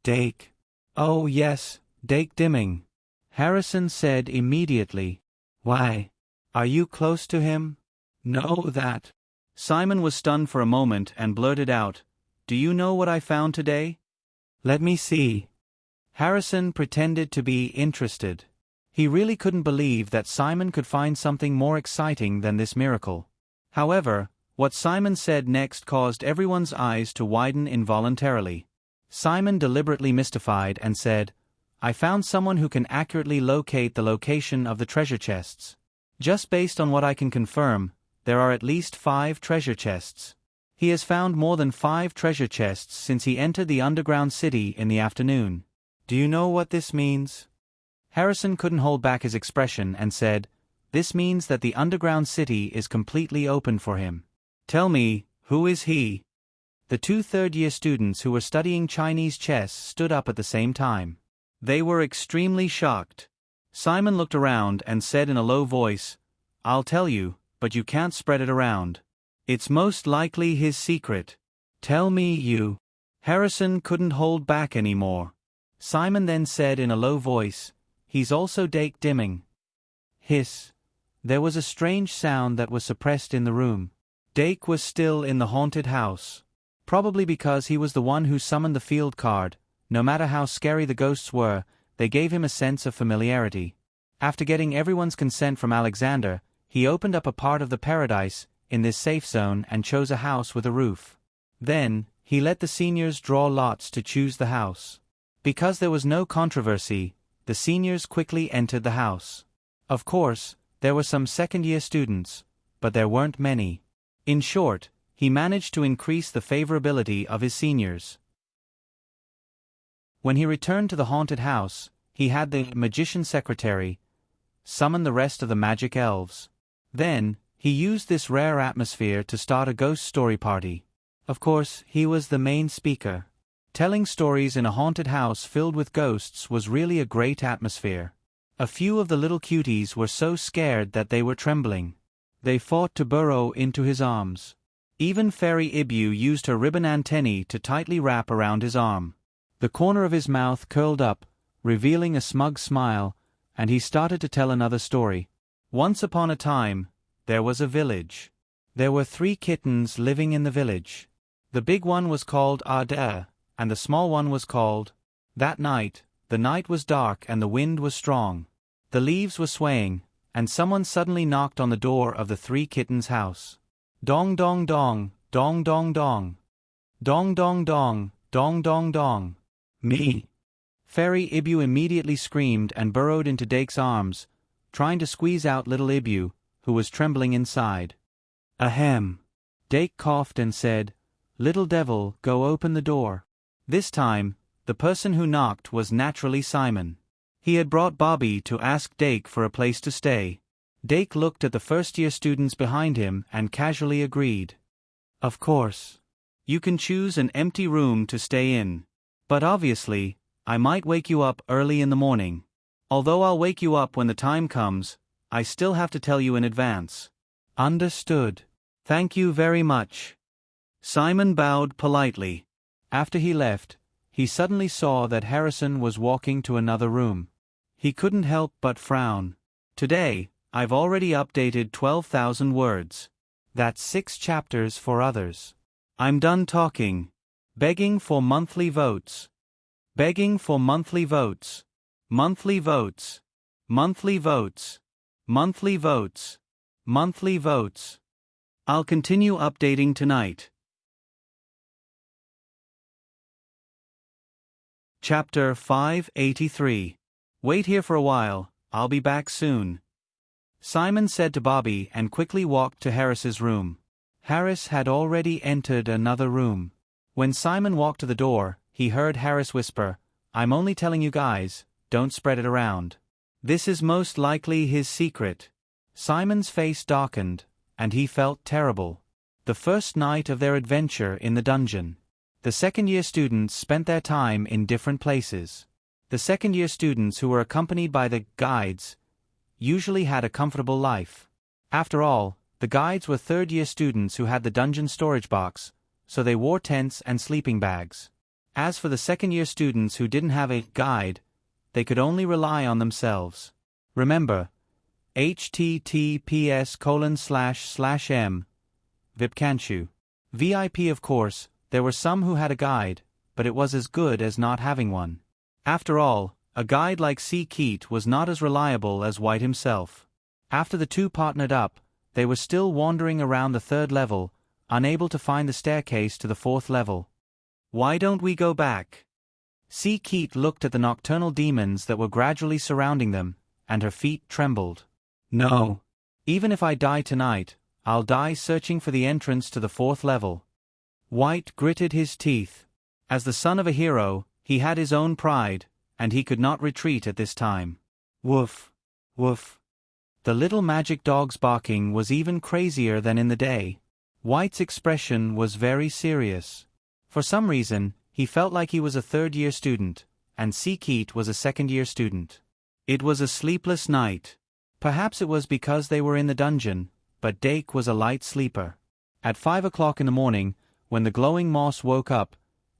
Dake. Oh yes, Dake Dimming. Harrison said immediately. Why? Are you close to him? No, that. Simon was stunned for a moment and blurted out, Do you know what I found today? Let me see. Harrison pretended to be interested. He really couldn't believe that Simon could find something more exciting than this miracle. However, what Simon said next caused everyone's eyes to widen involuntarily. Simon deliberately mystified and said, I found someone who can accurately locate the location of the treasure chests. Just based on what I can confirm, there are at least 5 treasure chests. He has found more than 5 treasure chests since he entered the underground city in the afternoon. Do you know what this means? Harrison couldn't hold back his expression and said, This means that the underground city is completely open for him. Tell me, who is he? The 2 third-year students who were studying Chinese chess stood up at the same time. They were extremely shocked. Simon looked around and said in a low voice, I'll tell you, but you can't spread it around. It's most likely his secret. Tell me you. Harrison couldn't hold back anymore. Simon then said in a low voice, He's also Dake Dimming. Hiss. There was a strange sound that was suppressed in the room. Dake was still in the haunted house. Probably because he was the one who summoned the field card. No matter how scary the ghosts were, they gave him a sense of familiarity. After getting everyone's consent from Alexander, he opened up a part of the paradise in this safe zone and chose a house with a roof. Then, he let the seniors draw lots to choose the house. Because there was no controversy, the seniors quickly entered the house. Of course, there were some second-year students, but there weren't many. In short, he managed to increase the favorability of his seniors. When he returned to the haunted house, he had the magician secretary summon the rest of the magic elves. Then, he used this rare atmosphere to start a ghost story party. Of course, he was the main speaker. Telling stories in a haunted house filled with ghosts was really a great atmosphere. A few of the little cuties were so scared that they were trembling. They fought to burrow into his arms. Even Fairy Ibu used her ribbon antennae to tightly wrap around his arm. The corner of his mouth curled up, revealing a smug smile, and he started to tell another story. Once upon a time, there was a village. There were 3 kittens living in the village. The big one was called Ada, and the small one was called. That night, the night was dark and the wind was strong. The leaves were swaying, and someone suddenly knocked on the door of the 3 kittens' house. Dong dong dong, dong dong dong. Dong dong dong, dong dong dong. Me. Fairy Ibu immediately screamed and burrowed into Dake's arms, trying to squeeze out little Ibu, who was trembling inside. Ahem. Dake coughed and said, Little devil, go open the door. This time, the person who knocked was naturally Simon. He had brought Bobby to ask Dake for a place to stay. Dake looked at the first-year students behind him and casually agreed. Of course. You can choose an empty room to stay in. But obviously, I might wake you up early in the morning. Although I'll wake you up when the time comes, I still have to tell you in advance. Understood. Thank you very much. Simon bowed politely. After he left, he suddenly saw that Harrison was walking to another room. He couldn't help but frown. Today, I've already updated 12,000 words. That's 6 chapters for others. I'm done talking. Begging for monthly votes. Begging for monthly votes. Monthly votes. Monthly votes. Monthly votes. Monthly votes. I'll continue updating tonight. Chapter 583. Wait here for a while, I'll be back soon. Simon said to Bobby and quickly walked to Harris's room. Harris had already entered another room. When Simon walked to the door, he heard Harris whisper, I'm only telling you guys, don't spread it around. This is most likely his secret. Simon's face darkened, and he felt terrible. The first night of their adventure in the dungeon. The second-year students spent their time in different places. The second-year students who were accompanied by the guides usually had a comfortable life. After all, the guides were third-year students who had the dungeon storage box, so they wore tents and sleeping bags. As for the second-year students who didn't have a guide, they could only rely on themselves. Remember, https://m Vipkanchu. VIP of course, there were some who had a guide, but it was as good as not having one. After all, a guide like C. Keat was not as reliable as White himself. After the two partnered up, they were still wandering around the third level, unable to find the staircase to the fourth level. Why don't we go back? C. Keat looked at the nocturnal demons that were gradually surrounding them, and her feet trembled. No. Even if I die tonight, I'll die searching for the entrance to the fourth level. White gritted his teeth. As the son of a hero, he had his own pride, and he could not retreat at this time. Woof. Woof. The little magic dog's barking was even crazier than in the day. White's expression was very serious. For some reason, he felt like he was a third-year student, and C. Keat was a second-year student. It was a sleepless night. Perhaps it was because they were in the dungeon, but Dake was a light sleeper. At 5 o'clock in the morning, when the glowing moss woke up,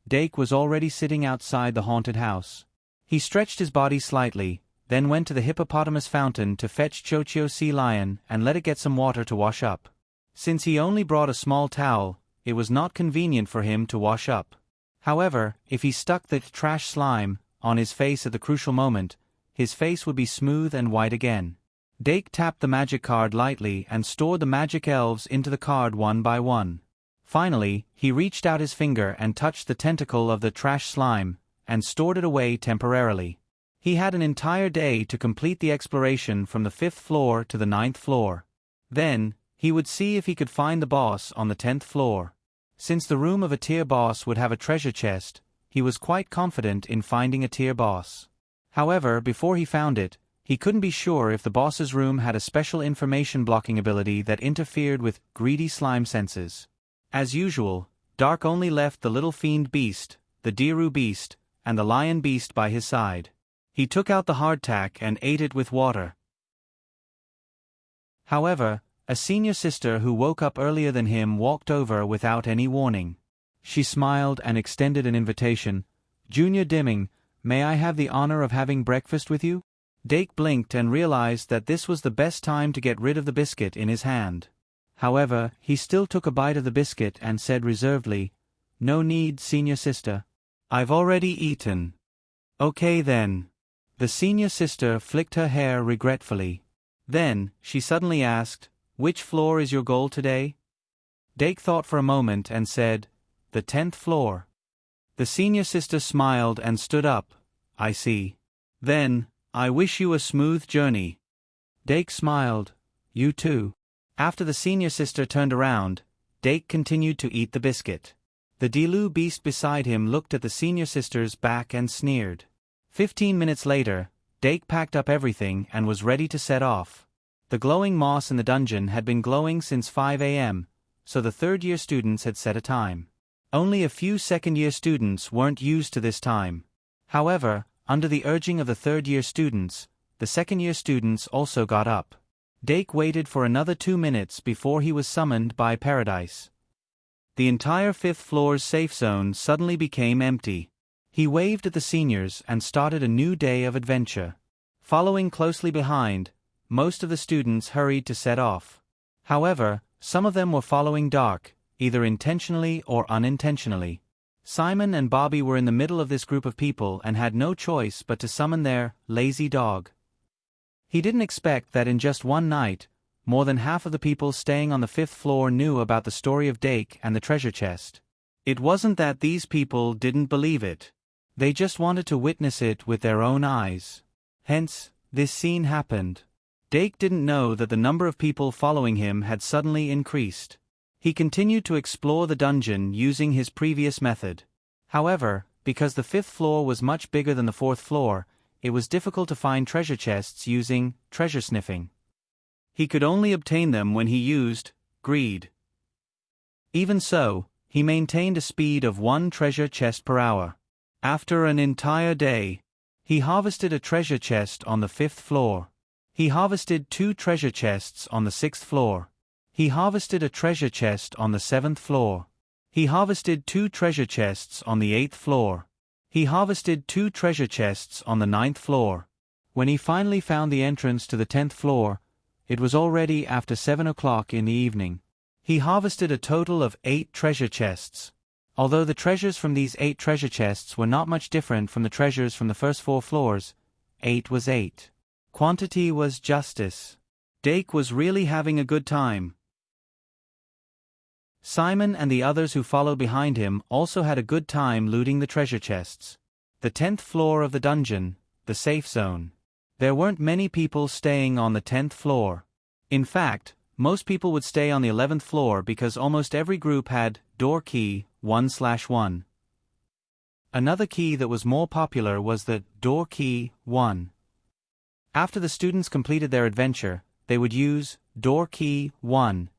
Dake was already sitting outside the haunted house. He stretched his body slightly, then went to the hippopotamus fountain to fetch Chochio Sea Lion and let it get some water to wash up. Since he only brought a small towel, it was not convenient for him to wash up. However, if he stuck the trash slime on his face at the crucial moment, his face would be smooth and white again. Dake tapped the magic card lightly and stored the magic elves into the card one by one. Finally, he reached out his finger and touched the tentacle of the trash slime, and stored it away temporarily. He had an entire day to complete the exploration from the 5th floor to the 9th floor. Then, he would see if he could find the boss on the 10th floor. Since the room of a tier boss would have a treasure chest, he was quite confident in finding a tier boss. However, before he found it, he couldn't be sure if the boss's room had a special information blocking ability that interfered with greedy slime senses. As usual, Dark only left the little fiend beast, the Diru beast, and the lion beast by his side. He took out the hardtack and ate it with water. However, a senior sister who woke up earlier than him walked over without any warning. She smiled and extended an invitation. "Junior Dimming, may I have the honor of having breakfast with you?" Dake blinked and realized that this was the best time to get rid of the biscuit in his hand. However, he still took a bite of the biscuit and said reservedly, "No need, senior sister. I've already eaten." "Okay then." The senior sister flicked her hair regretfully. Then, she suddenly asked, "Which floor is your goal today?" Dake thought for a moment and said, "The 10th floor." The senior sister smiled and stood up. "I see. Then, I wish you a smooth journey." Dake smiled. "You too." After the senior sister turned around, Dake continued to eat the biscuit. The Dilu beast beside him looked at the senior sister's back and sneered. 15 minutes later, Dake packed up everything and was ready to set off. The glowing moss in the dungeon had been glowing since 5 a.m., so the third-year students had set a time. Only a few second-year students weren't used to this time. However, under the urging of the third-year students, the second-year students also got up. Dake waited for another 2 minutes before he was summoned by Paradise. The entire 5th floor's safe zone suddenly became empty. He waved at the seniors and started a new day of adventure. Following closely behind, most of the students hurried to set off. However, some of them were following Dark, either intentionally or unintentionally. Simon and Bobby were in the middle of this group of people and had no choice but to summon their lazy dog. He didn't expect that in just one night, more than half of the people staying on the 5th floor knew about the story of Dake and the treasure chest. It wasn't that these people didn't believe it. They just wanted to witness it with their own eyes. Hence, this scene happened. Dake didn't know that the number of people following him had suddenly increased. He continued to explore the dungeon using his previous method. However, because the 5th floor was much bigger than the 4th floor, it was difficult to find treasure chests using treasure sniffing. He could only obtain them when he used greed. Even so, he maintained a speed of 1 treasure chest per hour. After an entire day, he harvested a treasure chest on the 5th floor. He harvested 2 treasure chests on the 6th floor. He harvested a treasure chest on the 7th floor. He harvested 2 treasure chests on the 8th floor. He harvested 2 treasure chests on the 9th floor. When he finally found the entrance to the 10th floor, it was already after 7 o'clock in the evening. He harvested a total of 8 treasure chests. Although the treasures from these 8 treasure chests were not much different from the treasures from the first 4 floors, 8 was 8. Quantity was justice. Dake was really having a good time. Simon and the others who followed behind him also had a good time looting the treasure chests. The 10th floor of the dungeon, the safe zone. There weren't many people staying on the 10th floor. In fact, most people would stay on the 11th floor because almost every group had door key 1/1. Another key that was more popular was the door key 1. After the students completed their adventure, they would use door key 1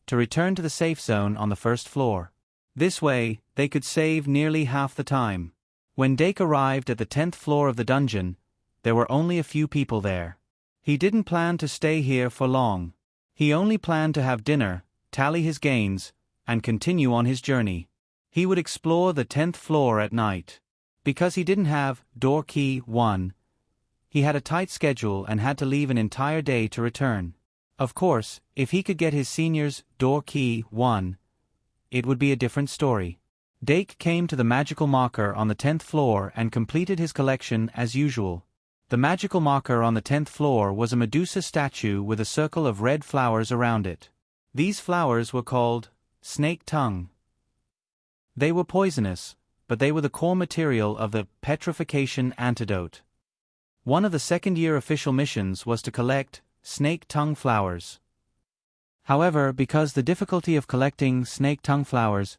to return to the safe zone on the first floor. This way, they could save nearly half the time. When Dake arrived at the 10th floor of the dungeon, there were only a few people there. He didn't plan to stay here for long. He only planned to have dinner, tally his gains, and continue on his journey. He would explore the 10th floor at night. Because he didn't have door key 1, he had a tight schedule and had to leave an entire day to return. Of course, if he could get his senior's door key 1, it would be a different story. Dake came to the magical marker on the 10th floor and completed his collection as usual. The magical marker on the 10th floor was a Medusa statue with a circle of red flowers around it. These flowers were called snake tongue. They were poisonous, but they were the core material of the petrification antidote. One of the second-year official missions was to collect snake tongue flowers. However, because the difficulty of collecting snake tongue flowers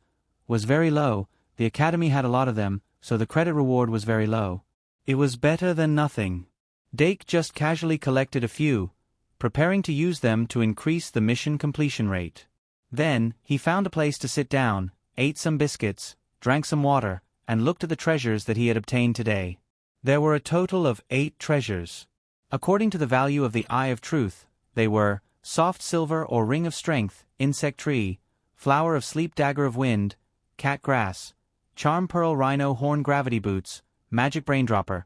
was very low, the academy had a lot of them, so the credit reward was very low. It was better than nothing. Dake just casually collected a few, preparing to use them to increase the mission completion rate. Then, he found a place to sit down, ate some biscuits, drank some water, and looked at the treasures that he had obtained today. There were a total of 8 treasures. According to the value of the Eye of Truth, they were soft silver or ring of strength, insect tree, flower of sleep, dagger of wind, cat grass, charm pearl, rhino horn, gravity boots, magic braindropper,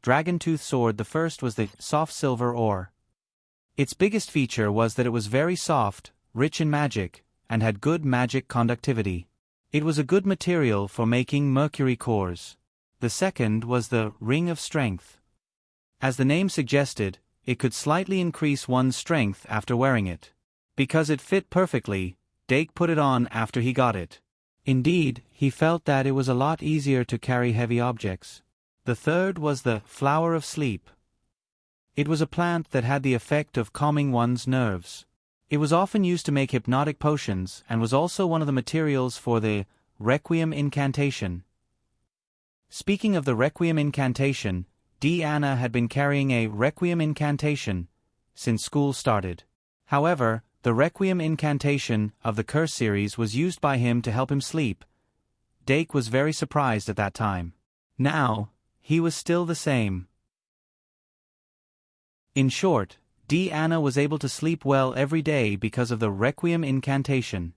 dragon tooth sword. The first was the soft silver ore. Its biggest feature was that it was very soft, rich in magic, and had good magic conductivity. It was a good material for making mercury cores. The second was the ring of strength. As the name suggested, it could slightly increase one's strength after wearing it. Because it fit perfectly, Dake put it on after he got it. Indeed, he felt that it was a lot easier to carry heavy objects. The third was the flower of sleep. It was a plant that had the effect of calming one's nerves. It was often used to make hypnotic potions and was also one of the materials for the Requiem incantation. Speaking of the Requiem incantation, Deanna had been carrying a Requiem incantation since school started. However, the Requiem incantation of the Curse series was used by him to help him sleep. Dake was very surprised at that time. Now, he was still the same. In short, Deanna was able to sleep well every day because of the Requiem incantation.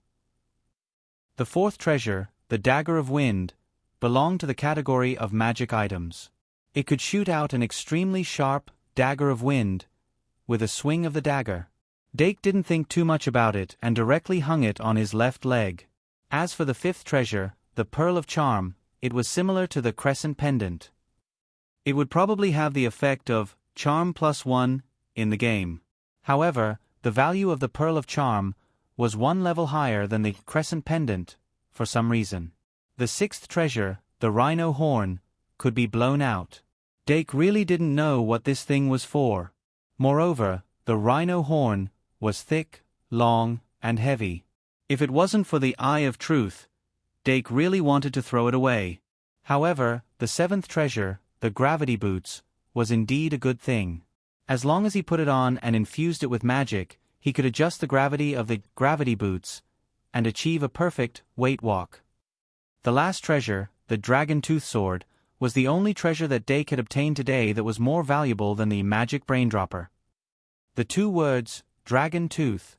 The fourth treasure, the Dagger of Wind, belonged to the category of magic items. It could shoot out an extremely sharp dagger of wind with a swing of the dagger. Dake didn't think too much about it and directly hung it on his left leg. As for the fifth treasure, the Pearl of Charm, it was similar to the Crescent Pendant. It would probably have the effect of Charm +1 in the game. However, the value of the Pearl of Charm was 1 level higher than the Crescent Pendant, for some reason. The sixth treasure, the Rhino Horn, could be blown out. Dake really didn't know what this thing was for. Moreover, the Rhino Horn was thick, long, and heavy. If it wasn't for the Eye of Truth, Dake really wanted to throw it away. However, the seventh treasure, the Gravity Boots, was indeed a good thing. As long as he put it on and infused it with magic, he could adjust the gravity of the Gravity Boots and achieve a perfect weight walk. The last treasure, the Dragon Tooth Sword, was the only treasure that Dake had obtained today that was more valuable than the magic braindropper. The 2 words, Dragon Tooth,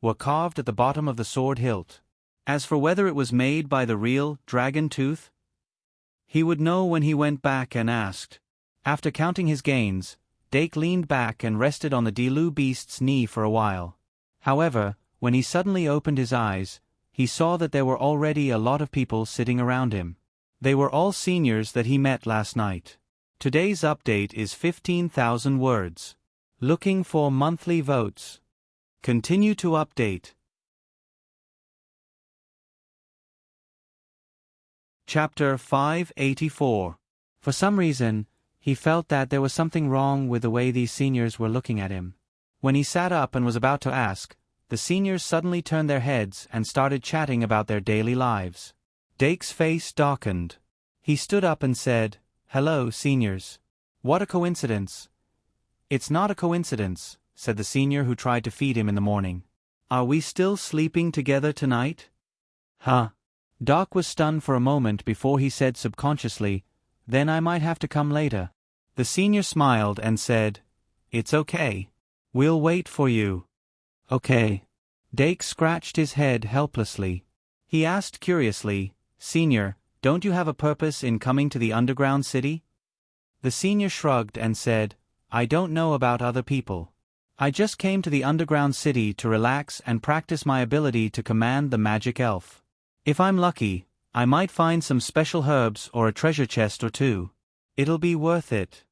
were carved at the bottom of the sword hilt. As for whether it was made by the real dragon tooth, he would know when he went back and asked. After counting his gains, Dake leaned back and rested on the Delu beast's knee for a while. However, when he suddenly opened his eyes, he saw that there were already a lot of people sitting around him. They were all seniors that he met last night. Today's update is 15,000 words. Looking for monthly votes. Continue to update. Chapter 584. For some reason, he felt that there was something wrong with the way these seniors were looking at him. When he sat up and was about to ask, the seniors suddenly turned their heads and started chatting about their daily lives. Dake's face darkened. He stood up and said, "Hello, seniors. What a coincidence." "It's not a coincidence," said the senior who tried to feed him in the morning. "Are we still sleeping together tonight?" "Huh?" Doc was stunned for a moment before he said subconsciously, "Then I might have to come later." The senior smiled and said, "It's okay. We'll wait for you." "Okay." Dake scratched his head helplessly. He asked curiously, "Senior, don't you have a purpose in coming to the underground city?" The senior shrugged and said, "I don't know about other people. I just came to the underground city to relax and practice my ability to command the magic elf. If I'm lucky, I might find some special herbs or a treasure chest or two. It'll be worth it."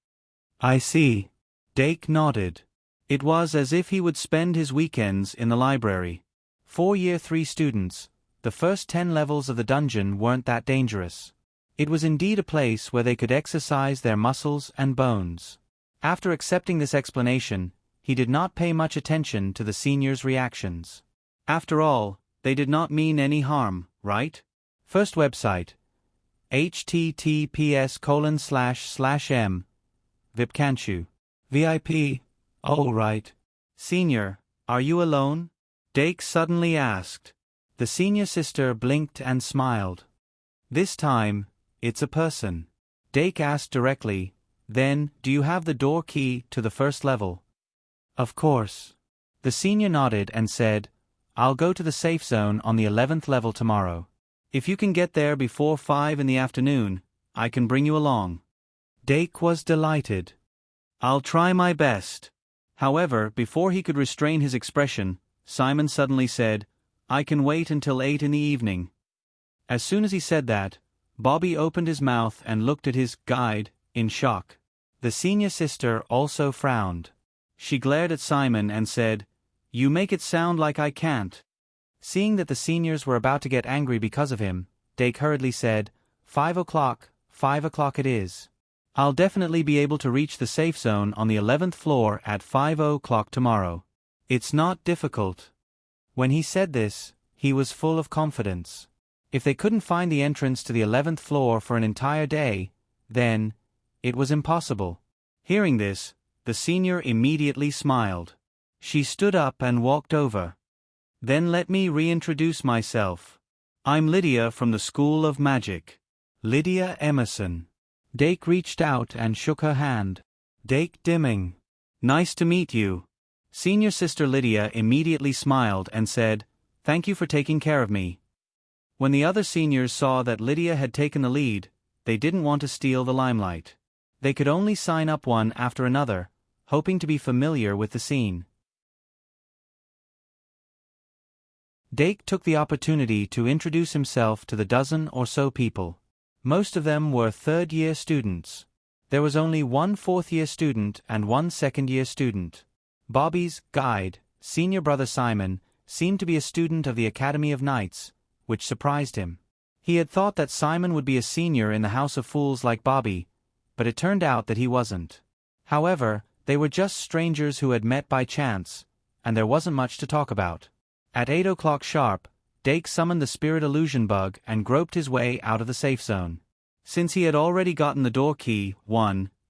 "I see." Dake nodded. It was as if he would spend his weekends in the library. For Year 3 students, the first 10 levels of the dungeon weren't that dangerous. It was indeed a place where they could exercise their muscles and bones. After accepting this explanation, he did not pay much attention to the seniors' reactions. After all, they did not mean any harm, right? First website. https://m. Vipkanchu. VIP. Oh right. Senior, are you alone? Dake suddenly asked. The senior sister blinked and smiled. This time, it's a person. Dake asked directly, "Then, do you have the door key to the first level?" "Of course." The senior nodded and said, "I'll go to the safe zone on the 11th level tomorrow. If you can get there before 5 in the afternoon, I can bring you along." Dake was delighted. "I'll try my best." However, before he could restrain his expression, Simon suddenly said, "I can wait until 8 in the evening." As soon as he said that, Bobby opened his mouth and looked at his guide, in shock. The senior sister also frowned. She glared at Simon and said, "You make it sound like I can't." Seeing that the seniors were about to get angry because of him, Dake hurriedly said, 5 o'clock, 5 o'clock it is. I'll definitely be able to reach the safe zone on the 11th floor at 5 o'clock tomorrow. It's not difficult. When he said this, he was full of confidence. If they couldn't find the entrance to the 11th floor for an entire day, then it was impossible. Hearing this, the senior immediately smiled. She stood up and walked over. "Then let me reintroduce myself. I'm Lydia from the School of Magic. Lydia Emerson." Dake reached out and shook her hand. Dake Dimming. "Nice to meet you." Senior Sister Lydia immediately smiled and said, "Thank you for taking care of me." When the other seniors saw that Lydia had taken the lead, they didn't want to steal the limelight. They could only sign up one after another, hoping to be familiar with the scene. Dake took the opportunity to introduce himself to the dozen or so people. Most of them were third-year students. There was only one fourth-year student and one second-year student. Bobby's guide, senior brother Simon, seemed to be a student of the Academy of Knights, which surprised him. He had thought that Simon would be a senior in the House of Fools like Bobby, but it turned out that he wasn't. However, they were just strangers who had met by chance, and there wasn't much to talk about. At 8 o'clock sharp, Dake summoned the spirit illusion bug and groped his way out of the safe zone. Since he had already gotten the door key,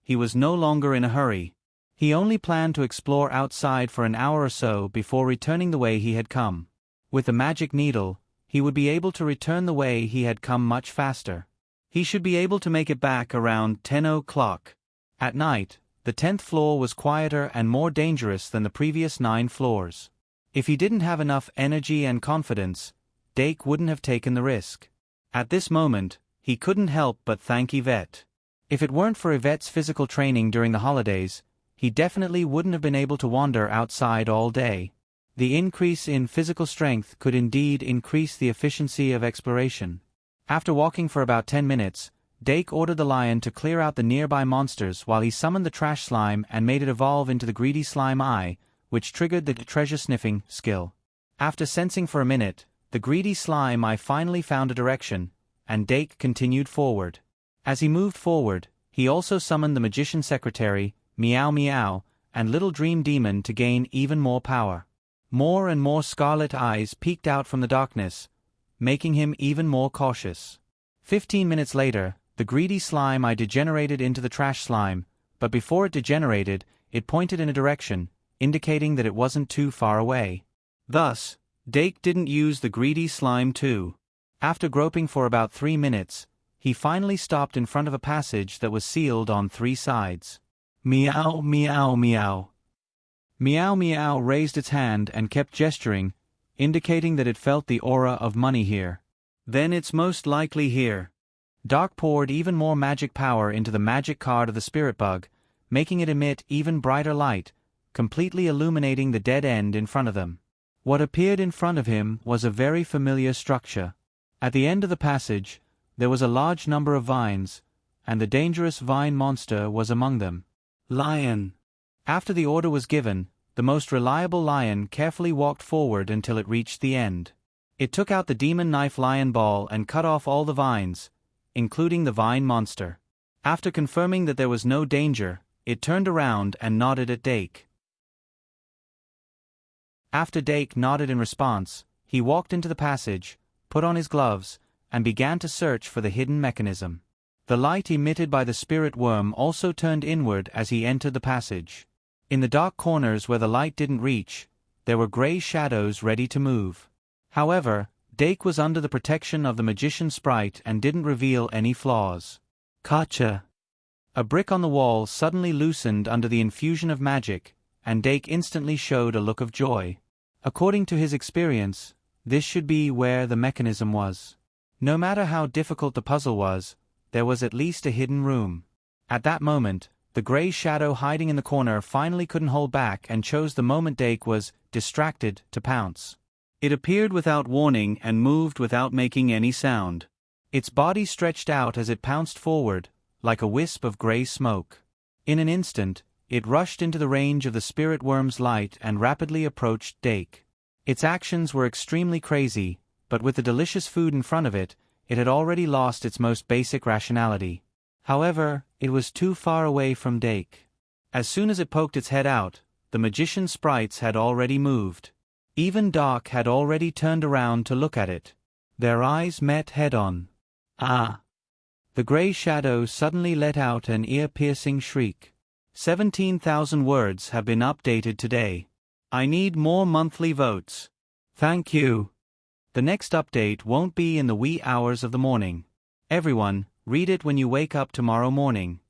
he was no longer in a hurry. He only planned to explore outside for an hour or so before returning the way he had come. With the magic needle, he would be able to return the way he had come much faster. He should be able to make it back around 10 o'clock. At night, the 10th floor was quieter and more dangerous than the previous 9 floors. If he didn't have enough energy and confidence, Dake wouldn't have taken the risk. At this moment, he couldn't help but thank Yvette. If it weren't for Yvette's physical training during the holidays, he definitely wouldn't have been able to wander outside all day. The increase in physical strength could indeed increase the efficiency of exploration. After walking for about 10 minutes, Dake ordered the lion to clear out the nearby monsters while he summoned the trash slime and made it evolve into the greedy slime eye, which triggered the treasure-sniffing skill. After sensing for a minute, the greedy slime eye finally found a direction, and Dake continued forward. As he moved forward, he also summoned the magician secretary, Meow Meow, and Little Dream Demon to gain even more power. More and more scarlet eyes peeked out from the darkness, making him even more cautious. 15 minutes later, the greedy slime eye degenerated into the trash slime, but before it degenerated, it pointed in a direction, indicating that it wasn't too far away. Thus, Dake didn't use the greedy slime too. After groping for about 3 minutes, he finally stopped in front of a passage that was sealed on 3 sides. Meow, meow, meow. Meow Meow raised its hand and kept gesturing, indicating that it felt the aura of money here. Then it's most likely here. Doc poured even more magic power into the magic card of the spirit bug, making it emit even brighter light, completely illuminating the dead end in front of them. What appeared in front of him was a very familiar structure. At the end of the passage, there was a large number of vines, and the dangerous vine monster was among them. Lion. After the order was given, the most reliable lion carefully walked forward until it reached the end. It took out the demon knife lion ball and cut off all the vines, including the vine monster. After confirming that there was no danger, it turned around and nodded at Dake. After Dake nodded in response, he walked into the passage, put on his gloves, and began to search for the hidden mechanism. The light emitted by the spirit worm also turned inward as he entered the passage. In the dark corners where the light didn't reach, there were gray shadows ready to move. However, Dake was under the protection of the magician sprite and didn't reveal any flaws. Gotcha! A brick on the wall suddenly loosened under the infusion of magic, and Dake instantly showed a look of joy. According to his experience, this should be where the mechanism was. No matter how difficult the puzzle was, there was at least a hidden room. At that moment, the gray shadow hiding in the corner finally couldn't hold back and chose the moment Dake was distracted to pounce. It appeared without warning and moved without making any sound. Its body stretched out as it pounced forward, like a wisp of gray smoke. In an instant, it rushed into the range of the spirit worm's light and rapidly approached Dake. Its actions were extremely crazy, but with the delicious food in front of it, it had already lost its most basic rationality. However, it was too far away from Dake. As soon as it poked its head out, the magician sprites had already moved. Even Doc had already turned around to look at it. Their eyes met head-on. Ah! The gray shadow suddenly let out an ear-piercing shriek. 17,000 words have been updated today. I need more monthly votes. Thank you. The next update won't be in the wee hours of the morning. Everyone, read it when you wake up tomorrow morning.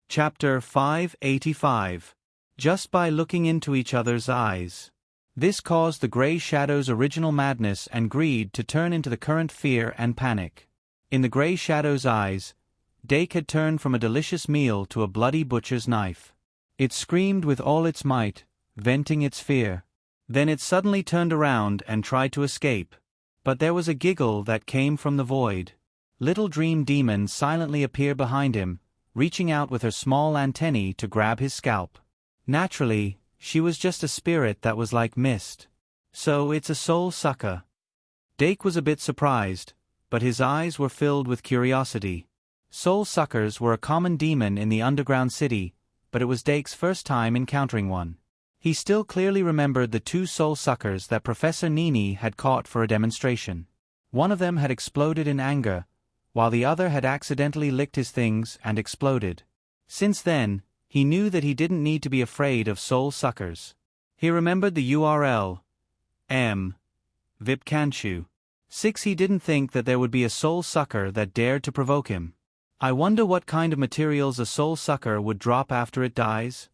Chapter 585. Just by looking into each other's eyes. This caused the gray shadow's original madness and greed to turn into the current fear and panic. In the gray shadow's eyes, Dake had turned from a delicious meal to a bloody butcher's knife. It screamed with all its might, venting its fear. Then it suddenly turned around and tried to escape. But there was a giggle that came from the void. Little Dream Demon silently appeared behind him, reaching out with her small antennae to grab his scalp. Naturally, she was just a spirit that was like mist. So it's a soul sucker. Dake was a bit surprised, but his eyes were filled with curiosity. Soul suckers were a common demon in the underground city, but it was Dake's first time encountering one. He still clearly remembered the 2 soul suckers that Professor Nini had caught for a demonstration. One of them had exploded in anger, while the other had accidentally licked his things and exploded. Since then, he knew that he didn't need to be afraid of soul suckers. He remembered the URL. Vipkanchu. 6. He didn't think that there would be a soul sucker that dared to provoke him. I wonder what kind of materials a soul sucker would drop after it dies?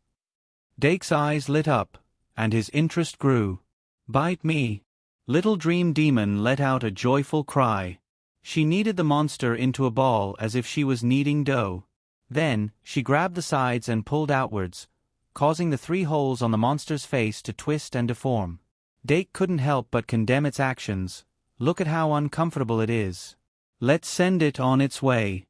Dake's eyes lit up, and his interest grew. "Bite me!" Little Dream Demon let out a joyful cry. She kneaded the monster into a ball as if she was kneading dough. Then, she grabbed the sides and pulled outwards, causing the 3 holes on the monster's face to twist and deform. Dake couldn't help but condemn its actions. "Look at how uncomfortable it is. Let's send it on its way."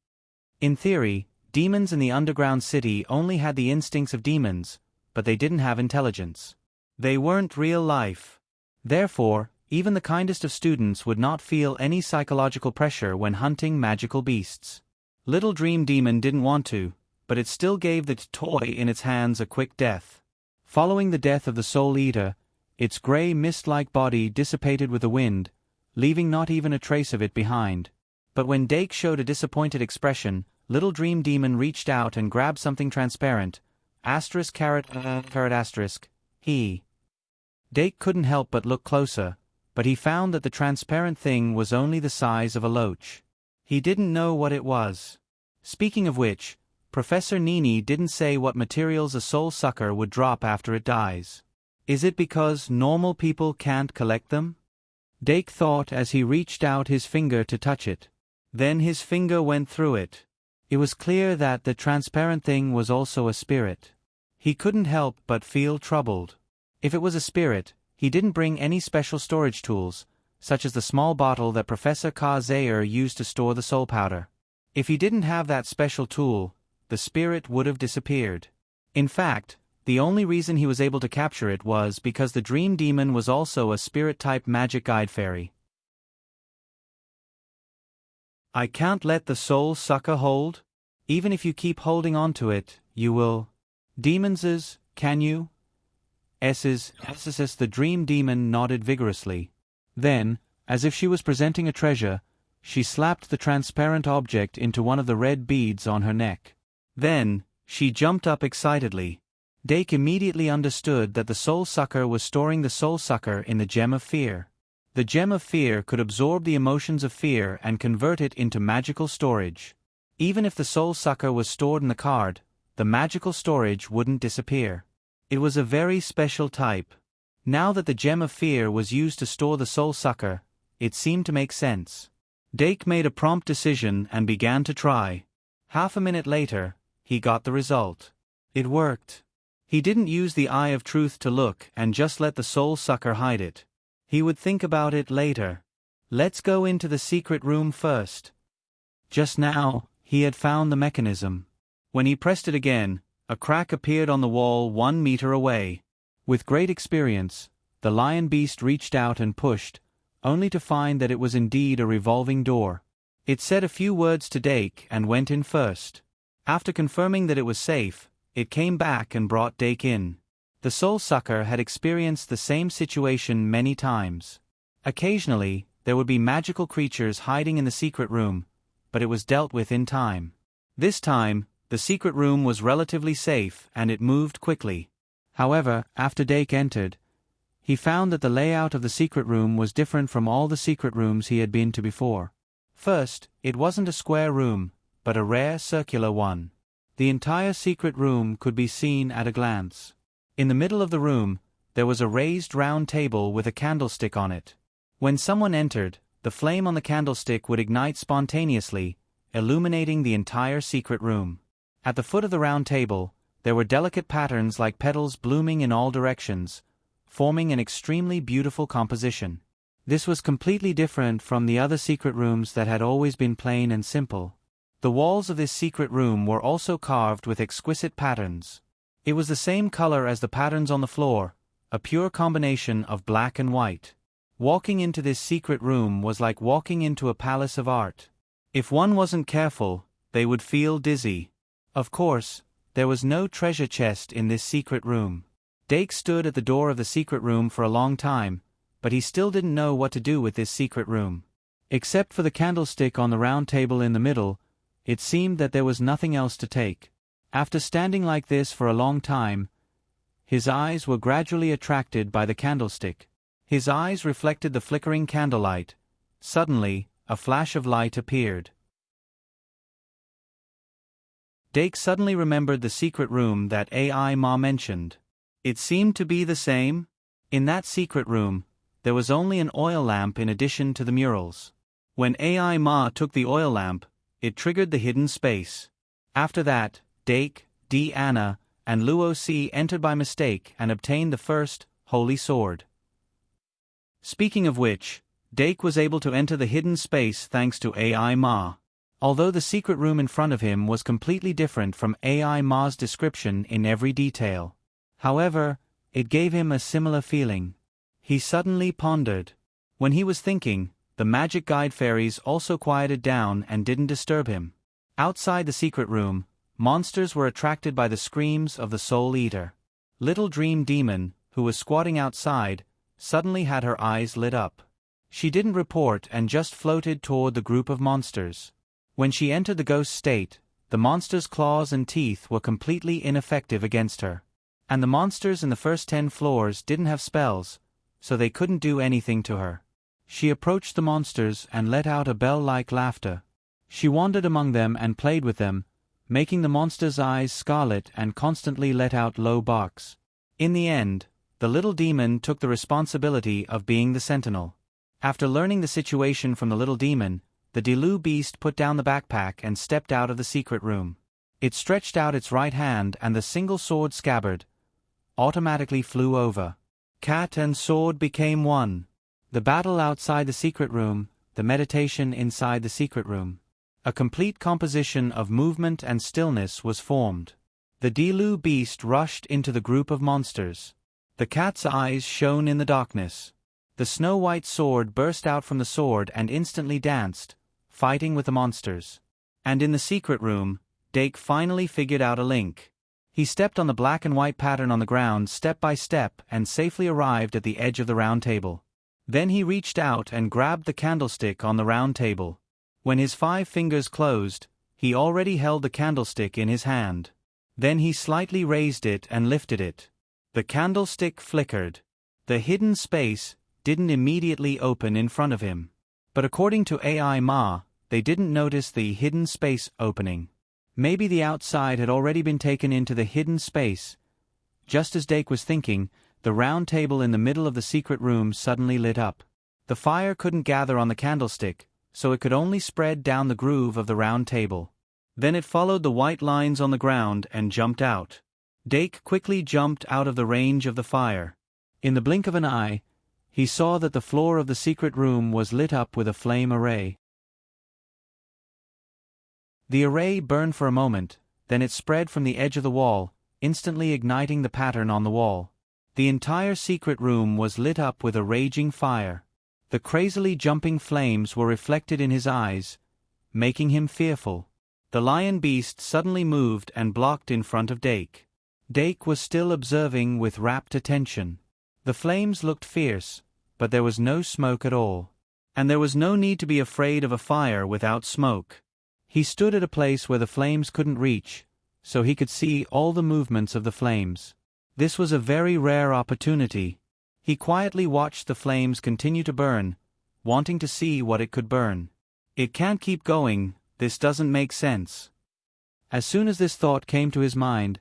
In theory, demons in the underground city only had the instincts of demons, but they didn't have intelligence. They weren't real life. Therefore, even the kindest of students would not feel any psychological pressure when hunting magical beasts. Little Dream Demon didn't want to, but it still gave the toy in its hands a quick death. Following the death of the Soul Eater, its gray mist-like body dissipated with the wind, leaving not even a trace of it behind. But when Dake showed a disappointed expression, Little Dream Demon reached out and grabbed something transparent. He. Dake couldn't help but look closer, but he found that the transparent thing was only the size of a loach. He didn't know what it was. Speaking of which, Professor Nini didn't say what materials a soul sucker would drop after it dies. Is it because normal people can't collect them? Dake thought as he reached out his finger to touch it. Then his finger went through it. It was clear that the transparent thing was also a spirit. He couldn't help but feel troubled. If it was a spirit, he didn't bring any special storage tools, such as the small bottle that Professor Ka-Zayer used to store the soul powder. If he didn't have that special tool, the spirit would have disappeared. In fact, the only reason he was able to capture it was because the Dream Demon was also a spirit-type magic guide fairy. "I can't let the soul sucker hold? Even if you keep holding on to it, you will. Demons, can you?" The Dream Demon nodded vigorously. Then, as if she was presenting a treasure, she slapped the transparent object into one of the red beads on her neck. Then, she jumped up excitedly. Dake immediately understood that the soul sucker was storing the soul sucker in the gem of fear. The gem of fear could absorb the emotions of fear and convert it into magical storage. Even if the soul sucker was stored in the card, the magical storage wouldn't disappear. It was a very special type. Now that the gem of fear was used to store the soul sucker, it seemed to make sense. Dake made a prompt decision and began to try. Half a minute later, he got the result. It worked. He didn't use the eye of truth to look and just let the soul sucker hide it. He would think about it later. Let's go into the secret room first. Just now, he had found the mechanism. When he pressed it again, a crack appeared on the wall 1 meter away. With great experience, the lion beast reached out and pushed, only to find that it was indeed a revolving door. It said a few words to Dake and went in first. After confirming that it was safe, it came back and brought Dake in. The soul sucker had experienced the same situation many times. Occasionally, there would be magical creatures hiding in the secret room, but it was dealt with in time. This time, the secret room was relatively safe and it moved quickly. However, after Dake entered, he found that the layout of the secret room was different from all the secret rooms he had been to before. First, it wasn't a square room, but a rare circular one. The entire secret room could be seen at a glance. In the middle of the room, there was a raised round table with a candlestick on it. When someone entered, the flame on the candlestick would ignite spontaneously, illuminating the entire secret room. At the foot of the round table, there were delicate patterns like petals blooming in all directions, forming an extremely beautiful composition. This was completely different from the other secret rooms that had always been plain and simple. The walls of this secret room were also carved with exquisite patterns. It was the same color as the patterns on the floor, a pure combination of black and white. Walking into this secret room was like walking into a palace of art. If one wasn't careful, they would feel dizzy. Of course, there was no treasure chest in this secret room. Dake stood at the door of the secret room for a long time, but he still didn't know what to do with this secret room. Except for the candlestick on the round table in the middle, it seemed that there was nothing else to take. After standing like this for a long time, his eyes were gradually attracted by the candlestick. His eyes reflected the flickering candlelight. Suddenly, a flash of light appeared. Dake suddenly remembered the secret room that AI Ma mentioned. It seemed to be the same. In that secret room, there was only an oil lamp in addition to the murals. When AI Ma took the oil lamp, it triggered the hidden space. After that, Dake, Anna, and Luo Si entered by mistake and obtained the first holy sword. Speaking of which, Dake was able to enter the hidden space thanks to AI Ma. Although the secret room in front of him was completely different from AI Ma's description in every detail. However, it gave him a similar feeling. He suddenly pondered. When he was thinking, the magic guide fairies also quieted down and didn't disturb him. Outside the secret room, monsters were attracted by the screams of the Soul Eater. Little Dream Demon, who was squatting outside, suddenly had her eyes lit up. She didn't report and just floated toward the group of monsters. When she entered the ghost state, the monster's claws and teeth were completely ineffective against her. And the monsters in the first 10 floors didn't have spells, so they couldn't do anything to her. She approached the monsters and let out a bell-like laughter. She wandered among them and played with them, making the monsters' eyes scarlet and constantly let out low barks. In the end, the little demon took the responsibility of being the sentinel. After learning the situation from the little demon, the Dilu beast put down the backpack and stepped out of the secret room. It stretched out its right hand and the single sword scabbard automatically flew over. Cat and sword became one. The battle outside the secret room, the meditation inside the secret room. A complete composition of movement and stillness was formed. The Dilu beast rushed into the group of monsters. The cat's eyes shone in the darkness. The snow-white sword burst out from the sword and instantly danced, fighting with the monsters. And in the secret room, Dake finally figured out a link. He stepped on the black and white pattern on the ground step by step and safely arrived at the edge of the round table. Then he reached out and grabbed the candlestick on the round table. When his 5 fingers closed, he already held the candlestick in his hand. Then he slightly raised it and lifted it. The candlestick flickered. The hidden space didn't immediately open in front of him. But according to AI Ma, they didn't notice the hidden space opening. Maybe the outside had already been taken into the hidden space. Just as Dake was thinking, the round table in the middle of the secret room suddenly lit up. The fire couldn't gather on the candlestick, so it could only spread down the groove of the round table. Then it followed the white lines on the ground and jumped out. Dake quickly jumped out of the range of the fire. In the blink of an eye, he saw that the floor of the secret room was lit up with a flame array. The array burned for a moment, then it spread from the edge of the wall, instantly igniting the pattern on the wall. The entire secret room was lit up with a raging fire. The crazily jumping flames were reflected in his eyes, making him fearful. The lion beast suddenly moved and blocked in front of Dake. Dake was still observing with rapt attention. The flames looked fierce, but there was no smoke at all. And there was no need to be afraid of a fire without smoke. He stood at a place where the flames couldn't reach, so he could see all the movements of the flames. This was a very rare opportunity. He quietly watched the flames continue to burn, wanting to see what it could burn. It can't keep going, this doesn't make sense. As soon as this thought came to his mind,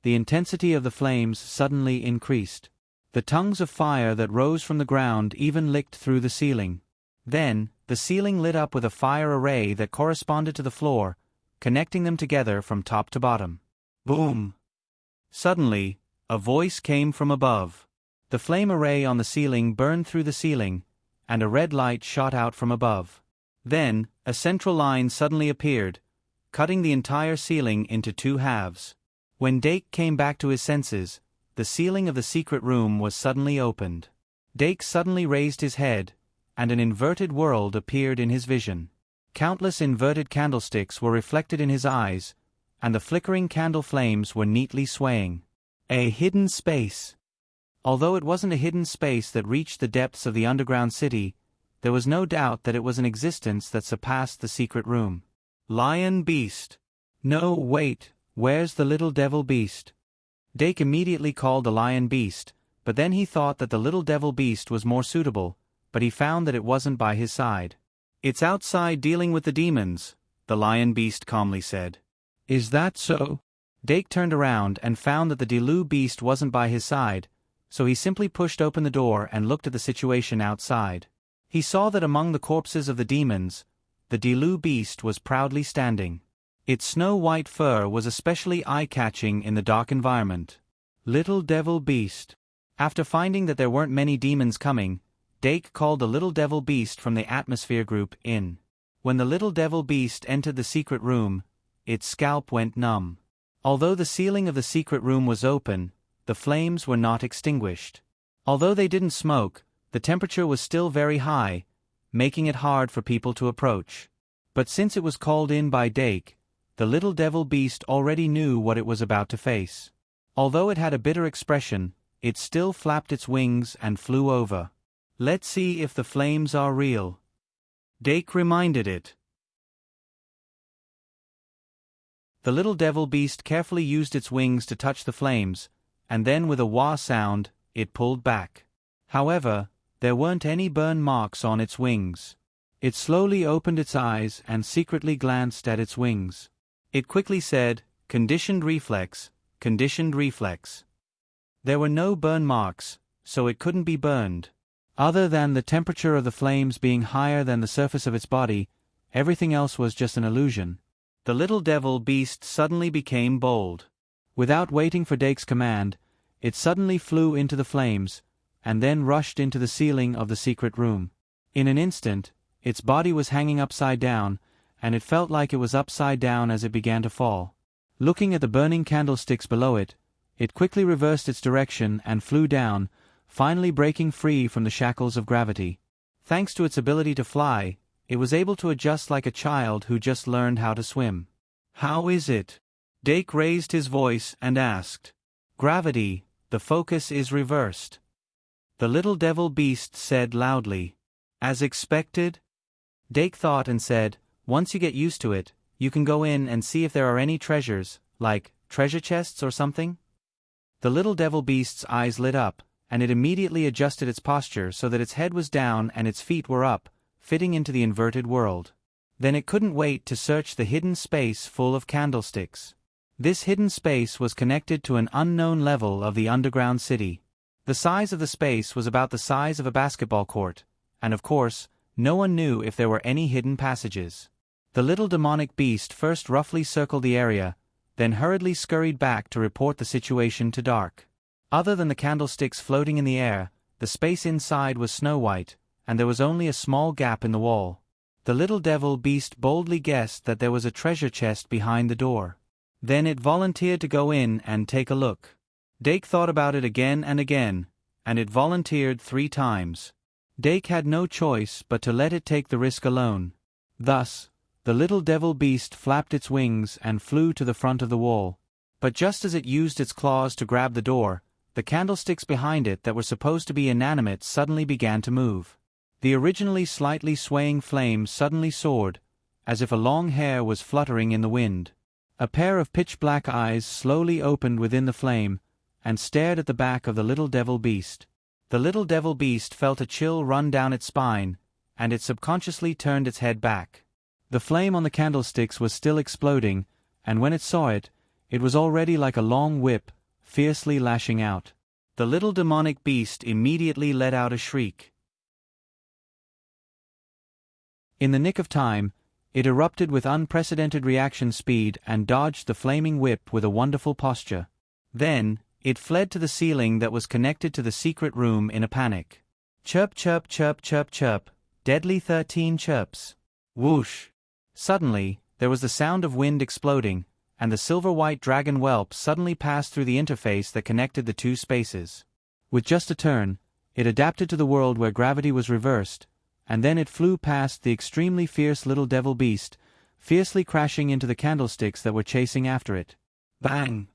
the intensity of the flames suddenly increased. The tongues of fire that rose from the ground even licked through the ceiling. Then, the ceiling lit up with a fire array that corresponded to the floor, connecting them together from top to bottom. Boom! Suddenly, a voice came from above. The flame array on the ceiling burned through the ceiling, and a red light shot out from above. Then, a central line suddenly appeared, cutting the entire ceiling into 2 halves. When Dake came back to his senses, the ceiling of the secret room was suddenly opened. Dake suddenly raised his head, and an inverted world appeared in his vision. Countless inverted candlesticks were reflected in his eyes, and the flickering candle flames were neatly swaying. A hidden space. Although it wasn't a hidden space that reached the depths of the underground city, there was no doubt that it was an existence that surpassed the secret room. Lion Beast. No, wait, where's the little devil beast? Dake immediately called the Lion Beast, but then he thought that the little devil beast was more suitable, but he found that it wasn't by his side. It's outside dealing with the demons, the Lion Beast calmly said. Is that so? Dake turned around and found that the Delu beast wasn't by his side, so he simply pushed open the door and looked at the situation outside. He saw that among the corpses of the demons, the Delu beast was proudly standing. Its snow-white fur was especially eye-catching in the dark environment. Little Devil Beast. After finding that there weren't many demons coming, Dake called the Little Devil Beast from the atmosphere group in. When the Little Devil Beast entered the secret room, its scalp went numb. Although the ceiling of the secret room was open, the flames were not extinguished. Although they didn't smoke, the temperature was still very high, making it hard for people to approach. But since it was called in by Dake, the Little Devil Beast already knew what it was about to face. Although it had a bitter expression, it still flapped its wings and flew over. "Let's see if the flames are real," Dake reminded it. The Little Devil Beast carefully used its wings to touch the flames, and then with a wah sound, it pulled back. However, there weren't any burn marks on its wings. It slowly opened its eyes and secretly glanced at its wings. It quickly said, "Conditioned reflex, conditioned reflex." There were no burn marks, so it couldn't be burned. Other than the temperature of the flames being higher than the surface of its body, everything else was just an illusion. The Little Devil Beast suddenly became bold. Without waiting for Dake's command, it suddenly flew into the flames, and then rushed into the ceiling of the secret room. In an instant, its body was hanging upside down, and it felt like it was upside down as it began to fall. Looking at the burning candlesticks below it, it quickly reversed its direction and flew down, finally breaking free from the shackles of gravity. Thanks to its ability to fly, it was able to adjust like a child who just learned how to swim. "How is it?" Dake raised his voice and asked. "Gravity, the focus is reversed," the Little Devil Beast said loudly. "As expected?" Dake thought and said, "Once you get used to it, you can go in and see if there are any treasures, like treasure chests or something?" The Little Devil Beast's eyes lit up, and it immediately adjusted its posture so that its head was down and its feet were up, fitting into the inverted world. Then it couldn't wait to search the hidden space full of candlesticks. This hidden space was connected to an unknown level of the underground city. The size of the space was about the size of a basketball court, and of course, no one knew if there were any hidden passages. The little demonic beast first roughly circled the area, then hurriedly scurried back to report the situation to Dark. Other than the candlesticks floating in the air, the space inside was snow-white, and there was only a small gap in the wall. The Little Devil Beast boldly guessed that there was a treasure chest behind the door. Then it volunteered to go in and take a look. Dake thought about it again, and it volunteered 3 times. Dake had no choice but to let it take the risk alone. Thus, the Little Devil Beast flapped its wings and flew to the front of the wall. But just as it used its claws to grab the door, the candlesticks behind it that were supposed to be inanimate suddenly began to move. The originally slightly swaying flame suddenly soared, as if a long hair was fluttering in the wind. A pair of pitch-black eyes slowly opened within the flame, and stared at the back of the Little Devil Beast. The Little Devil Beast felt a chill run down its spine, and it subconsciously turned its head back. The flame on the candlesticks was still exploding, and when it saw it, it was already like a long whip, fiercely lashing out. The little demonic beast immediately let out a shriek. In the nick of time, it erupted with unprecedented reaction speed and dodged the flaming whip with a wonderful posture. Then, it fled to the ceiling that was connected to the secret room in a panic. Chirp, chirp, chirp, chirp, chirp, deadly 13 chirps. Whoosh! Suddenly, there was the sound of wind exploding, and the silver-white dragon whelp suddenly passed through the interface that connected the 2 spaces. With just a turn, it adapted to the world where gravity was reversed, and then it flew past the extremely fierce Little Devil Beast, fiercely crashing into the candlesticks that were chasing after it. Bang!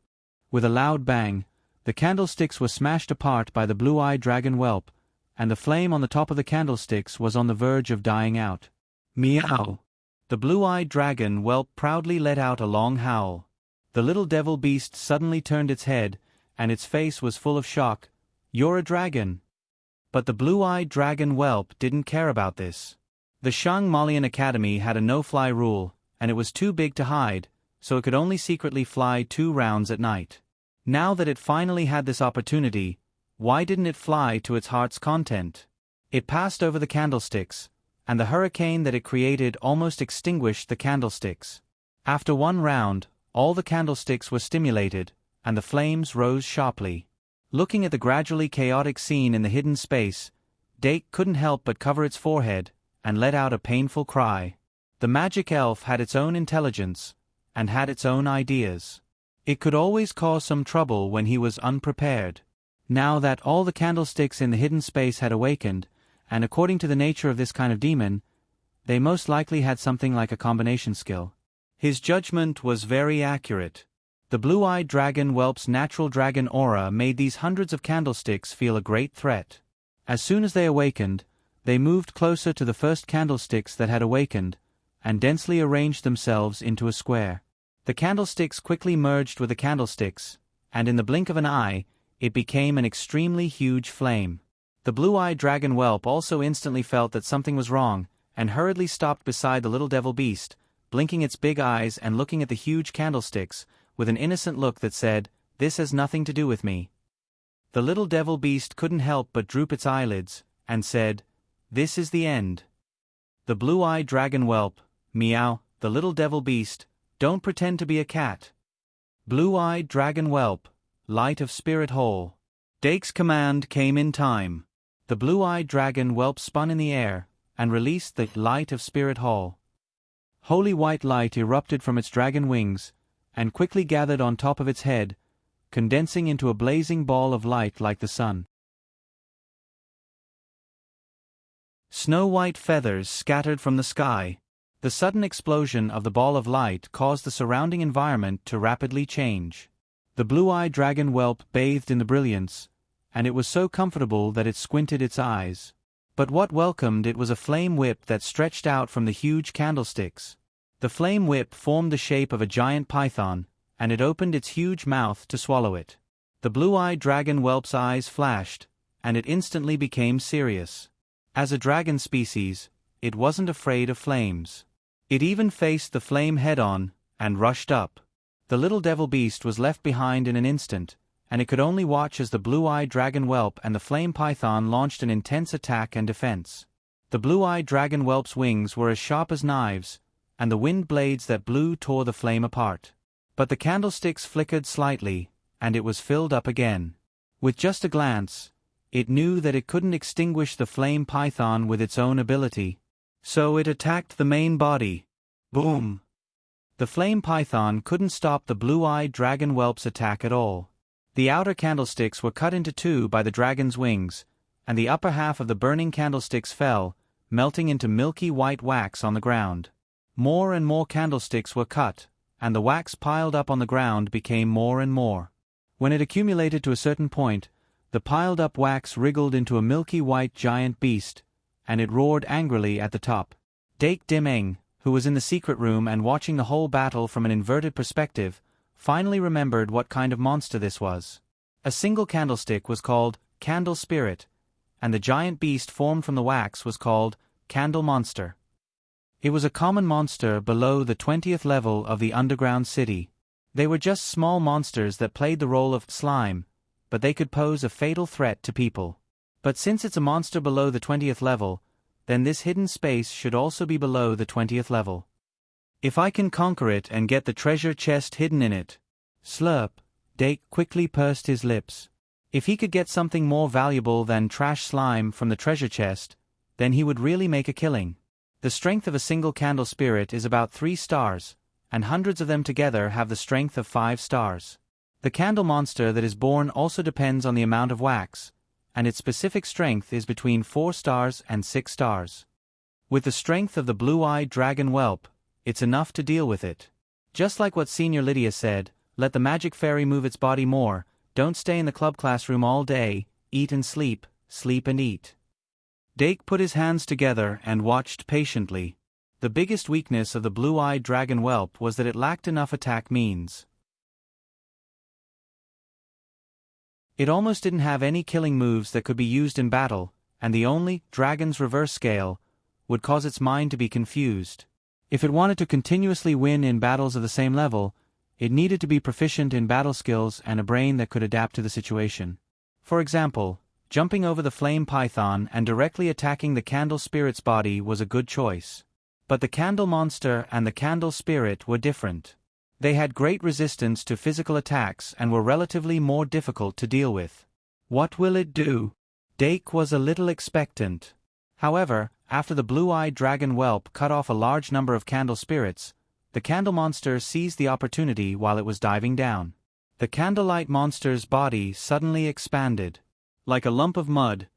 With a loud bang, the candlesticks were smashed apart by the blue-eyed dragon whelp, and the flame on the top of the candlesticks was on the verge of dying out. Meow! The blue-eyed dragon whelp proudly let out a long howl. The Little Devil Beast suddenly turned its head, and its face was full of shock. "You're a dragon!" But the blue-eyed dragon whelp didn't care about this. The Shang Malian Academy had a no-fly rule, and it was too big to hide, so it could only secretly fly 2 rounds at night. Now that it finally had this opportunity, why didn't it fly to its heart's content? It passed over the candlesticks, and the hurricane that it created almost extinguished the candlesticks. After 1 round, all the candlesticks were stimulated, and the flames rose sharply. Looking at the gradually chaotic scene in the hidden space, Dake couldn't help but cover its forehead, and let out a painful cry. The magic elf had its own intelligence, and had its own ideas. It could always cause some trouble when he was unprepared. Now that all the candlesticks in the hidden space had awakened, and according to the nature of this kind of demon, they most likely had something like a combination skill. His judgment was very accurate. The blue-eyed dragon whelp's natural dragon aura made these hundreds of candlesticks feel a great threat. As soon as they awakened, they moved closer to the first candlesticks that had awakened, and densely arranged themselves into a square. The candlesticks quickly merged with the candlesticks, and in the blink of an eye, it became an extremely huge flame. The blue-eyed dragon whelp also instantly felt that something was wrong, and hurriedly stopped beside the little devil beast, blinking its big eyes and looking at the huge candlesticks, with an innocent look that said, "This has nothing to do with me." The little devil beast couldn't help but droop its eyelids, and said, "This is the end." The blue-eyed dragon whelp, meow, the little devil beast, don't pretend to be a cat. Blue-eyed dragon whelp, light of spirit hole. Dake's command came in time. The blue-eyed dragon whelp spun in the air, and released the light of spirit hall. Holy white light erupted from its dragon wings, and quickly gathered on top of its head, condensing into a blazing ball of light like the sun. Snow-white feathers scattered from the sky. The sudden explosion of the ball of light caused the surrounding environment to rapidly change. The blue-eyed dragon whelp bathed in the brilliance, and it was so comfortable that it squinted its eyes. But what welcomed it was a flame whip that stretched out from the huge candlesticks. The flame whip formed the shape of a giant python, and it opened its huge mouth to swallow it. The blue-eyed dragon whelp's eyes flashed, and it instantly became serious. As a dragon species, it wasn't afraid of flames. It even faced the flame head-on, and rushed up. The little devil beast was left behind in an instant, and it could only watch as the blue-eyed dragon whelp and the flame python launched an intense attack and defense. The blue-eyed dragon whelp's wings were as sharp as knives, and the wind blades that blew tore the flame apart. But the candlesticks flickered slightly, and it was filled up again. With just a glance, it knew that it couldn't extinguish the flame python with its own ability. So it attacked the main body. Boom! The flame python couldn't stop the blue-eyed dragon whelp's attack at all. The outer candlesticks were cut into 2 by the dragon's wings, and the upper half of the burning candlesticks fell, melting into milky white wax on the ground. More and more candlesticks were cut, and the wax piled up on the ground became more and more. When it accumulated to a certain point, the piled-up wax wriggled into a milky white giant beast, and it roared angrily at the top. Dake Dim-eng, who was in the secret room and watching the whole battle from an inverted perspective, finally remembered what kind of monster this was. A single candlestick was called Candle Spirit, and the giant beast formed from the wax was called Candle Monster. It was a common monster below the 20th level of the underground city. They were just small monsters that played the role of slime, but they could pose a fatal threat to people. But since it's a monster below the 20th level, then this hidden space should also be below the 20th level. If I can conquer it and get the treasure chest hidden in it. Slurp, Dake quickly pursed his lips. If he could get something more valuable than trash slime from the treasure chest, then he would really make a killing. The strength of a single candle spirit is about 3 stars, and hundreds of them together have the strength of 5 stars. The candle monster that is born also depends on the amount of wax, and its specific strength is between 4 stars and 6 stars. With the strength of the blue-eyed dragon whelp, it's enough to deal with it. Just like what Senior Lydia said, let the magic fairy move its body more, don't stay in the club classroom all day, eat and sleep, sleep and eat. Dake put his hands together and watched patiently. The biggest weakness of the blue-eyed dragon whelp was that it lacked enough attack means. It almost didn't have any killing moves that could be used in battle, and the only dragon's reverse scale would cause its mind to be confused. If it wanted to continuously win in battles of the same level, it needed to be proficient in battle skills and a brain that could adapt to the situation. For example, jumping over the flame python and directly attacking the candle spirit's body was a good choice. But the candle monster and the candle spirit were different. They had great resistance to physical attacks and were relatively more difficult to deal with. What will it do? Dake was a little expectant. However, after the blue-eyed dragon whelp cut off a large number of candle spirits, the candle monster seized the opportunity while it was diving down. The candlelight monster's body suddenly expanded. Like a lump of mud,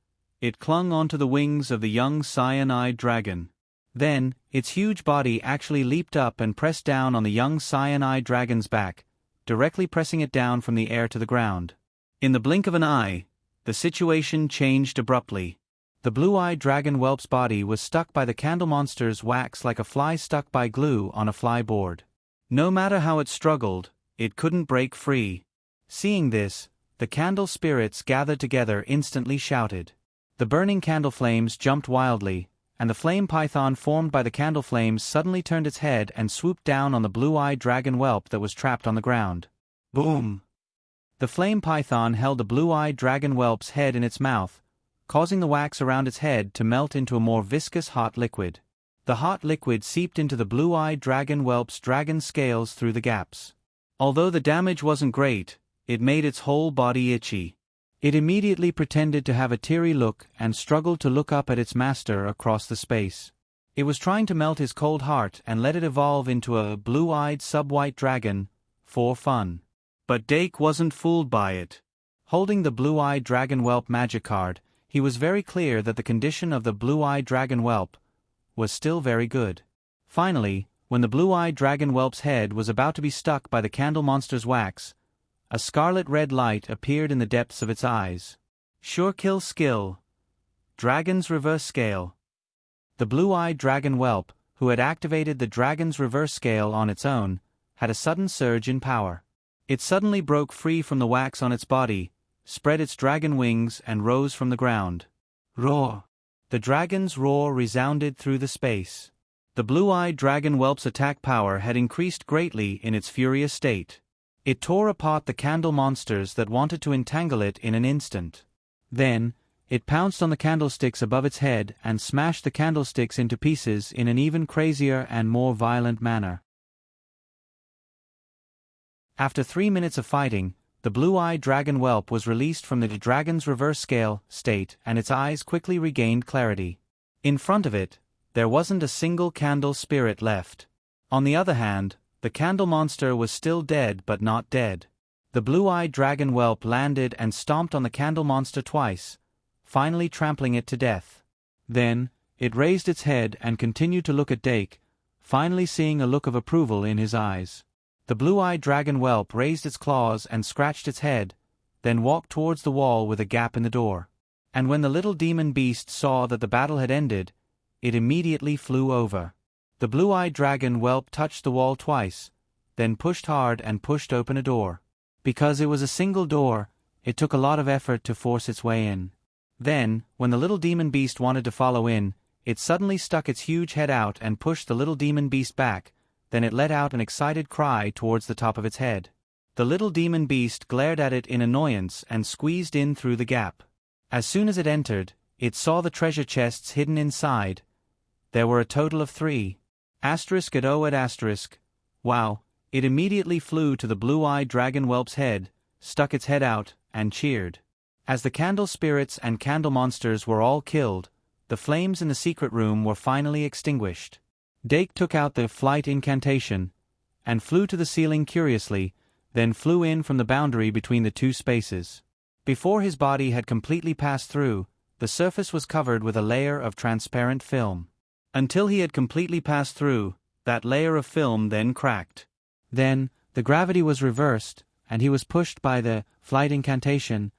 it clung onto the wings of the young cyanide dragon. Then, its huge body actually leaped up and pressed down on the young cyanide dragon's back, directly pressing it down from the air to the ground. In the blink of an eye, the situation changed abruptly. The blue-eyed dragon whelp's body was stuck by the candle monster's wax like a fly stuck by glue on a fly board. No matter how it struggled, it couldn't break free. Seeing this, the candle spirits gathered together instantly shouted. The burning candle flames jumped wildly, and the flame python formed by the candle flames suddenly turned its head and swooped down on the blue-eyed dragon whelp that was trapped on the ground. Boom! The flame python held the blue-eyed dragon whelp's head in its mouth, causing the wax around its head to melt into a more viscous hot liquid. The hot liquid seeped into the blue-eyed dragon whelp's dragon scales through the gaps. Although the damage wasn't great, it made its whole body itchy. It immediately pretended to have a teary look and struggled to look up at its master across the space. It was trying to melt his cold heart and let it evolve into a blue-eyed sub-white dragon, for fun. But Dake wasn't fooled by it. Holding the blue-eyed dragon whelp magic card, he was very clear that the condition of the blue-eyed dragon whelp was still very good. Finally, when the blue-eyed dragon whelp's head was about to be stuck by the candle monster's wax, a scarlet-red light appeared in the depths of its eyes. Sure kill skill. Dragon's reverse scale. The blue-eyed dragon whelp, who had activated the dragon's reverse scale on its own, had a sudden surge in power. It suddenly broke free from the wax on its body, spread its dragon wings and rose from the ground. Roar! The dragon's roar resounded through the space. The blue-eyed dragon whelp's attack power had increased greatly in its furious state. It tore apart the candle monsters that wanted to entangle it in an instant. Then, it pounced on the candlesticks above its head and smashed the candlesticks into pieces in an even crazier and more violent manner. After 3 minutes of fighting, the blue-eyed dragon whelp was released from the dragon's reverse scale state and its eyes quickly regained clarity. In front of it, there wasn't a single candle spirit left. On the other hand, the candle monster was still dead but not dead. The blue-eyed dragon whelp landed and stomped on the candle monster twice, finally trampling it to death. Then, it raised its head and continued to look at Dake, finally seeing a look of approval in his eyes. The blue-eyed dragon whelp raised its claws and scratched its head, then walked towards the wall with a gap in the door. And when the little demon beast saw that the battle had ended, it immediately flew over. The blue-eyed dragon whelp touched the wall twice, then pushed hard and pushed open a door. Because it was a single door, it took a lot of effort to force its way in. Then, when the little demon beast wanted to follow in, it suddenly stuck its huge head out and pushed the little demon beast back. Then it let out an excited cry towards the top of its head. The little demon beast glared at it in annoyance and squeezed in through the gap. As soon as it entered, it saw the treasure chests hidden inside. There were a total of 3. Wow! It immediately flew to the blue-eyed dragon whelp's head, stuck its head out, and cheered. As the candle spirits and candle monsters were all killed, the flames in the secret room were finally extinguished. Dake took out the flight incantation, and flew to the ceiling curiously, then flew in from the boundary between the 2 spaces. Before his body had completely passed through, the surface was covered with a layer of transparent film. Until he had completely passed through, that layer of film then cracked. Then, the gravity was reversed, and he was pushed by the flight incantation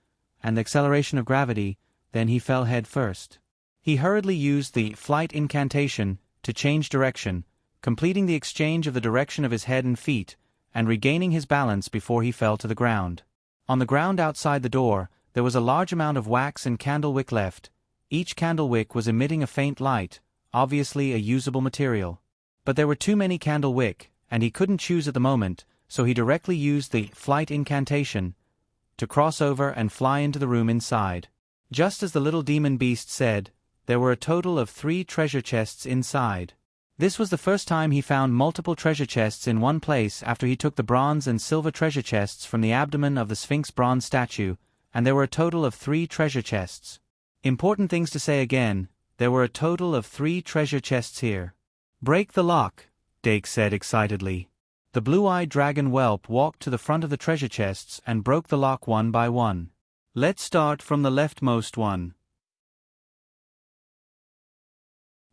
and the acceleration of gravity, then he fell head first. He hurriedly used the flight incantation to change direction, completing the exchange of the direction of his head and feet, and regaining his balance before he fell to the ground. On the ground outside the door, there was a large amount of wax and candle wick left. Each candle wick was emitting a faint light, obviously a usable material. But there were too many candle wick, and he couldn't choose at the moment, so he directly used the flight incantation to cross over and fly into the room inside. Just as the little demon beast said, there were a total of 3 treasure chests inside. This was the first time he found multiple treasure chests in one place after he took the bronze and silver treasure chests from the abdomen of the Sphinx bronze statue, and there were a total of 3 treasure chests. Important things to say again, there were a total of 3 treasure chests here. Break the lock, Dake said excitedly. The blue-eyed dragon whelp walked to the front of the treasure chests and broke the lock one by one. Let's start from the leftmost one.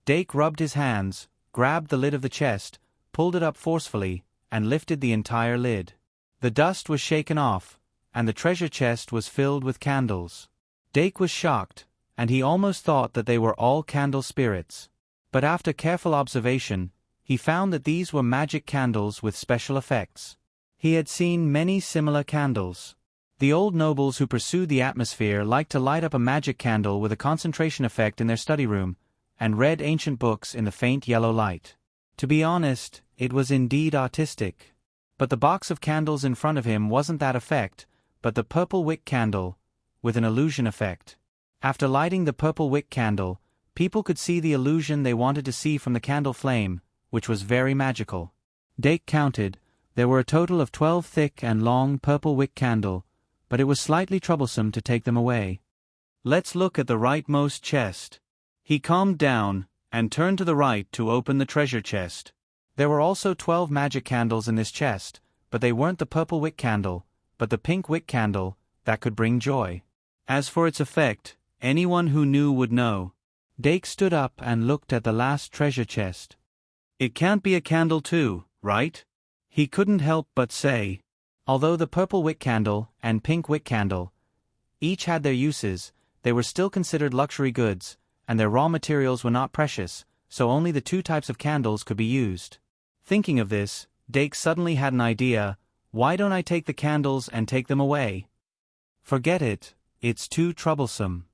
Dake rubbed his hands, grabbed the lid of the chest, pulled it up forcefully, and lifted the entire lid. The dust was shaken off, and the treasure chest was filled with candles. Dake was shocked, and he almost thought that they were all candle spirits. But after careful observation, he found that these were magic candles with special effects. He had seen many similar candles. The old nobles who pursued the atmosphere liked to light up a magic candle with a concentration effect in their study room, and read ancient books in the faint yellow light. To be honest, it was indeed artistic. But the box of candles in front of him wasn't that effect, but the purple wick candle, with an illusion effect. After lighting the purple wick candle, people could see the illusion they wanted to see from the candle flame, which was very magical. Dake counted, there were a total of 12 thick and long purple wick candle, but it was slightly troublesome to take them away. Let's look at the rightmost chest. He calmed down, and turned to the right to open the treasure chest. There were also 12 magic candles in this chest, but they weren't the purple wick candle, but the pink wick candle, that could bring joy. As for its effect, anyone who knew would know. Dake stood up and looked at the last treasure chest. It can't be a candle too, right? He couldn't help but say. Although the purple wick candle and pink wick candle each had their uses, they were still considered luxury goods, and their raw materials were not precious, so only the 2 types of candles could be used. Thinking of this, Dake suddenly had an idea. Why don't I take the candles and take them away? Forget it, it's too troublesome.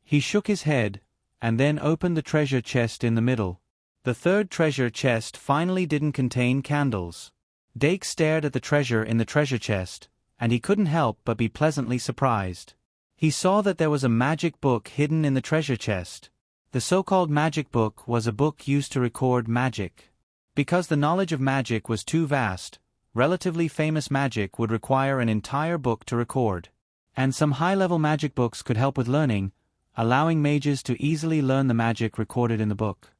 He shook his head, and then opened the treasure chest in the middle. The third treasure chest finally didn't contain candles. Dake stared at the treasure in the treasure chest, and he couldn't help but be pleasantly surprised. He saw that there was a magic book hidden in the treasure chest. The so-called magic book was a book used to record magic. Because the knowledge of magic was too vast, relatively famous magic would require an entire book to record. And some high-level magic books could help with learning, allowing mages to easily learn the magic recorded in the book.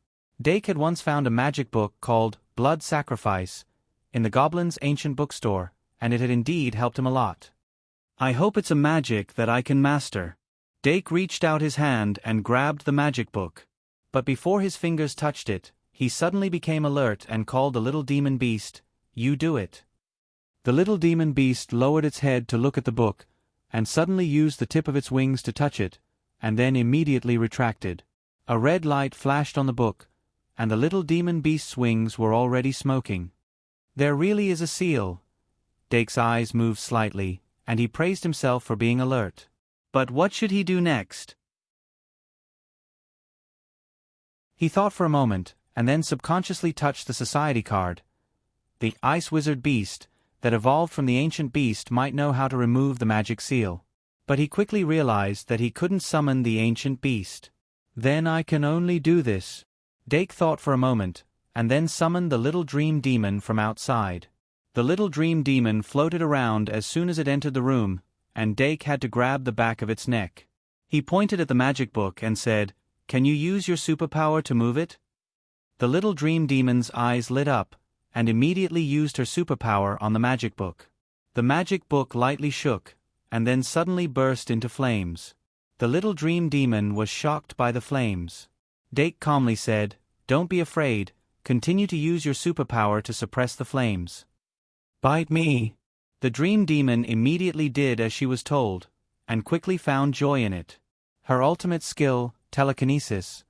Dake had once found a magic book called Blood Sacrifice in the Goblin's ancient bookstore, and it had indeed helped him a lot. I hope it's a magic that I can master. Dake reached out his hand and grabbed the magic book. But before his fingers touched it, he suddenly became alert and called the little demon beast, "You do it." The little demon beast lowered its head to look at the book, and suddenly used the tip of its wings to touch it, and then immediately retracted. A red light flashed on the book, and the little demon beast's wings were already smoking. There really is a seal. Dake's eyes moved slightly, and he praised himself for being alert. But what should he do next? He thought for a moment, and then subconsciously touched the society card. The ice wizard beast, that evolved from the ancient beast, might know how to remove the magic seal. But he quickly realized that he couldn't summon the ancient beast. Then I can only do this. Dake thought for a moment, and then summoned the little dream demon from outside. The little dream demon floated around as soon as it entered the room, and Dake had to grab the back of its neck. He pointed at the magic book and said, "Can you use your superpower to move it?" The little dream demon's eyes lit up, and immediately used her superpower on the magic book. The magic book lightly shook, and then suddenly burst into flames. The little dream demon was shocked by the flames. Dake calmly said, "Don't be afraid, continue to use your superpower to suppress the flames." "Bite me." The dream demon immediately did as she was told, and quickly found joy in it. Her ultimate skill, telekinesis,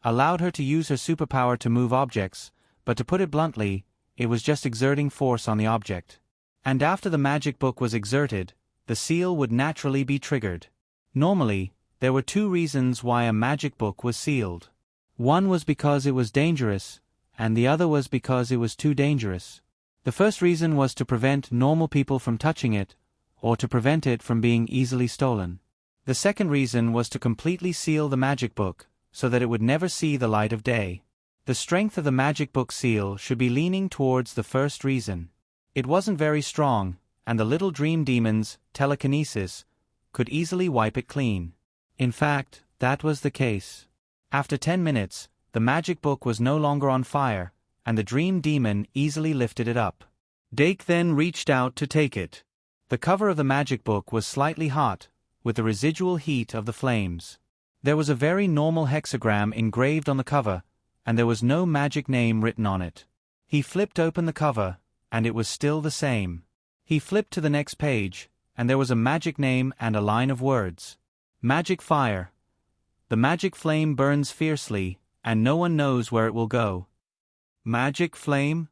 allowed her to use her superpower to move objects, but to put it bluntly, it was just exerting force on the object. And after the magic book was exerted, the seal would naturally be triggered. Normally, there were two reasons why a magic book was sealed. One was because it was dangerous, and the other was because it was too dangerous. The first reason was to prevent normal people from touching it, or to prevent it from being easily stolen. The second reason was to completely seal the magic book, so that it would never see the light of day. The strength of the magic book seal should be leaning towards the first reason. It wasn't very strong, and the little dream demon's telekinesis could easily wipe it clean. In fact, that was the case. After 10 minutes, the magic book was no longer on fire, and the dream demon easily lifted it up. Dake then reached out to take it. The cover of the magic book was slightly hot, with the residual heat of the flames. There was a very normal hexagram engraved on the cover, and there was no magic name written on it. He flipped open the cover, and it was still the same. He flipped to the next page, and there was a magic name and a line of words. Magic fire. The magic flame burns fiercely, and no one knows where it will go. Magic flame?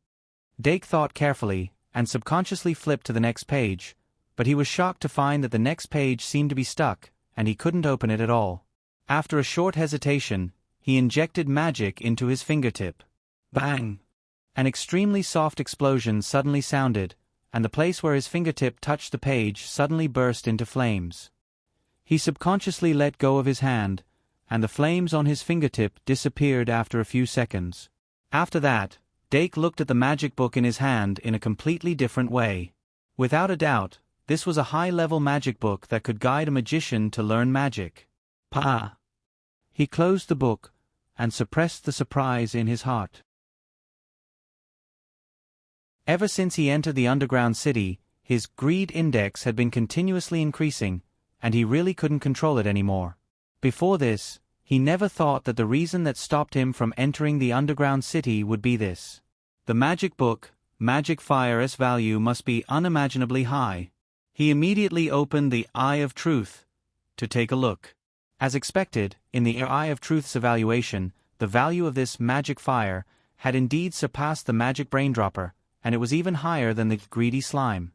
Dake thought carefully, and subconsciously flipped to the next page, but he was shocked to find that the next page seemed to be stuck, and he couldn't open it at all. After a short hesitation, he injected magic into his fingertip. Bang! An extremely soft explosion suddenly sounded, and the place where his fingertip touched the page suddenly burst into flames. He subconsciously let go of his hand, and the flames on his fingertip disappeared after a few seconds. After that, Dake looked at the magic book in his hand in a completely different way. Without a doubt, this was a high-level magic book that could guide a magician to learn magic. Pah! He closed the book, and suppressed the surprise in his heart. Ever since he entered the underground city, his greed index had been continuously increasing, and he really couldn't control it anymore. Before this, he never thought that the reason that stopped him from entering the underground city would be this. The magic book, Magic Fire's value must be unimaginably high. He immediately opened the Eye of Truth to take a look. As expected, in the Eye of Truth's evaluation, the value of this magic fire had indeed surpassed the magic braindropper, and it was even higher than the greedy slime.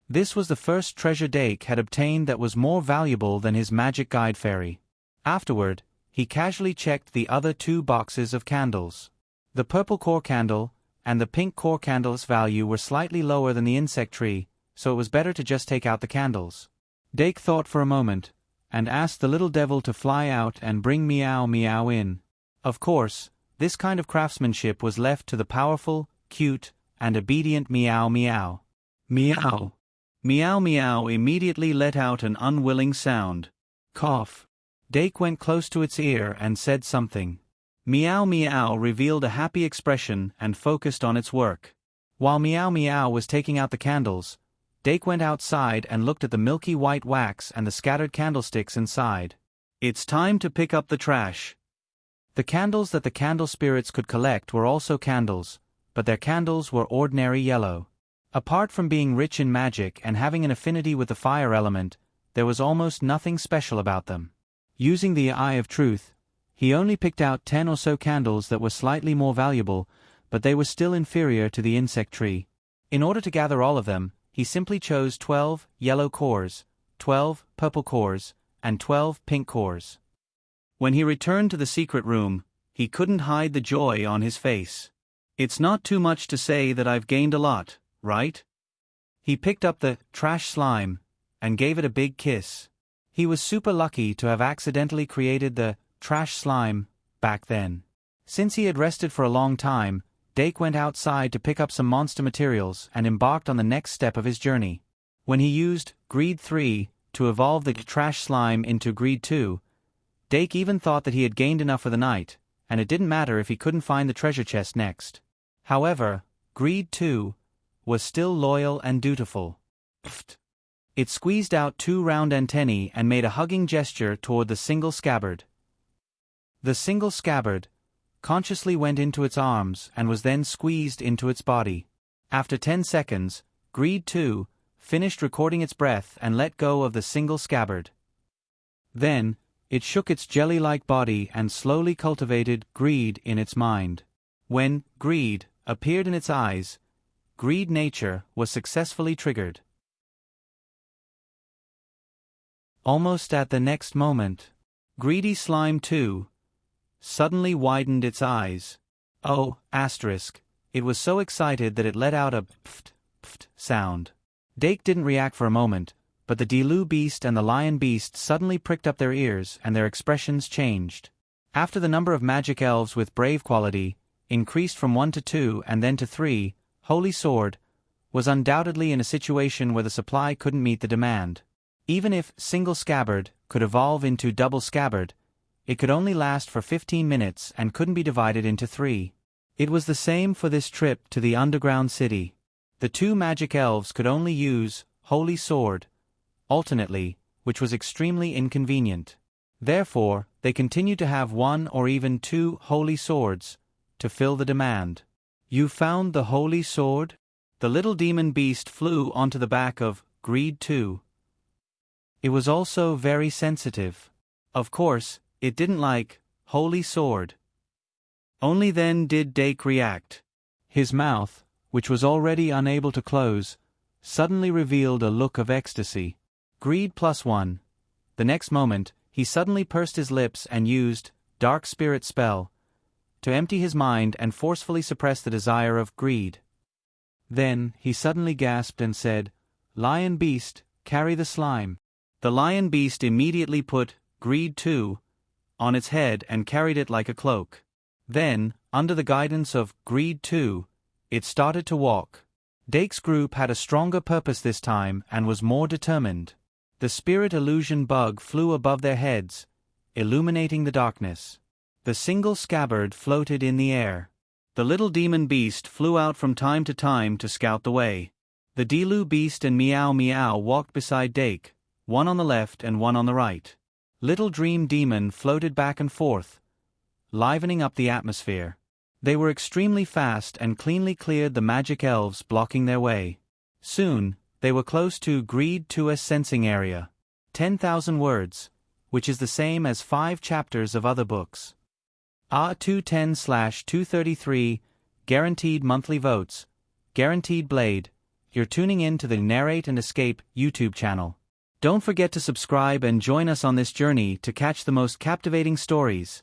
This was the first treasure Dake had obtained that was more valuable than his magic guide fairy. Afterward, he casually checked the other 2 boxes of candles. The purple core candle and the pink core candle's value were slightly lower than the insect tree, so it was better to just take out the candles. Dake thought for a moment, and asked the little devil to fly out and bring Meow Meow in. Of course, this kind of craftsmanship was left to the powerful, cute, and obedient Meow Meow. Meow! Meow Meow immediately let out an unwilling sound. Cough. Dake went close to its ear and said something. Meow Meow revealed a happy expression and focused on its work. While Meow Meow was taking out the candles, Dake went outside and looked at the milky white wax and the scattered candlesticks inside. It's time to pick up the trash. The candles that the candle spirits could collect were also candles, but their candles were ordinary yellow. Apart from being rich in magic and having an affinity with the fire element, there was almost nothing special about them. Using the Eye of Truth, he only picked out 10 or so candles that were slightly more valuable, but they were still inferior to the insect tree. In order to gather all of them, he simply chose 12 yellow cores, 12 purple cores, and 12 pink cores. When he returned to the secret room, he couldn't hide the joy on his face. It's not too much to say that I've gained a lot, right? He picked up the trash slime and gave it a big kiss. He was super lucky to have accidentally created the trash slime back then. Since he had rested for a long time, Dake went outside to pick up some monster materials and embarked on the next step of his journey. When he used Greed 3 to evolve the trash slime into Greed 2, Dake even thought that he had gained enough for the night, and it didn't matter if he couldn't find the treasure chest next. However, Greed 2 was still loyal and dutiful. Pfft. It squeezed out 2 round antennae and made a hugging gesture toward the single scabbard. The single scabbard consciously went into its arms and was then squeezed into its body. After 10 seconds, Greed 2 finished recording its breath and let go of the single scabbard. Then, it shook its jelly-like body and slowly cultivated greed in its mind. When greed appeared in its eyes, greed nature was successfully triggered. Almost at the next moment, Greedy Slime 2 suddenly widened its eyes. Oh, asterisk. It was so excited that it let out a pft, pft sound. Dake didn't react for a moment, but the Delu beast and the lion beast suddenly pricked up their ears and their expressions changed. After the number of magic elves with brave quality increased from 1 to 2 and then to 3, Holy Sword was undoubtedly in a situation where the supply couldn't meet the demand. Even if Single Scabbard could evolve into Double Scabbard, it could only last for 15 minutes and couldn't be divided into 3. It was the same for this trip to the underground city. The 2 magic elves could only use Holy Sword alternately, which was extremely inconvenient. Therefore, they continued to have 1 or even 2 Holy Swords to fill the demand. You found the Holy Sword? The little demon beast flew onto the back of Greed 2. It was also very sensitive. Of course, it didn't like Holy Sword. Only then did Dake react. His mouth, which was already unable to close, suddenly revealed a look of ecstasy. Greed +1. The next moment, he suddenly pursed his lips and used Dark Spirit Spell to empty his mind and forcefully suppress the desire of greed. Then, he suddenly gasped and said, "Lion Beast, carry the slime." The lion beast immediately put Greed 2 on its head and carried it like a cloak. Then, under the guidance of Greed 2, it started to walk. Dake's group had a stronger purpose this time and was more determined. The spirit illusion bug flew above their heads, illuminating the darkness. The Single Scabbard floated in the air. The little demon beast flew out from time to time to scout the way. The Delu beast and Meow Meow walked beside Dake, one on the left and one on the right. Little Dream Demon floated back and forth, livening up the atmosphere. They were extremely fast and cleanly cleared the magic elves blocking their way. Soon, they were close to Greed 2's sensing area. 10,000 words, which is the same as 5 chapters of other books. 210/233, guaranteed monthly votes, guaranteed blade. You're tuning in to the Narrate and Escape YouTube channel. Don't forget to subscribe and join us on this journey to catch the most captivating stories.